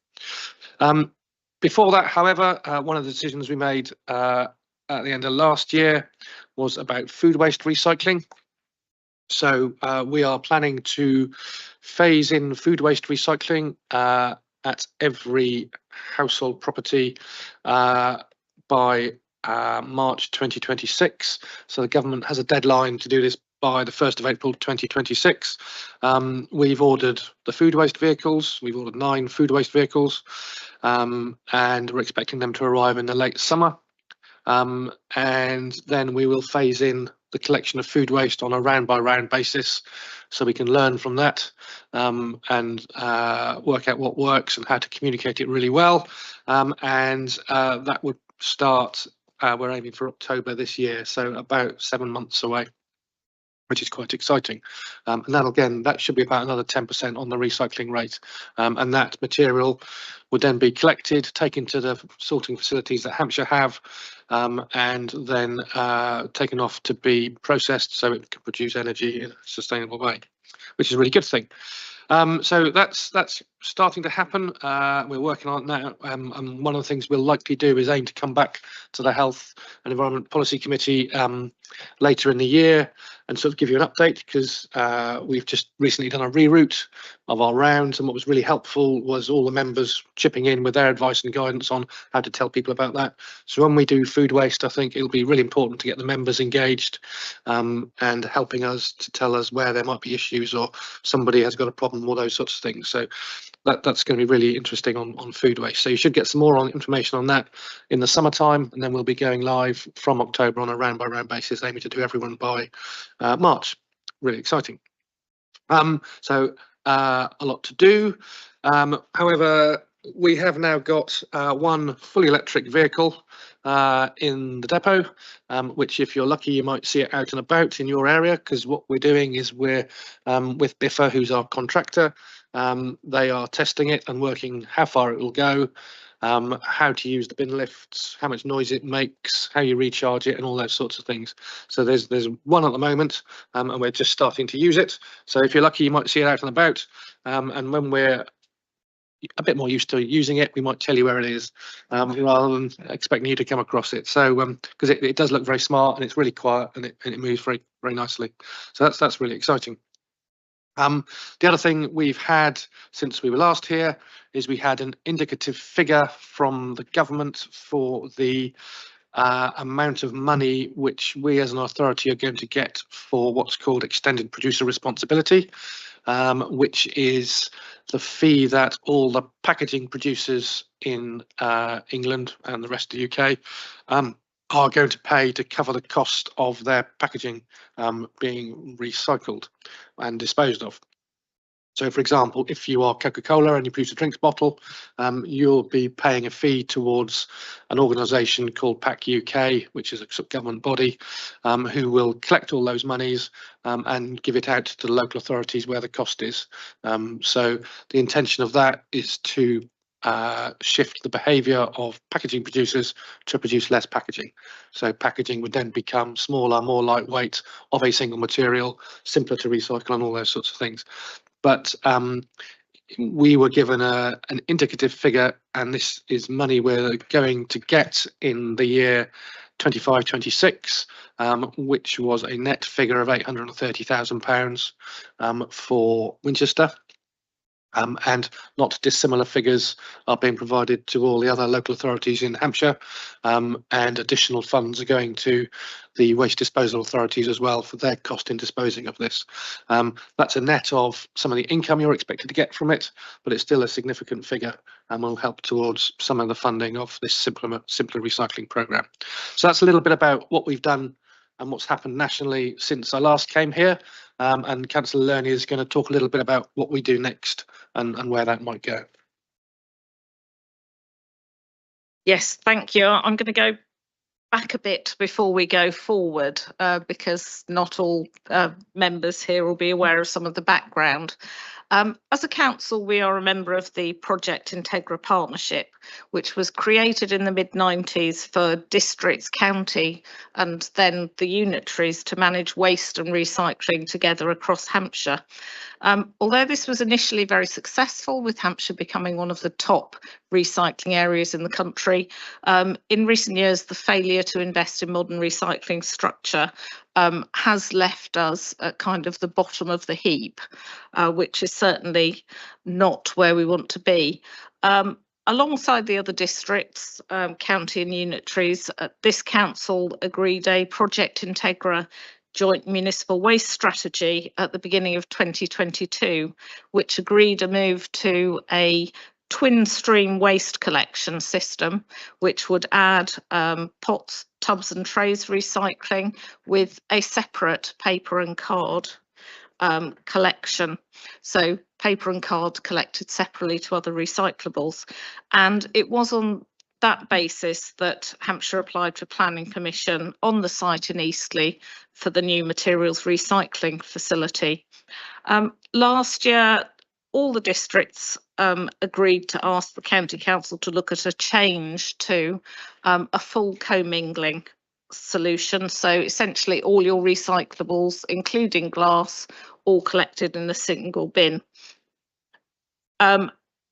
Before that, however, one of the decisions we made at the end of last year was about food waste recycling. So we are planning to phase in food waste recycling at every household property by March 2026. So the government has a deadline to do this by the 1st of April 2026. We've ordered the food waste vehicles. We've ordered 9 food waste vehicles, and we're expecting them to arrive in the late summer. And then we will phase in the collection of food waste on a round by round basis, so we can learn from that and work out what works and how to communicate it really well. And that would start, we're aiming for October this year, so about 7 months away, which is quite exciting. And that should be about another 10% on the recycling rate. And that material would then be collected, taken to the sorting facilities that Hampshire have, and then taken off to be processed so it can produce energy in a sustainable way, which is a really good thing. So that's starting to happen. We're working on it now, and one of the things we'll likely do is aim to come back to the Health and Environment Policy Committee later in the year and sort of give you an update, because we've just recently done a reroute of our rounds, and what was really helpful was all the members chipping in with their advice and guidance on how to tell people about that. So when we do food waste, I think it'll be really important to get the members engaged and helping us to tell us where there might be issues or somebody has got a problem, all those sorts of things. So that's going to be really interesting on food waste. So you should get some more information on that in the summertime, and then we'll be going live from October on a round by round basis, aiming to do everyone by March. Really exciting. So a lot to do. However, we have now got one fully electric vehicle in the depot, which if you're lucky you might see it out and about in your area, because what we're doing is we're with Biffa, who's our contractor. They are testing it and working how far it will go, how to use the bin lifts, how much noise it makes, how you recharge it, and all those sorts of things. So there's one at the moment, and we're just starting to use it. So if you're lucky you might see it out and about, and when we're a bit more used to using it, we might tell you where it is, rather than expecting you to come across it. So because it does look very smart, and it's really quiet, and it moves very, very nicely. So that's really exciting. The other thing we've had since we were last here is we had an indicative figure from the government for the amount of money which we as an authority are going to get for what's called extended producer responsibility, which is the fee that all the packaging producers in England and the rest of the UK are going to pay to cover the cost of their packaging being recycled and disposed of. So, for example, if you are Coca-Cola and you produce a drinks bottle, you'll be paying a fee towards an organisation called PAC UK, which is a sort of government body, who will collect all those monies and give it out to the local authorities where the cost is. So the intention of that is to shift the behaviour of packaging producers to produce less packaging. So packaging would then become smaller, more lightweight, of a single material, simpler to recycle, and all those sorts of things. But we were given an indicative figure, and this is money we're going to get in the year 25-26, which was a net figure of £830,000 for Winchester. And not dissimilar figures are being provided to all the other local authorities in Hampshire, and additional funds are going to the waste disposal authorities as well for their cost in disposing of this. That's a net of some of the income you're expected to get from it, but it's still a significant figure and will help towards some of the funding of this simpler recycling programme. So that's a little bit about what we've done and what's happened nationally since I last came here. And Councillor Lerny is going to talk a little bit about what we do next and where that might go. Yes, thank you. I'm going to go back a bit before we go forward, because not all members here will be aware of some of the background. As a council, we are a member of the Project Integra Partnership, which was created in the mid-90s for districts, county and then the unitaries to manage waste and recycling together across Hampshire. Although this was initially very successful, with Hampshire becoming one of the top recycling areas in the country, in recent years the failure to invest in modern recycling structure has left us at kind of the bottom of the heap, which is certainly not where we want to be. Alongside the other districts, county and unitaries, this council agreed a Project Integra joint municipal waste strategy at the beginning of 2022, which agreed a move to a twin stream waste collection system, which would add pots, tubs and trays recycling with a separate paper and card collection. So paper and card collected separately to other recyclables. And it was on that basis that Hampshire applied for planning permission on the site in Eastleigh for the new materials recycling facility. Last year, all the districts agreed to ask the County Council to look at a change to a full commingling solution. So essentially all your recyclables, including glass, all collected in a single bin.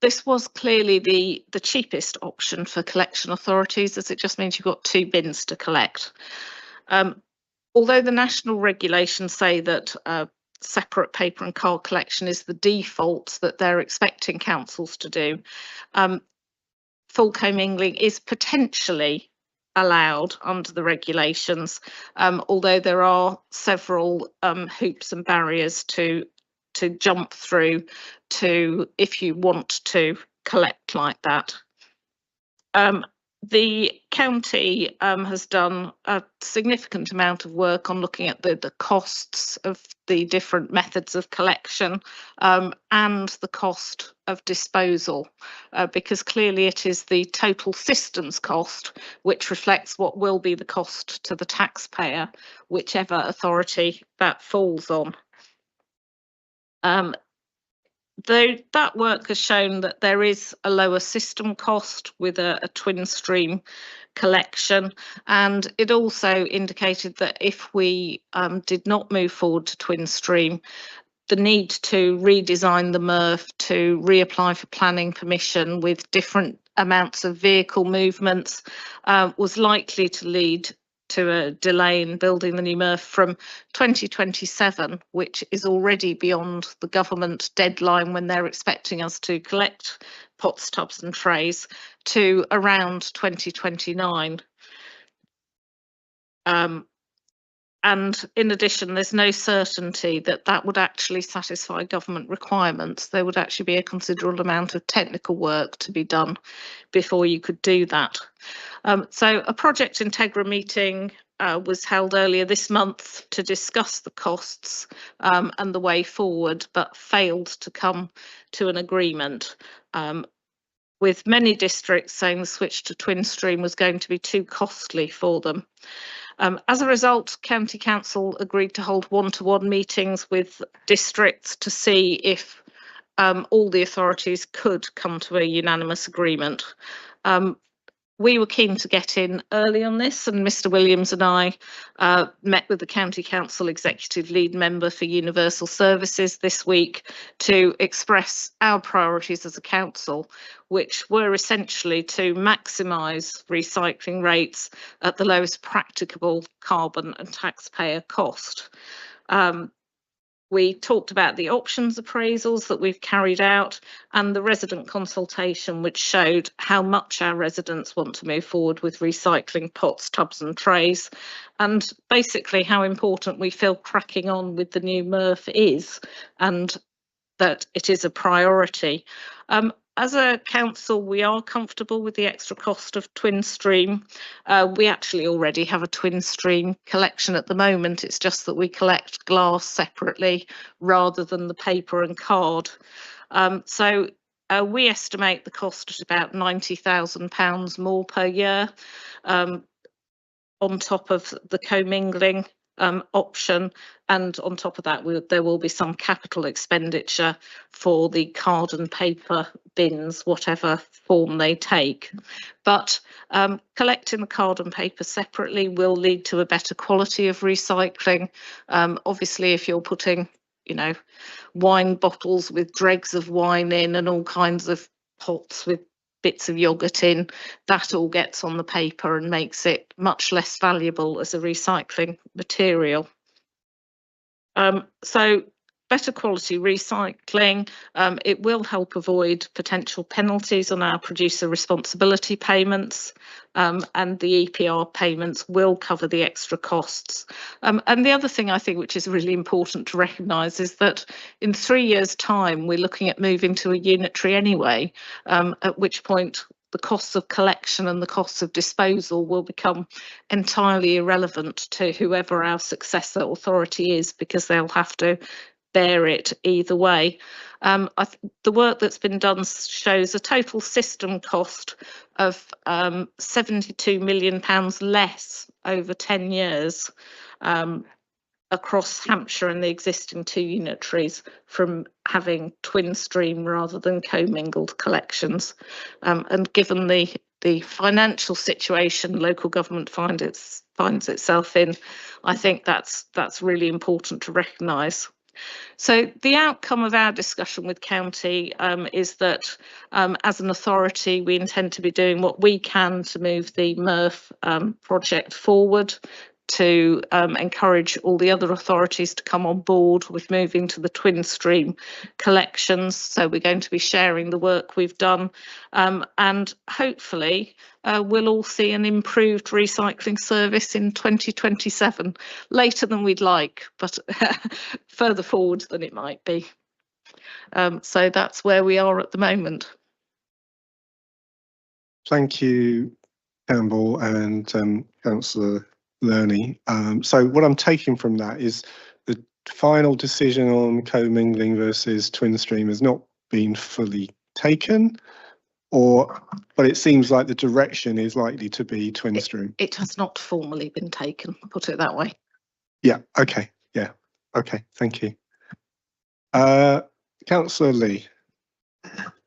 This was clearly the cheapest option for collection authorities, as it just means you've got 2 bins to collect. Although the national regulations say that separate paper and card collection is the default that they're expecting councils to do, full commingling is potentially allowed under the regulations, although there are several hoops and barriers to jump through to if you want to collect like that. The county has done a significant amount of work on looking at the costs of the different methods of collection and the cost of disposal, because clearly it is the total systems cost which reflects what will be the cost to the taxpayer, whichever authority that falls on. Though that work has shown that there is a lower system cost with a twin stream collection, and it also indicated that if we did not move forward to twin stream, the need to redesign the MRF, to reapply for planning permission with different amounts of vehicle movements was likely to lead to a delay in building the new MRF from 2027, which is already beyond the government deadline when they're expecting us to collect pots, tubs and trays, to around 2029. And in addition, there's no certainty that that would actually satisfy government requirements. There would actually be a considerable amount of technical work to be done before you could do that. So a Project Integra meeting was held earlier this month to discuss the costs and the way forward, but failed to come to an agreement, with many districts saying the switch to twin stream was going to be too costly for them. As a result, County Council agreed to hold one-to-one meetings with districts to see if all the authorities could come to a unanimous agreement. We were keen to get in early on this, and Mr Williams and I met with the County Council Executive Lead Member for Universal Services this week to express our priorities as a council, which were essentially to maximise recycling rates at the lowest practicable carbon and taxpayer cost. We talked about the options appraisals that we've carried out and the resident consultation, which showed how much our residents want to move forward with recycling pots, tubs and trays, and basically how important we feel cracking on with the new MRF is, and that it is a priority. As a council, we are comfortable with the extra cost of twin stream. We actually already have a twin stream collection at the moment. It's just that we collect glass separately rather than the paper and card. So we estimate the cost at about £90,000 more per year, on top of the commingling option, and on top of that there will be some capital expenditure for the card and paper bins, whatever form they take. But collecting the card and paper separately will lead to a better quality of recycling. Obviously, if you're putting, you know, wine bottles with dregs of wine in and all kinds of pots with bits of yogurt in, that all gets on the paper and makes it much less valuable as a recycling material. So better quality recycling, it will help avoid potential penalties on our producer responsibility payments, and the EPR payments will cover the extra costs. And the other thing I think which is really important to recognise is that in 3 years' time we're looking at moving to a unitary anyway, at which point the costs of collection and the costs of disposal will become entirely irrelevant to whoever our successor authority is, because they'll have to bear it either way. The work that's been done shows a total system cost of £72 million less over 10 years. across Hampshire and the existing 2 unitaries from having twin stream rather than commingled collections. And given the financial situation local government finds itself in, I think that's really important to recognise. So the outcome of our discussion with County is that as an authority, we intend to be doing what we can to move the MRF project forward, to encourage all the other authorities to come on board with moving to the twin stream collections. So we're going to be sharing the work we've done, and hopefully we'll all see an improved recycling service in 2027, later than we'd like, but further forward than it might be. So that's where we are at the moment. Thank you, Campbell and Councillor Learning. So what I'm taking from that is the final decision on commingling versus twin stream has not been fully taken, but it seems like the direction is likely to be twin stream. It has not formally been taken, put it that way. Yeah, okay, yeah, okay, thank you. Councillor Lee.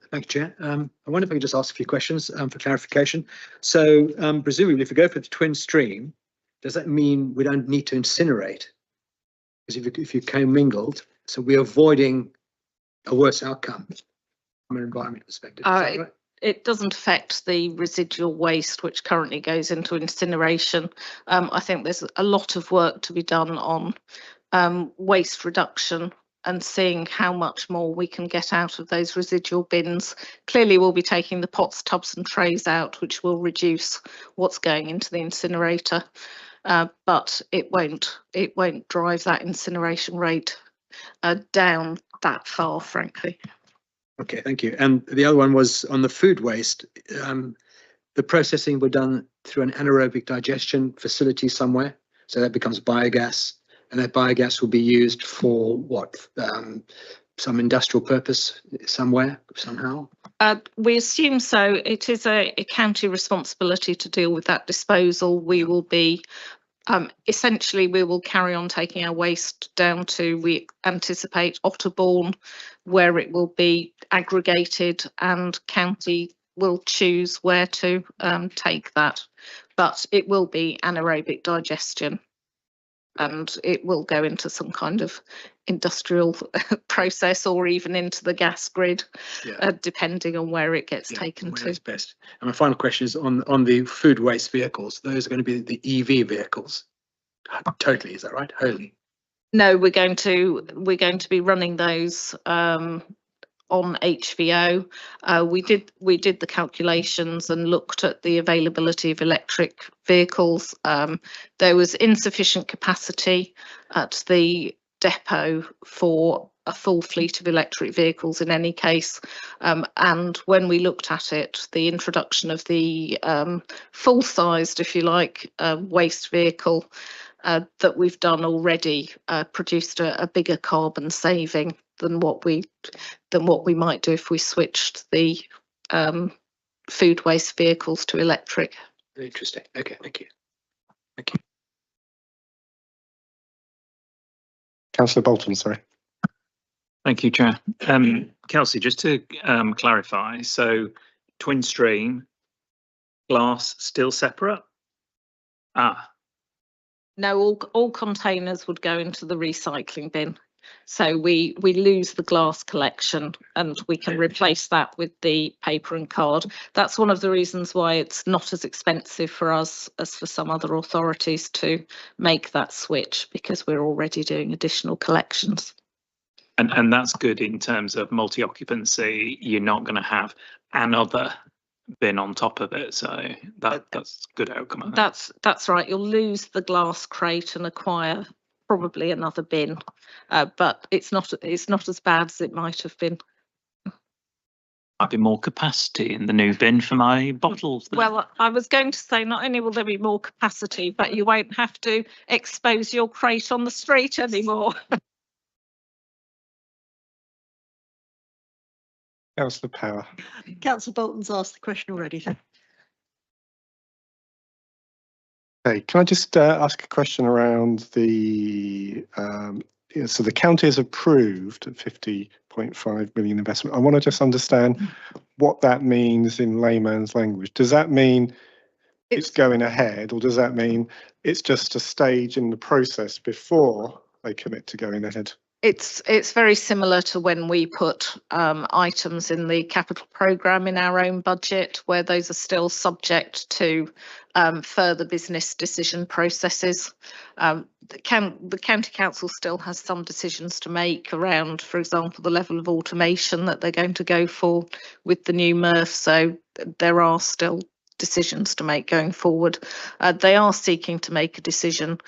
Thank you, Chair. I wonder if I could just ask a few questions for clarification. So presumably if we go for the twin stream, does that mean we don't need to incinerate? Because if you commingled, so we're avoiding a worse outcome from an environment perspective. Is that right? It doesn't affect the residual waste which currently goes into incineration. I think there's a lot of work to be done on waste reduction and seeing how much more we can get out of those residual bins. Clearly we'll be taking the pots, tubs and trays out, which will reduce what's going into the incinerator, but it won't drive that incineration rate down that far, frankly. Okay, thank you. And the other one was on the food waste. The processing were done through an anaerobic digestion facility somewhere, so that becomes biogas. And that biogas will be used for what? Some industrial purpose somewhere, somehow? We assume so. It is a county responsibility to deal with that disposal. We will be, essentially, we will carry on taking our waste down to, we anticipate, Otterbourne, where it will be aggregated and county will choose where to take that. But it will be anaerobic digestion. And it will go into some kind of industrial process or even into the gas grid, depending on where it gets taken to. It's best. And my final question is on the food waste vehicles. Those are going to be the EV vehicles. Totally, is that right? Wholly? No, we're going to be running those on HVO. We did the calculations and looked at the availability of electric vehicles. There was insufficient capacity at the depot for a full fleet of electric vehicles in any case. And when we looked at it, the introduction of the full-sized, if you like, waste vehicle that we've done already produced a bigger carbon saving than what we might do if we switched the food waste vehicles to electric. Interesting. Okay, thank you. Thank you. Councillor Bolton, sorry. Thank you, Chair. Kelsey, just to clarify, so twin stream, glass still separate? No, all containers would go into the recycling bin. So we lose the glass collection and we can replace that with the paper and card. That's one of the reasons why it's not as expensive for us as for some other authorities to make that switch, because we're already doing additional collections. And that's good in terms of multi-occupancy. You're not going to have another bin on top of it, so that's a good outcome. That's right. You'll lose the glass crate and acquire probably another bin, but it's not as bad as it might have been. Might be more capacity in the new bin for my bottles then. Well, I was going to say not only will there be more capacity, but you won't have to expose your crate on the street anymore. Councillor Power. Councillor Bolton's asked the question already. Okay, can I just ask a question around the, so the county has approved a 50.5 million investment. I want to just understand what that means in layman's language. Does that mean it's going ahead, or does that mean it's just a stage in the process before they commit to going ahead? It's very similar to when we put items in the capital programme in our own budget, where those are still subject to further business decision processes. The county council still has some decisions to make around, for example, the level of automation that they're going to go for with the new MRF. So there are still decisions to make going forward. They are seeking to make a decision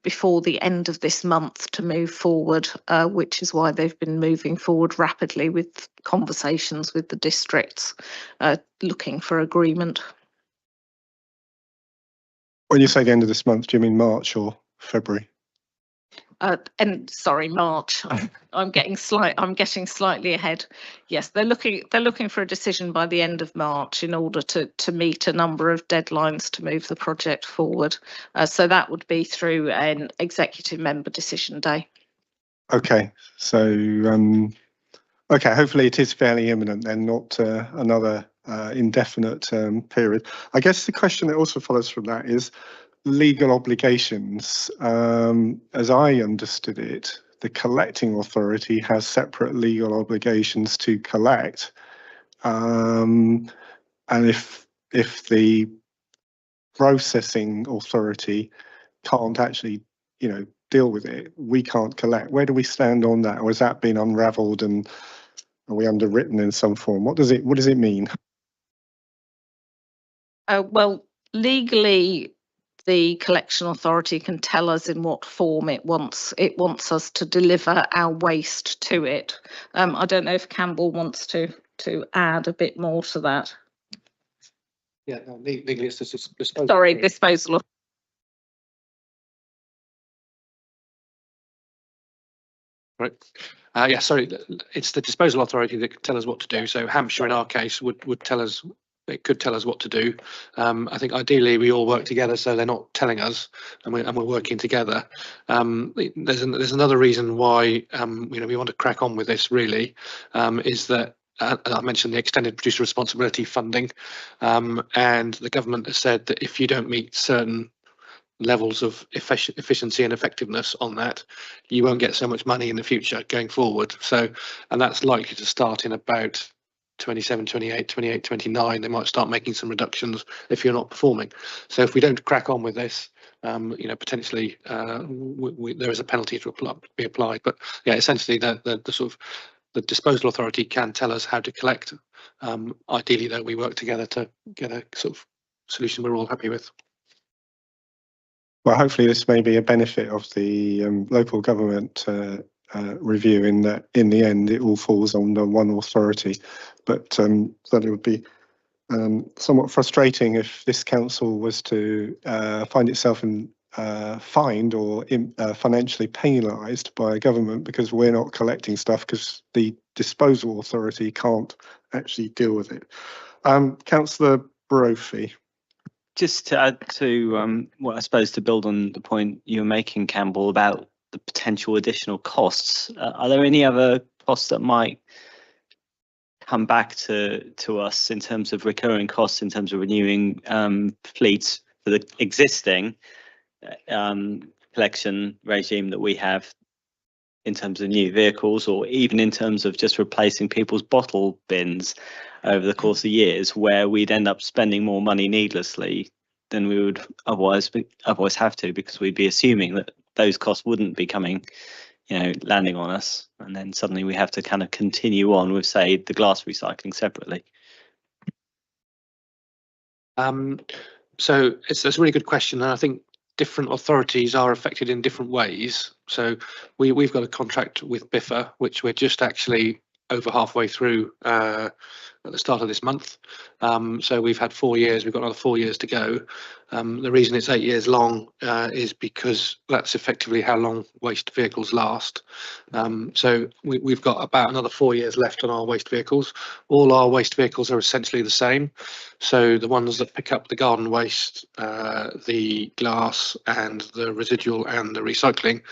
before the end of this month to move forward, which is why they've been moving forward rapidly with conversations with the districts, looking for agreement. When you say the end of this month, do you mean March or February? And sorry, March. I'm getting slightly ahead. Yes, they're looking for a decision by the end of March in order to meet a number of deadlines to move the project forward. So that would be through an executive member decision day. Okay, so okay, hopefully it is fairly imminent then, not another indefinite period. I guess the question that also follows from that is legal obligations. As I understood it, the collecting authority has separate legal obligations to collect, and if the processing authority can't actually, deal with it, we can't collect. Where do we stand on that, or has that been unravelled and are we underwritten in some form? What does it mean? Well, legally, the collection authority can tell us in what form it wants us to deliver our waste to it. I don't know if Campbell wants to add a bit more to that. Yeah, no, legally it's disposal. Sorry, disposal. Right. Yeah, sorry, it's the disposal authority that can tell us what to do. So Hampshire, in our case, would tell us. It could tell us what to do. I think ideally we all work together, so they're not telling us, and we're working together. There's another reason why we want to crack on with this. Really, is that I mentioned the extended producer responsibility funding, and the government has said that if you don't meet certain levels of efficiency and effectiveness on that, you won't get so much money in the future going forward. So, and that's likely to start in about 27, 28, 28, 29, they might start making some reductions if you're not performing. So if we don't crack on with this, potentially there is a penalty to be applied. But yeah, essentially the sort of the disposal authority can tell us how to collect. Ideally, though, we work together to get a sort of solution we're all happy with. Well, hopefully this may be a benefit of the local government review, in that in the end it all falls under one authority, but that it would be somewhat frustrating if this council was to find itself fined or financially penalised by a government because we're not collecting stuff because the disposal authority can't actually deal with it. Councillor Brophy. Just to add to what I suppose to build on the point you were making, Campbell, about the potential additional costs. Are there any other costs that might come back to us in terms of recurring costs, in terms of renewing fleets for the existing collection regime that we have, in terms of new vehicles, or even in terms of just replacing people's bottle bins over the course of years, where we'd end up spending more money needlessly than we would otherwise have to, because we'd be assuming that those costs wouldn't be coming, landing on us, and then suddenly we have to kind of continue on with, say, the glass recycling separately. So that's a really good question, and I think different authorities are affected in different ways. So we've got a contract with Biffa, which we're just actually over halfway through at the start of this month. So we've had 4 years, we've got another 4 years to go. The reason it's 8 years long is because that's effectively how long waste vehicles last. So we've got about another 4 years left on our waste vehicles. All our waste vehicles are essentially the same. So the ones that pick up the garden waste, the glass and the residual and the recycling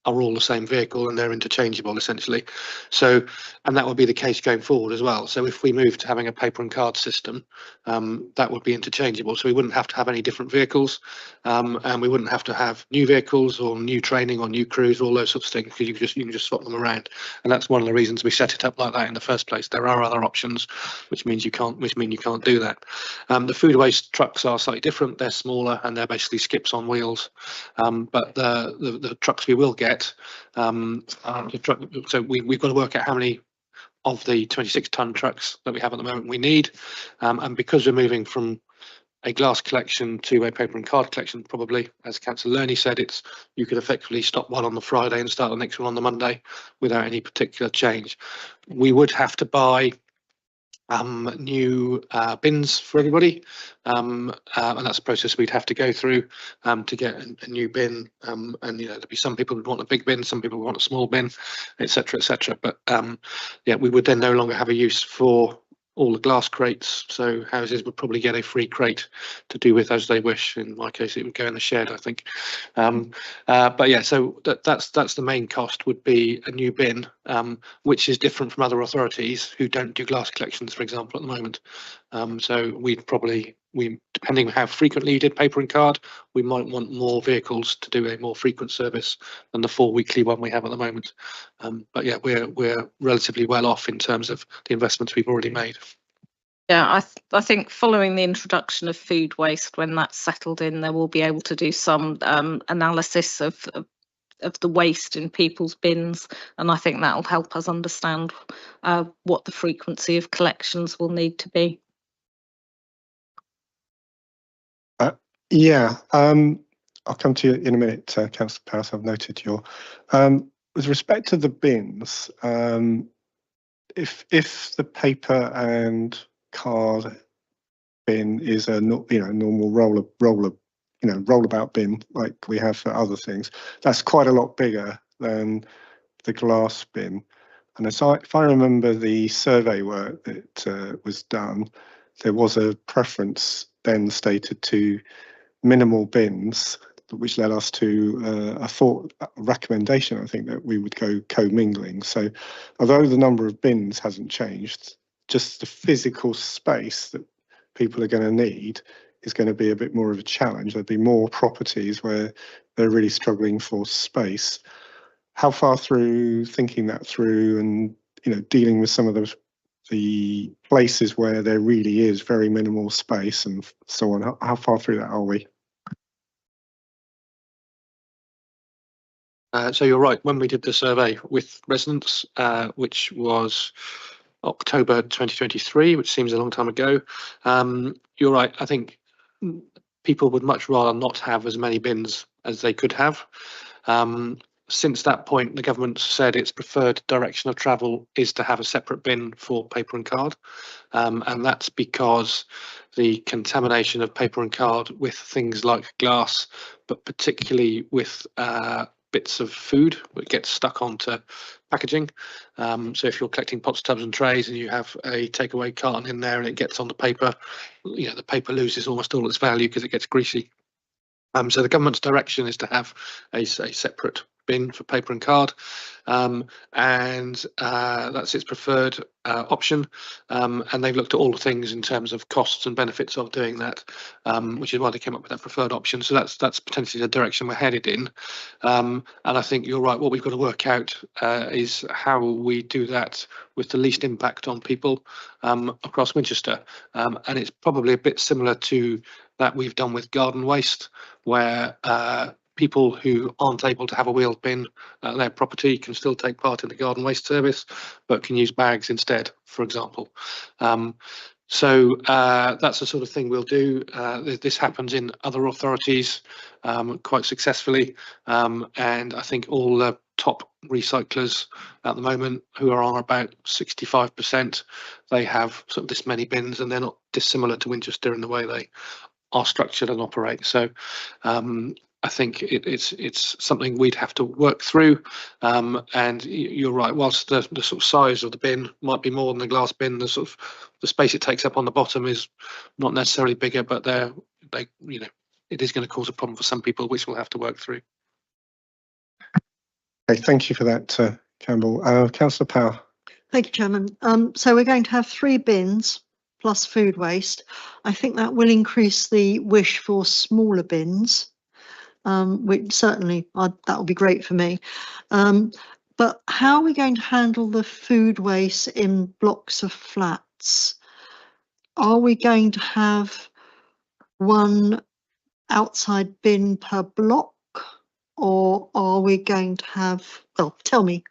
are all the same vehicle, and they're interchangeable essentially. So, and that will be the case going forward as well. So if we move to having a paper and card system, that would be interchangeable. So we wouldn't have to have any different vehicles, and we wouldn't have to have new vehicles or new training or new crews, all those sorts of things, because you can just swap them around. And that's one of the reasons we set it up like that in the first place. There are other options, which mean you can't do that. The food waste trucks are slightly different. They're smaller and they're basically skips on wheels. But the trucks we will get, so we've got to work out how many of the 26-ton trucks that we have at the moment we need, and because we're moving from a glass collection to a paper and card collection, probably, as Councillor Lerney said, you could effectively stop one on the Friday and start the next one on the Monday without any particular change. We would have to buy new bins for everybody, and that's a process we'd have to go through to get a new bin, and there'd be some people would want a big bin, some people would want a small bin, etc., etc. But yeah, we would then no longer have a use for all the glass crates, so houses would probably get a free crate to do with as they wish. In my case, it would go in the shed, I think. But yeah, so that's the main cost, would be a new bin, which is different from other authorities who don't do glass collections, for example, at the moment. So depending on how frequently you did paper and card, we might want more vehicles to do a more frequent service than the 4 weekly one we have at the moment. But yeah, we're relatively well off in terms of the investments we've already made. Yeah, I think following the introduction of food waste, when that's settled in, they will be able to do some analysis of the waste in people's bins, and I think that will help us understand what the frequency of collections will need to be. Yeah, I'll come to you in a minute, Councillor Powis. I've noted your with respect to the bins. If the paper and card bin is a normal rollabout bin like we have for other things, that's quite a lot bigger than the glass bin. And if I remember the survey work that was done, there was a preference then stated to minimal bins, which led us to a recommendation, I think, that we would go co-mingling. So although the number of bins hasn't changed, just the physical space that people are going to need is going to be a bit more of a challenge. There'll be more properties where they're really struggling for space. How far through thinking that through and dealing with some of the places where there really is very minimal space and so on, how far through that are we? So you're right, when we did the survey with residents, which was October 2023, which seems a long time ago, you're right, I think people would much rather not have as many bins as they could have. Since that point, the government said its preferred direction of travel is to have a separate bin for paper and card, and that's because the contamination of paper and card with things like glass, but particularly with bits of food that gets stuck onto packaging. So if you're collecting pots, tubs and trays and you have a takeaway carton in there and it gets on the paper, the paper loses almost all its value because it gets greasy. So the government's direction is to have a separate bin for paper and card, and that's its preferred option, and they've looked at all the things in terms of costs and benefits of doing that, which is why they came up with that preferred option. So that's potentially the direction we're headed in, and I think you're right, what we've got to work out is how we do that with the least impact on people across Winchester, and it's probably a bit similar to that we've done with garden waste, where people who aren't able to have a wheeled bin at their property can still take part in the garden waste service, but can use bags instead, for example. That's the sort of thing we'll do. This happens in other authorities quite successfully, and I think all the top recyclers at the moment, who are on about 65%, they have sort of this many bins, and they're not dissimilar to Winchester in the way they are structured and operate. So I think it's something we'd have to work through. And you're right, whilst the sort of size of the bin might be more than the glass bin, the sort of the space it takes up on the bottom is not necessarily bigger, but it is going to cause a problem for some people, which we'll have to work through. Okay, thank you for that, Campbell. Councillor Power. Thank you, Chairman. So we're going to have 3 bins plus food waste. I think that will increase the wish for smaller bins, which certainly that will be great for me. But how are we going to handle the food waste in blocks of flats? Are we going to have one outside bin per block, or are we going to have, well, tell me.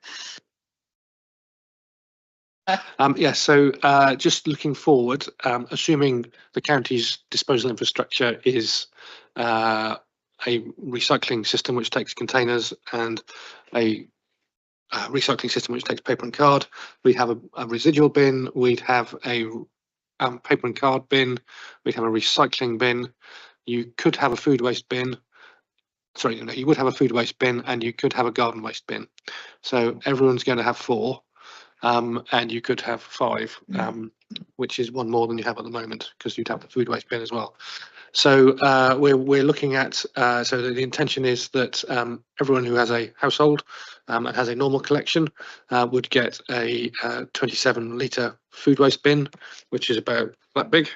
So just looking forward, assuming the county's disposal infrastructure is a recycling system which takes containers and a recycling system which takes paper and card, we'd have a residual bin, we'd have a paper and card bin, we'd have a recycling bin, you could have a food waste bin. Sorry, you would have a food waste bin, and you could have a garden waste bin. So everyone's going to have 4. And you could have 5, which is one more than you have at the moment, because you'd have the food waste bin as well. So we're looking at, so the intention is that everyone who has a household and has a normal collection would get a 27-litre food waste bin, which is about that big,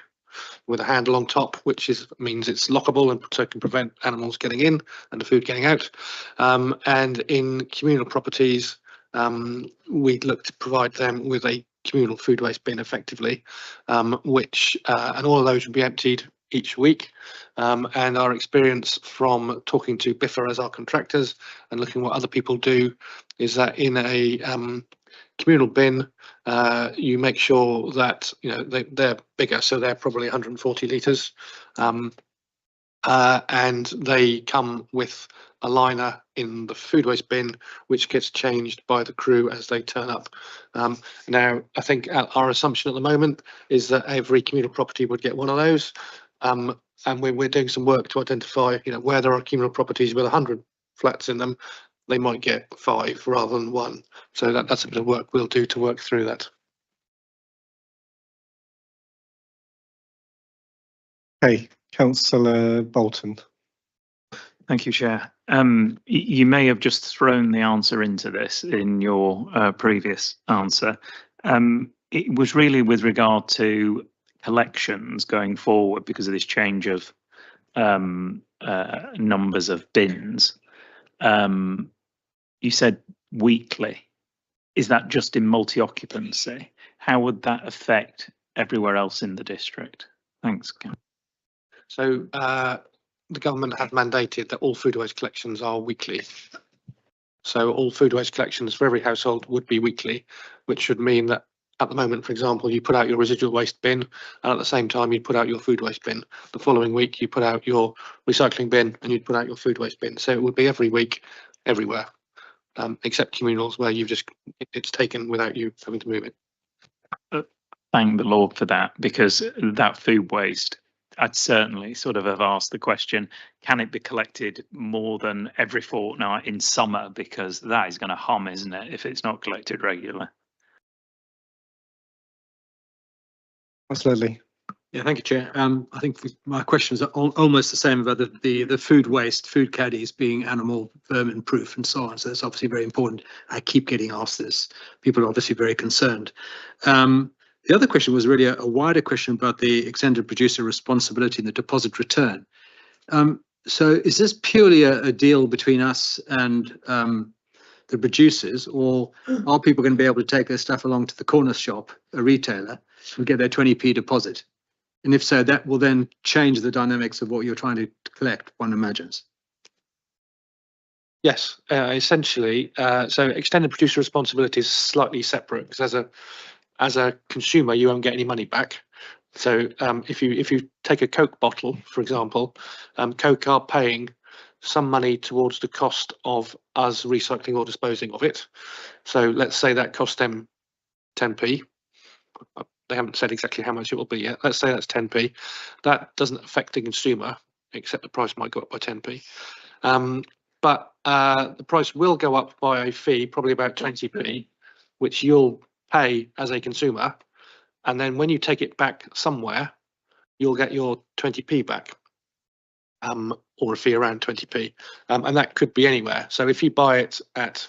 with a handle on top, which means it's lockable and so it can prevent animals getting in and the food getting out. And in communal properties, we'd look to provide them with a communal food waste bin effectively, which and all of those would be emptied each week. And our experience from talking to Biffa as our contractors and looking what other people do is that in a communal bin, you make sure that they're bigger, so they're probably 140 litres, and they come with a liner in the food waste bin, which gets changed by the crew as they turn up. Now, I think our assumption at the moment is that every communal property would get one of those, and we're doing some work to identify, where there are communal properties with 100 flats in them, they might get 5 rather than 1. So that's a bit of work we'll do to work through that. Okay, Councillor Bolton. Thank you, Chair. You may have just thrown the answer into this in your previous answer. It was really with regard to collections going forward because of this change of numbers of bins. You said weekly. Is that just in multi-occupancy? How would that affect everywhere else in the district? Thanks. So the government have mandated that all food waste collections are weekly. So all food waste collections for every household would be weekly, which should mean that at the moment, for example, you put out your residual waste bin, and at the same time you'd put out your food waste bin. The following week you put out your recycling bin and you'd put out your food waste bin. So it would be every week, everywhere, except communals where it's taken without you having to move it. Thank the Lord for that, because that food waste, I'd certainly sort of have asked the question, can it be collected more than every fortnight in summer? Because that is going to hum, isn't it, if it's not collected regularly? Absolutely. Yeah, thank you, Chair. I think my questions are almost the same about the food waste, food caddies being animal vermin proof and so on. So that's obviously very important. I keep getting asked this. People are obviously very concerned. The other question was really a wider question about the extended producer responsibility and the deposit return. So is this purely a deal between us and the producers, or are people going to be able to take their stuff along to the corner shop, a retailer, and get their 20p deposit? And if so, that will then change the dynamics of what you're trying to collect, one imagines. Yes, essentially. So extended producer responsibility is slightly separate, because as a consumer, you won't get any money back. So if you take a Coke bottle, for example, Coke are paying some money towards the cost of us recycling or disposing of it. So let's say that cost them 10p. They haven't said exactly how much it will be yet. Let's say that's 10p. That doesn't affect the consumer, except the price might go up by 10p. But the price will go up by a fee, probably about 20p, which you'll pay as a consumer. And then when you take it back somewhere, you'll get your 20p back, or a fee around 20p. And that could be anywhere. So if you buy it at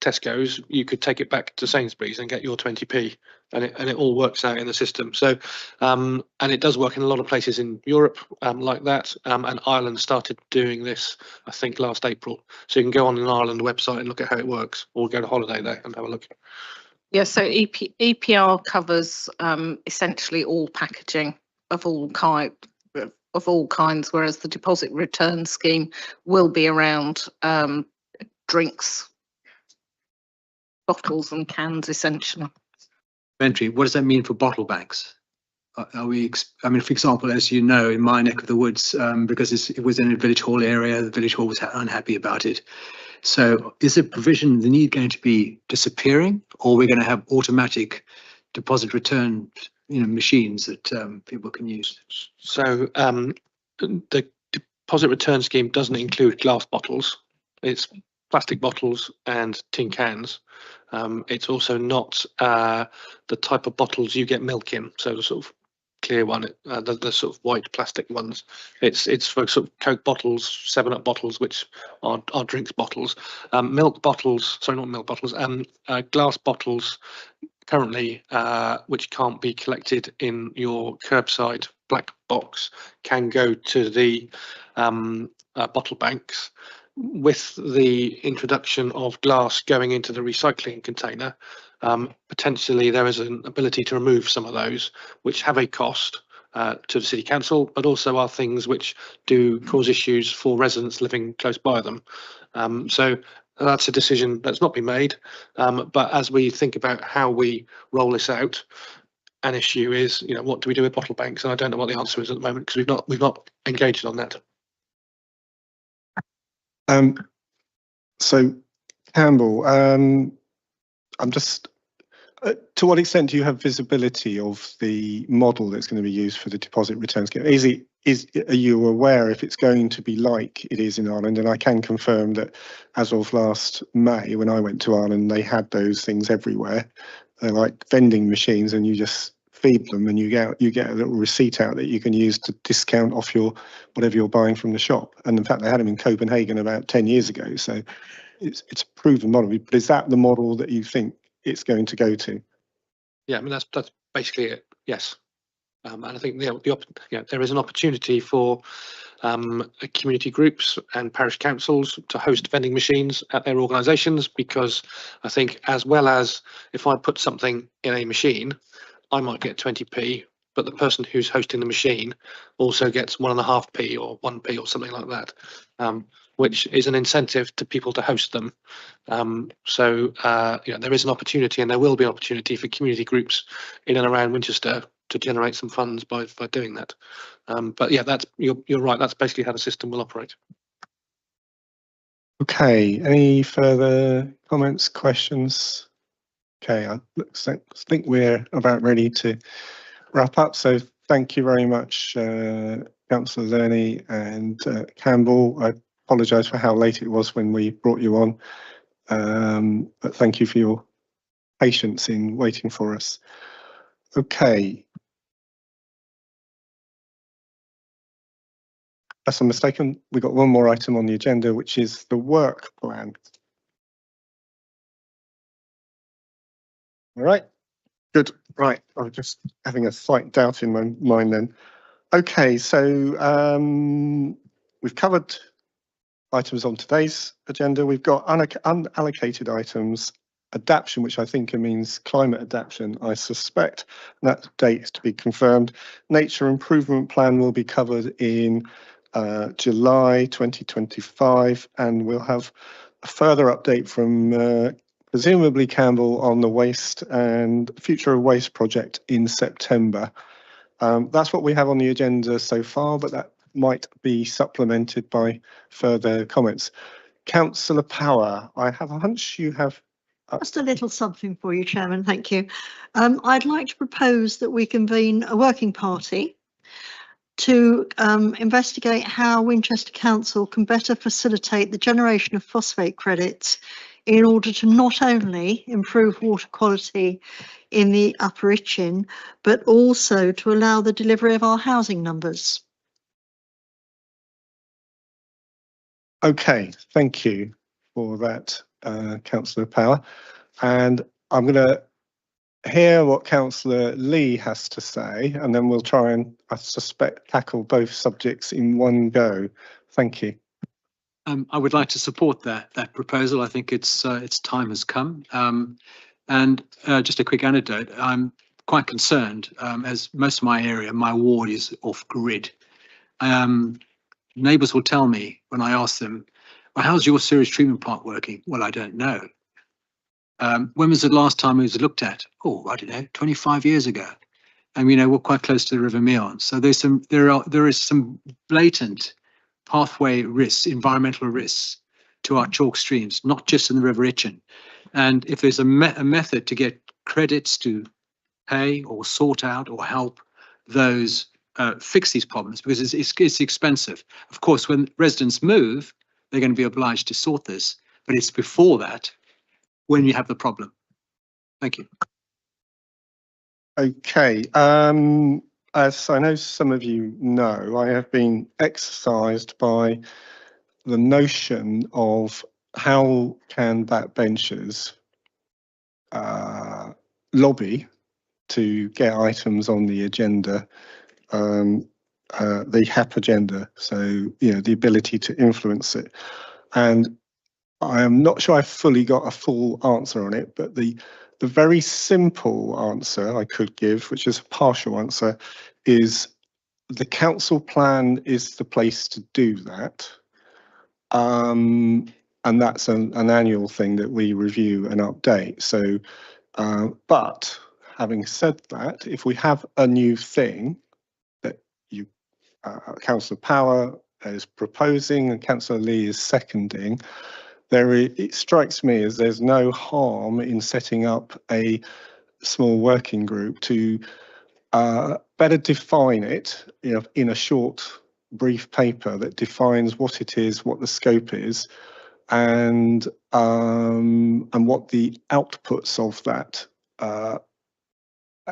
Tesco's, you could take it back to Sainsbury's and get your 20p, and it all works out in the system. So and it does work in a lot of places in Europe like that. And Ireland started doing this, I think, last April. So you can go on an Ireland website and look at how it works, or go to holiday there and have a look. Yeah, so EPR covers essentially all packaging of all kinds, whereas the deposit return scheme will be around drinks, bottles and cans, essentially. Entry. What does that mean for bottle banks? Are we? I mean, for example, as you know, in my neck of the woods, because it was in a village hall area, the village hall was unhappy about it. So, is the provision, the need, going to be disappearing, or are we going to have automatic deposit return, machines that people can use? So, the deposit return scheme doesn't include glass bottles. It's plastic bottles and tin cans. It's also not the type of bottles you get milk in. So the sort of clear one, the sort of white plastic ones. It's for sort of Coke bottles, 7-Up bottles, which are drinks bottles. Milk bottles, sorry, not milk bottles. Glass bottles currently, which can't be collected in your curbside black box, can go to the bottle banks. With the introduction of glass going into the recycling container, potentially there is an ability to remove some of those, which have a cost to the city council, but also are things which do cause issues for residents living close by them. So that's a decision that's not been made. But as we think about how we roll this out, an issue is, what do we do with bottle banks? And I don't know what the answer is at the moment, because we've not engaged on that. So Campbell, I'm just, to what extent do you have visibility of the model that's going to be used for the deposit return scheme? Are you aware if it's going to be like it is in Ireland? And I can confirm that as of last May, when I went to Ireland, they had those things everywhere. They're like vending machines, and you just feed them and you get a little receipt out that you can use to discount off your whatever you're buying from the shop. And in fact, they had them in Copenhagen about 10 years ago. So it's a proven model. But is that the model that you think it's going to go to? Yeah, I mean, that's basically it. Yes. And I think there is an opportunity for community groups and parish councils to host vending machines at their organisations, because I think, as well as if I put something in a machine, I might get 20p, but the person who's hosting the machine also gets 1.5p or 1p or something like that, which is an incentive to people to host them. So there is an opportunity, and there will be an opportunity for community groups in and around Winchester to generate some funds by doing that. But yeah, you're right. That's basically how the system will operate. Okay. Any further comments, questions? Okay, I think we're about ready to wrap up. So thank you very much, Councillor Lerny and Campbell. I apologise for how late it was when we brought you on, but thank you for your patience in waiting for us. Okay. Unless I'm mistaken, we've got one more item on the agenda, which is the work plan. All right, good. Right, I was just having a slight doubt in my mind then. Okay, so we've covered items on today's agenda. We've got unallocated items, adaptation, which I think means climate adaptation, I suspect. That date is to be confirmed. Nature improvement plan will be covered in July 2025, and we'll have a further update from presumably Campbell on the waste and future of waste project in September. That's what we have on the agenda so far, but that might be supplemented by further comments. Councillor Power, I have a hunch you have. Just a little something for you, Chairman. Thank you. I'd like to propose that we convene a working party to investigate how Winchester Council can better facilitate the generation of phosphate credits in order to not only improve water quality in the Upper Itchen, but also to allow the delivery of our housing numbers. Okay, thank you for that, Councillor Power. And I'm going to hear what Councillor Lee has to say, and then we'll try and, I suspect, tackle both subjects in one go. Thank you. I would like to support that proposal. I think its time has come. And just a quick anecdote, I'm quite concerned, as most of my area, my ward is off grid. Neighbours will tell me when I ask them, well, how's your sewage treatment plant working? Well, I don't know. When was the last time it was looked at? Oh, I don't know, 25 years ago. And you know, we're quite close to the River Meon. So there is some blatant pathway risks, environmental risks to our chalk streams, not just in the River Itchen. And if there's a method to get credits to pay or sort out or help those fix these problems, because it's expensive. Of course, when residents move, they're going to be obliged to sort this, but it's before that when you have the problem. Thank you. Okay, as I know some of you know, I have been exercised by the notion of how can backbenchers lobby to get items on the agenda, the HAP agenda, so you know, the ability to influence it. And I am not sure I've fully got a full answer on it, but the very simple answer I could give, which is a partial answer, is the council plan is the place to do that. And that's an annual thing that we review and update. So, but having said that, if we have a new thing that you, Councillor Power is proposing and Councillor Lee is seconding, it strikes me as there's no harm in setting up a small working group to better define it, you know, in a short, brief paper that defines what it is, what the scope is, and what the outputs of that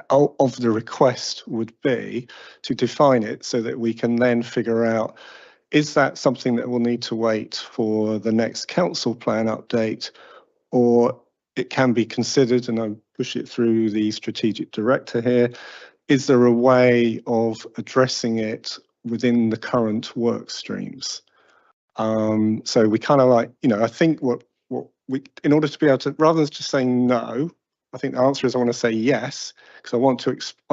of the request would be, to define it so that we can then figure out, is that something that will need to wait for the next council plan update, or it can be considered, and I push it through the strategic director here, is there a way of addressing it within the current work streams? So we kind of like, you know, I think what we, in order to be able to, rather than just saying no, I think the answer is I want to say yes, because I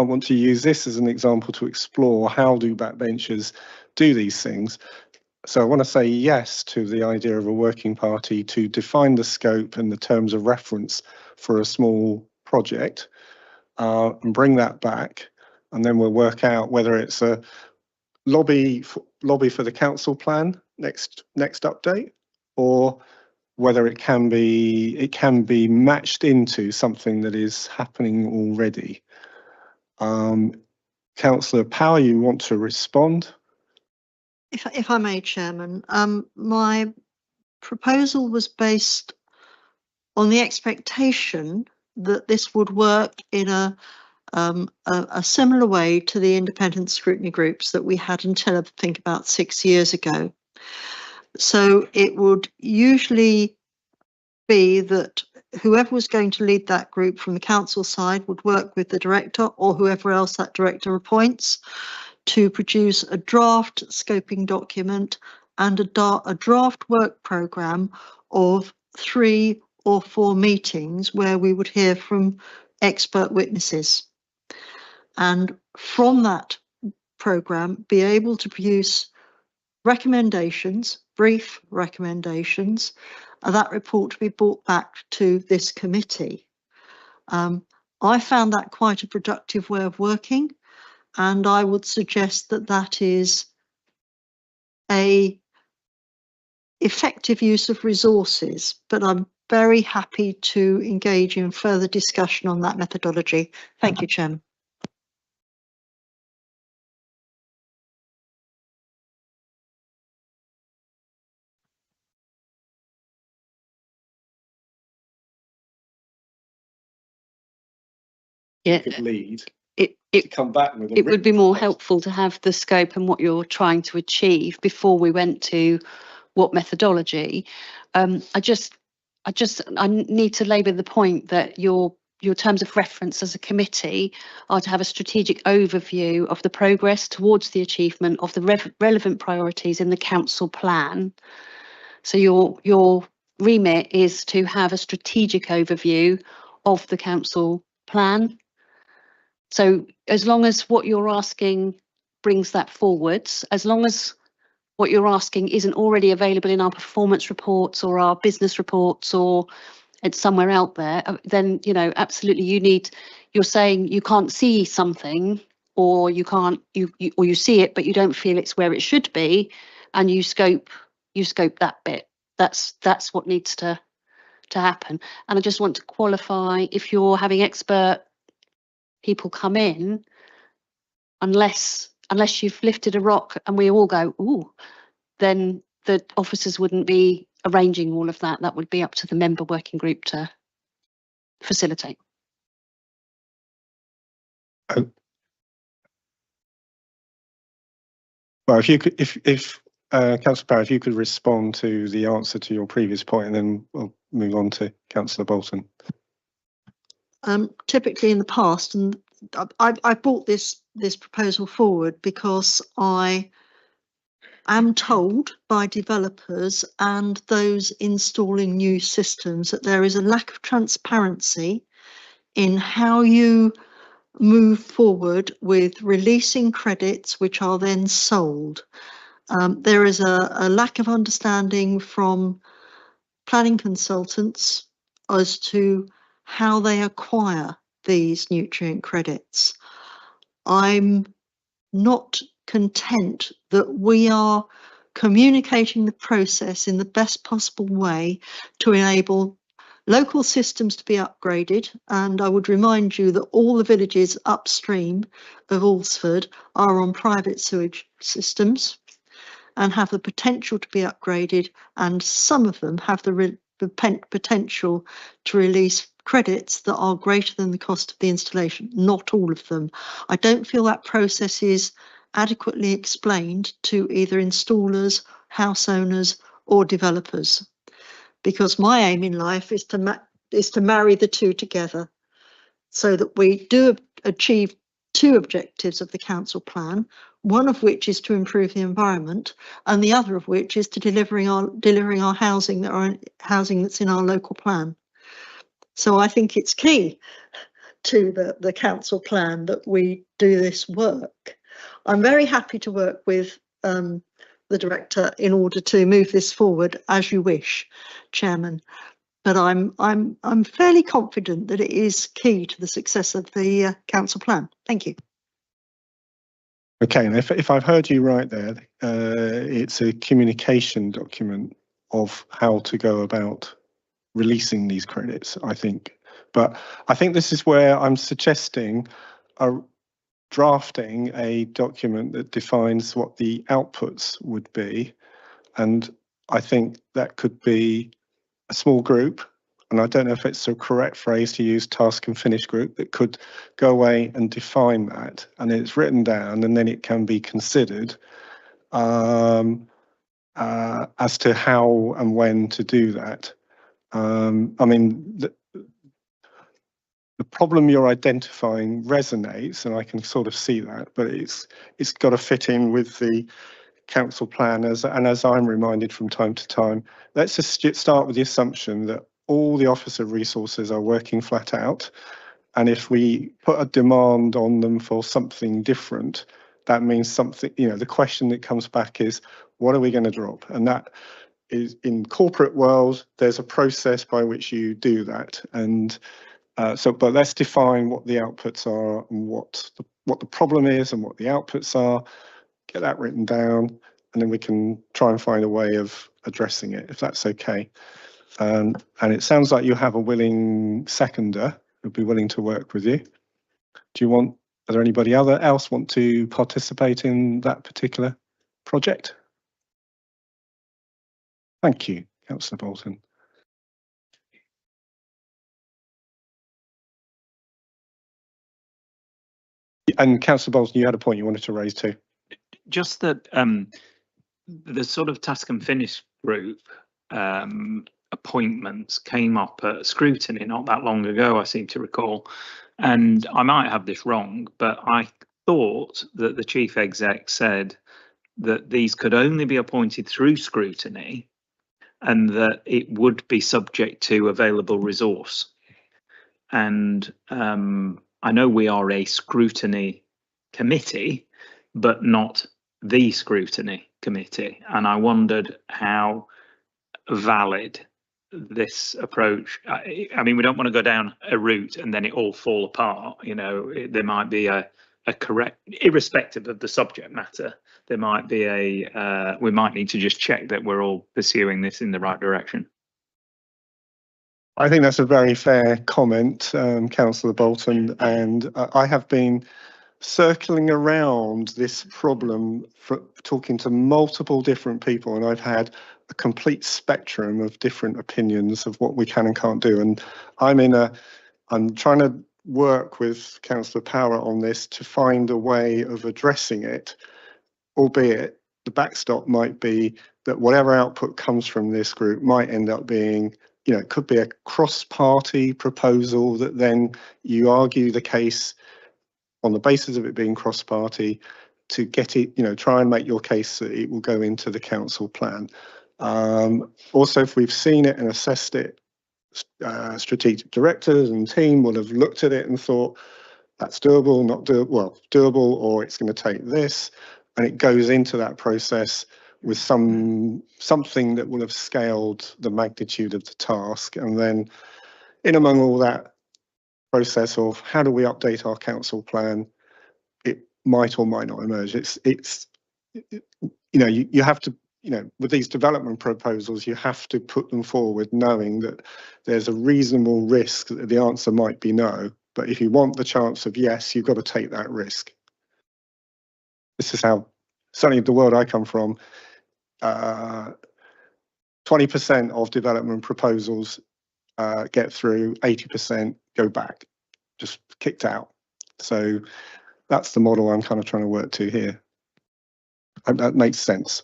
want to use this as an example to explore how do backbenchers do these things. So I want to say yes to the idea of a working party to define the scope and the terms of reference for a small project, and bring that back, and then we'll work out whether it's a lobby for the council plan next update, or whether it can be matched into something that is happening already. Councillor Power, you want to respond? If I may, Chairman, my proposal was based on the expectation that this would work in a similar way to the independent scrutiny groups that we had until I think about 6 years ago. So it would usually be that whoever was going to lead that group from the council side would work with the director or whoever else that director appoints to produce a draft scoping document and a draft work programme of 3 or 4 meetings where we would hear from expert witnesses. And from that programme, be able to produce recommendations, brief recommendations, and that report to be brought back to this committee. I found that quite a productive way of working. and I would suggest that that is a effective use of resources, but I'm very happy to engage in further discussion on that methodology. Thank you, Chairman. Yeah, Lead it come back with it would be more helpful to have the scope and what you're trying to achieve before we went to what methodology. I need to labour the point that your terms of reference as a committee are to have a strategic overview of the progress towards the achievement of the relevant priorities in the council plan. So your remit is to have a strategic overview of the council plan. So as long as what you're asking brings that forwards, as long as what you're asking isn't already available in our performance reports or our business reports or it's somewhere out there, then, you know, absolutely you're saying you can't see something, or you can't, or you see it, but you don't feel it's where it should be, and you scope that bit. That's what needs to happen. And I just want to qualify, if you're having expert people come in, unless you've lifted a rock and we all go, ooh, then the officers wouldn't be arranging all of that. That would be up to the member working group to facilitate. Well, if you could, if Councillor Parry, if you could respond to the answer to your previous point, and then we'll move on to Councillor Bolton. Typically in the past, and I brought this proposal forward because I am told by developers and those installing new systems that there is a lack of transparency in how you move forward with releasing credits which are then sold. There is a lack of understanding from planning consultants as to how they acquire these nutrient credits. I'm not content that we are communicating the process in the best possible way to enable local systems to be upgraded. And I would remind you that all the villages upstream of Alresford are on private sewage systems and have the potential to be upgraded, and some of them have the potential to release credits that are greater than the cost of the installation. Not all of them. I don't feel that process is adequately explained to either installers, house owners or developers, because my aim in life is to marry the two together so that we do achieve two objectives of the council plan, one of which is to improve the environment and the other of which is to delivering our housing that's in our local plan. So I think it's key to the council plan that we do this work. I'm very happy to work with the director in order to move this forward as you wish, Chairman. But I'm fairly confident that it is key to the success of the council plan. Thank you. Okay, and if I've heard you right there, it's a communication document of how to go about releasing these credits, I think. But I think this is where I'm suggesting drafting a document that defines what the outputs would be. And I think that could be a small group, and I don't know if it's the correct phrase to use, task and finish group, that could go away and define that, and it's written down, and then it can be considered as to how and when to do that. I mean, the problem you're identifying resonates, and I can sort of see that, but it's got to fit in with the council plan, and as I'm reminded from time to time, let's just start with the assumption that all the officer resources are working flat out, and if we put a demand on them for something different, that means something, you know, the question that comes back is, what are we going to drop? And that is, in corporate world, there's a process by which you do that, and but let's define what the outputs are and what what the problem is and what the outputs are, get that written down, and then we can try and find a way of addressing it, if that's okay. And it sounds like you have a willing seconder who'd be willing to work with you. Are there anybody else want to participate in that particular project? Thank you, Councillor Bolton. And Councillor Bolton, you had a point you wanted to raise too. Just that the sort of task and finish group appointments came up at scrutiny not that long ago, I seem to recall. And I might have this wrong, but I thought that the chief exec said that these could only be appointed through scrutiny and that it would be subject to available resource. And I know we are a scrutiny committee, but not the scrutiny committee. And I wondered how valid this approach. I mean, we don't want to go down a route and then it all fall apart. You know, there might be a correct, irrespective of the subject matter, there might be we might need to just check that we're all pursuing this in the right direction. I think that's a very fair comment, Councillor Bolton, and I have been circling around this problem for talking to multiple different people, and I've had a complete spectrum of different opinions of what we can and can't do. And I'm trying to work with Councillor Power on this to find a way of addressing it, albeit the backstop might be that whatever output comes from this group might end up being, you know, it could be a cross-party proposal that then you argue the case on the basis of it being cross-party to get it, you know, try and make your case that it will go into the council plan. Also, if we've seen it and assessed it, strategic directors and team will have looked at it and thought that's doable, not doable, well, doable, or it's going to take this, and it goes into that process with something that will have scaled the magnitude of the task. And then in among all that process of how do we update our council plan, it might or might not emerge. You know, you have to, you know, with these development proposals, you have to put them forward knowing that there's a reasonable risk that the answer might be no, but if you want the chance of yes, you've got to take that risk. This is how, certainly the world I come from, 20% of development proposals get through, 80% go back, just kicked out. So that's the model I'm kind of trying to work to here. And that makes sense.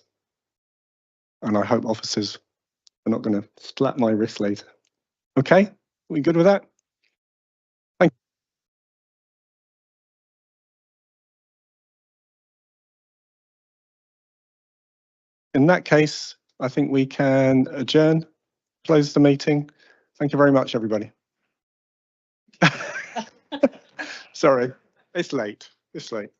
And I hope officers are not going to slap my wrist later. Okay, we good with that? Thank you. In that case, I think we can adjourn, close the meeting. Thank you very much, everybody. Sorry, it's late. It's late.